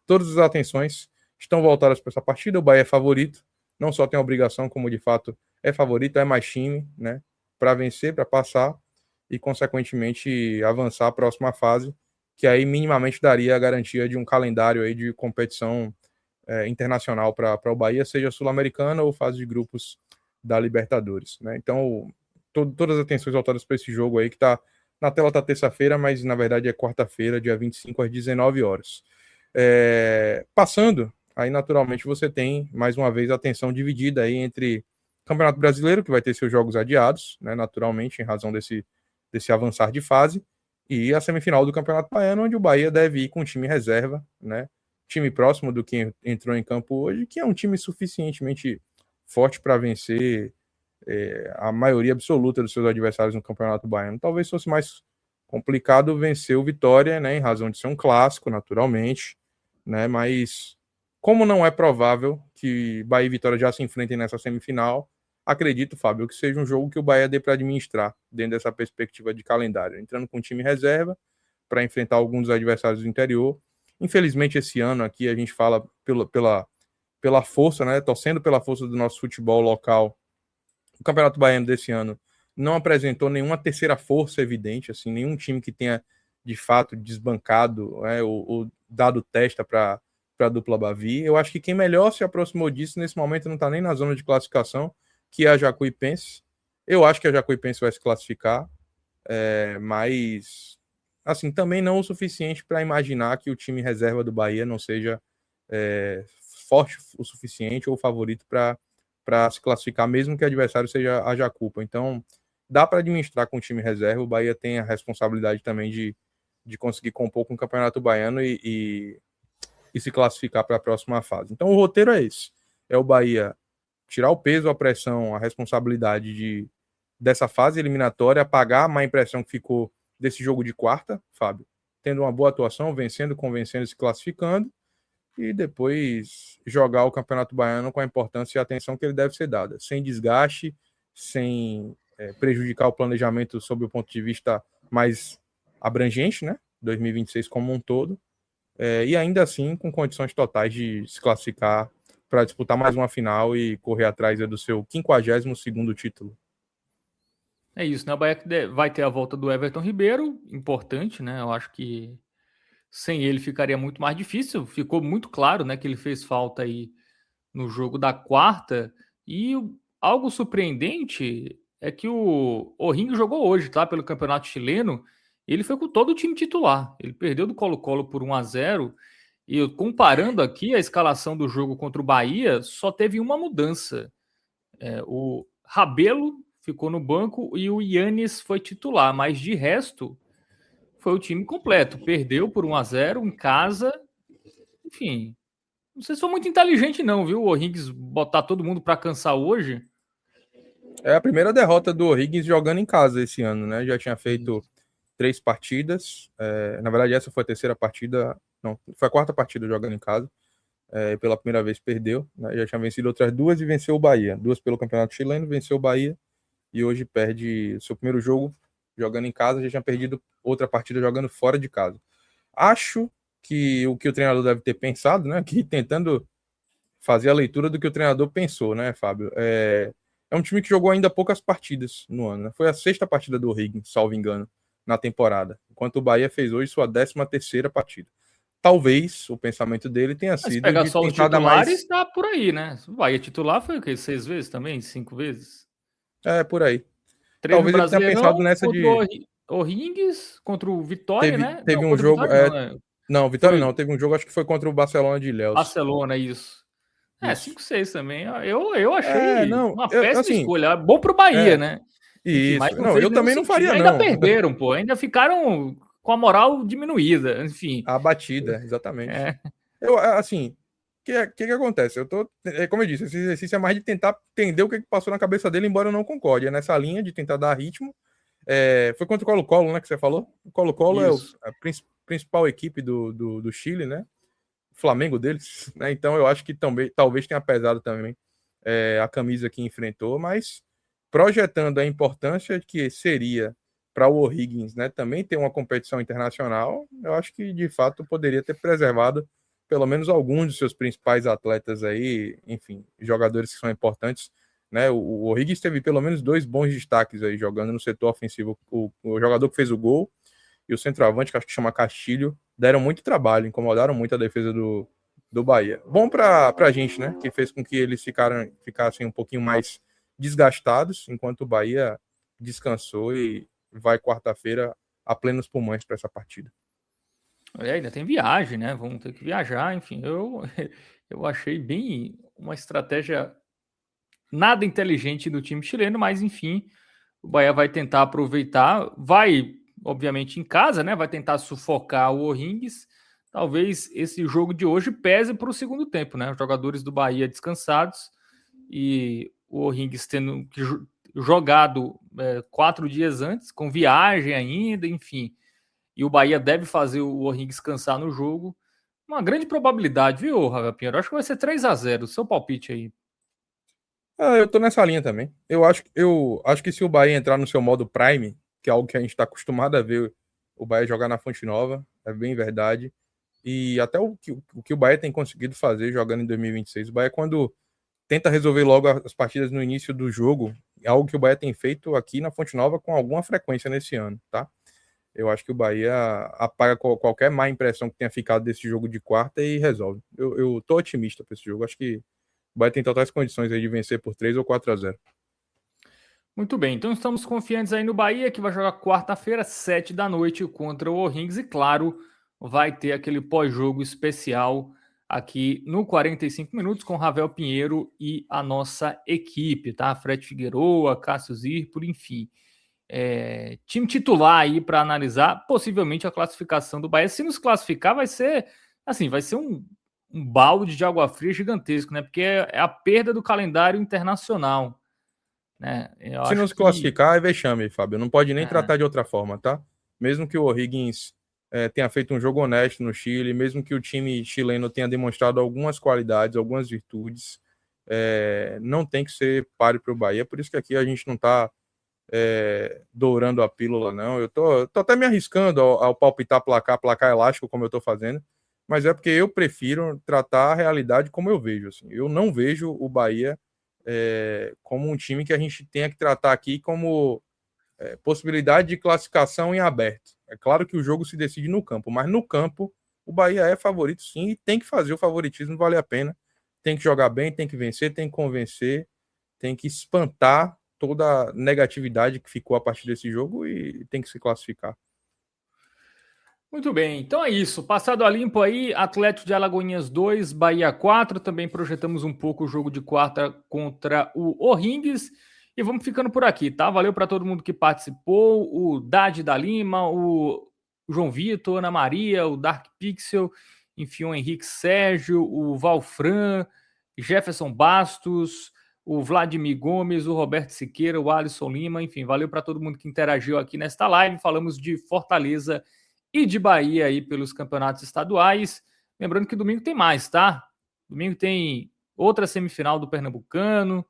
todas as atenções estão voltadas para essa partida. O Bahia é favorito, não só tem a obrigação, como de fato é favorito, é mais time, né? Para vencer, para passar e, consequentemente, avançar a próxima fase, que aí minimamente daria a garantia de um calendário aí de competição internacional para o Bahia, seja sul-americana ou fase de grupos da Libertadores, né? Então, todas as atenções voltadas para esse jogo aí, que está na tela, está terça-feira, mas na verdade é quarta-feira, dia 25 às 19 horas. Passando, aí naturalmente você tem mais uma vez a atenção dividida aí entre Campeonato Brasileiro, que vai ter seus jogos adiados, né, naturalmente, em razão desse avançar de fase, e a semifinal do Campeonato Baiano, onde o Bahia deve ir com um time reserva, né? Time próximo do que entrou em campo hoje, que é um time suficientemente forte para vencer a maioria absoluta dos seus adversários no Campeonato Baiano. Talvez fosse mais complicado vencer o Vitória, né, em razão de ser um clássico, naturalmente, né, mas como não é provável que Bahia e Vitória já se enfrentem nessa semifinal, acredito, Fábio, que seja um jogo que o Bahia dê para administrar dentro dessa perspectiva de calendário, entrando com um time reserva para enfrentar alguns dos adversários do interior. Infelizmente, esse ano aqui a gente fala pela força, né? Torcendo pela força do nosso futebol local. O Campeonato Baiano desse ano não apresentou nenhuma terceira força evidente, assim, nenhum time que tenha de fato desbancado, ou dado testa para para a dupla Bavi. Eu acho que quem melhor se aproximou disso nesse momento não está nem na zona de classificação, que é a Jacuipense. Eu acho que a Jacuipense vai se classificar, mas assim, também não o suficiente para imaginar que o time reserva do Bahia não seja forte o suficiente ou favorito para se classificar, mesmo que o adversário seja a Jacupa. Então, dá para administrar com o time reserva. O Bahia tem a responsabilidade também de conseguir compor com o Campeonato Baiano e se classificar para a próxima fase. Então, o roteiro é esse. É o Bahia tirar o peso, a pressão, a responsabilidade dessa fase eliminatória, apagar a má impressão que ficou desse jogo de quarta, Fábio, tendo uma boa atuação, vencendo, convencendo, se classificando, e depois jogar o Campeonato Baiano com a importância e a atenção que ele deve ser dada, sem desgaste, sem prejudicar o planejamento sob o ponto de vista mais abrangente, né? 2026 como um todo, e ainda assim com condições totais de se classificar para disputar mais uma final e correr atrás do seu 52º título. É isso, né? O Bahia vai ter a volta do Everton Ribeiro, importante, né? Eu acho que sem ele ficaria muito mais difícil. Ficou muito claro, né, que ele fez falta aí no jogo da quarta. E algo surpreendente é que o O'Rings jogou hoje, tá? Pelo Campeonato Chileno. Ele foi com todo o time titular. Ele perdeu do Colo-Colo por 1-0. E eu, comparando aqui a escalação do jogo contra o Bahia, só teve uma mudança. O Rabelo ficou no banco e o Yannis foi titular, mas de resto foi o time completo. Perdeu por 1-0 em casa. Enfim, não sei se foi muito inteligente não, viu? O O'Rings botar todo mundo para cansar hoje. É a primeira derrota do O'Rings jogando em casa esse ano, né? Já tinha feito 3 partidas. Na verdade, essa foi a terceira partida. Não, foi a quarta partida jogando em casa. Pela primeira vez perdeu, né? Já tinha vencido outras 2 e venceu o Bahia. 2 pelo Campeonato Chileno, venceu o Bahia. E hoje perde seu primeiro jogo jogando em casa. Já tinha perdido outra partida jogando fora de casa. Acho que o treinador deve ter pensado, né? Aqui tentando fazer a leitura do que o treinador pensou, né, Fábio? É um time que jogou ainda poucas partidas no ano, né? Foi a 6ª partida do O'Rings, salvo engano, na temporada. Enquanto o Bahia fez hoje sua 13ª partida. Talvez o pensamento dele tenha sido. Se pegar só os titulares, tá por aí, né? O Bahia titular foi o quê? 6 vezes também? 5 vezes? Por aí. 3 Talvez ele tenha pensado nessa de. O'Rings contra o Vitória, né? Teve um jogo. Não, Vitória não. Teve um jogo, acho que foi contra o Barcelona de Ilhéus. Barcelona, isso. 5-6 também. Eu achei uma péssima assim, escolha. Bom pro Bahia, né? Isso. Enfim, mas não, eu também não faria, ainda perderam, pô. Ainda ficaram com a moral diminuída. Enfim. Abatida, exatamente. Assim, o que acontece? Como eu disse, esse exercício é mais de tentar entender o que passou na cabeça dele, embora eu não concorde. É nessa linha de tentar dar ritmo. Foi contra o Colo-Colo, né, que você falou? O Colo-Colo é a principal equipe do Chile, né? O Flamengo deles, né? Então eu acho que talvez tenha pesado também a camisa que enfrentou, mas projetando a importância que seria para o O'Rings, né, também ter uma competição internacional, eu acho que de fato poderia ter preservado pelo menos alguns dos seus principais atletas aí, enfim, jogadores que são importantes, né? O O'Rings teve pelo menos 2 bons destaques aí jogando no setor ofensivo. O jogador que fez o gol e o centroavante, que acho que chama Castilho, deram muito trabalho, incomodaram muito a defesa do Bahia. Bom para a gente, né? Que fez com que eles ficassem um pouquinho mais desgastados, enquanto o Bahia descansou e vai quarta-feira a plenos pulmões para essa partida. Ainda tem viagem, né? Vamos ter que viajar, enfim. Eu achei bem uma estratégia nada inteligente do time chileno, mas enfim, o Bahia vai tentar aproveitar, vai, obviamente, em casa, né? Vai tentar sufocar o O'Rings. Talvez esse jogo de hoje pese para o segundo tempo, né? Os jogadores do Bahia descansados e o O'Rings tendo jogado 4 dias antes, com viagem ainda, enfim. E o Bahia deve fazer o O'Rings cansar no jogo. Uma grande probabilidade, viu, Rafael Pinheiro? Acho que vai ser 3-0. Seu palpite aí. Eu tô nessa linha também. Eu acho que se o Bahia entrar no seu modo Prime, que é algo que a gente está acostumado a ver o Bahia jogar na Fonte Nova, é bem verdade. E até o que o Bahia tem conseguido fazer jogando em 2026. O Bahia, quando tenta resolver logo as partidas no início do jogo, é algo que o Bahia tem feito aqui na Fonte Nova com alguma frequência nesse ano, tá? eu acho que o Bahia apaga qualquer má impressão que tenha ficado desse jogo de quarta e resolve. Eu tô otimista para esse jogo. Acho que o Bahia tem totais condições aí de vencer por 3 ou 4-0. Muito bem, então estamos confiantes aí no Bahia, que vai jogar quarta-feira, 7 da noite, contra o O'Rings. E claro, vai ter aquele pós-jogo especial aqui no 45 Minutos com Ravel Pinheiro e a nossa equipe, tá? Fred Figueroa, Cássio Zirpoli, enfim. Time titular aí para analisar possivelmente a classificação do Bahia. Se nos classificar, vai ser um balde de água fria gigantesco, né? Porque é a perda do calendário internacional, né? Se não se classificar, é vexame, Fábio. Não pode nem tratar de outra forma, tá? Mesmo que o O'Higgins tenha feito um jogo honesto no Chile, mesmo que o time chileno tenha demonstrado algumas qualidades, algumas virtudes, não tem que ser páreo para o Bahia. Por isso que aqui a gente não está dourando a pílula, não. Eu tô até me arriscando ao palpitar placar elástico, como eu tô fazendo, mas é porque eu prefiro tratar a realidade como eu vejo. Assim. Eu não vejo o Bahia como um time que a gente tenha que tratar aqui como possibilidade de classificação em aberto. É claro que o jogo se decide no campo, mas no campo o Bahia é favorito sim e tem que fazer o favoritismo valer a pena. Tem que jogar bem, tem que vencer, tem que convencer, tem que espantar toda a negatividade que ficou a partir desse jogo e tem que se classificar. Muito bem, então é isso. Passado a limpo aí, Atlético de Alagoinhas 2, Bahia 4. Também projetamos um pouco o jogo de quarta contra o O'Rings. E vamos ficando por aqui, tá? Valeu para todo mundo que participou. O Dade da Lima, o João Vitor, Ana Maria, o Dark Pixel, enfim, o Henrique Sérgio, o Valfran, Jefferson Bastos, o Vladimir Gomes, o Roberto Siqueira, o Alisson Lima. Enfim, valeu para todo mundo que interagiu aqui nesta live. Falamos de Fortaleza e de Bahia aí pelos campeonatos estaduais. Lembrando que domingo tem mais, tá? Domingo tem outra semifinal do Pernambucano.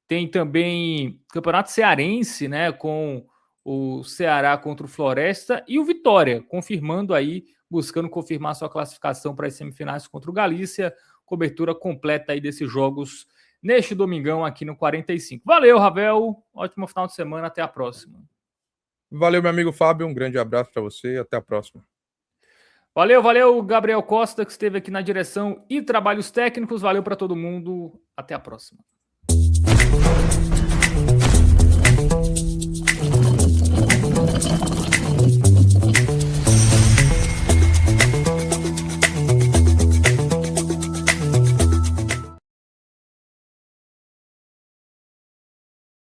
Tem também campeonato cearense, né? Com o Ceará contra o Floresta e o Vitória, confirmando aí, buscando confirmar sua classificação para as semifinais contra o Galícia. Cobertura completa aí desses jogos neste domingão aqui no 45. Valeu, Ravel. Ótimo final de semana. Até a próxima. Valeu, meu amigo Fábio. Um grande abraço para você e até a próxima. Valeu, Gabriel Costa, que esteve aqui na direção e trabalhos técnicos. Valeu para todo mundo. Até a próxima.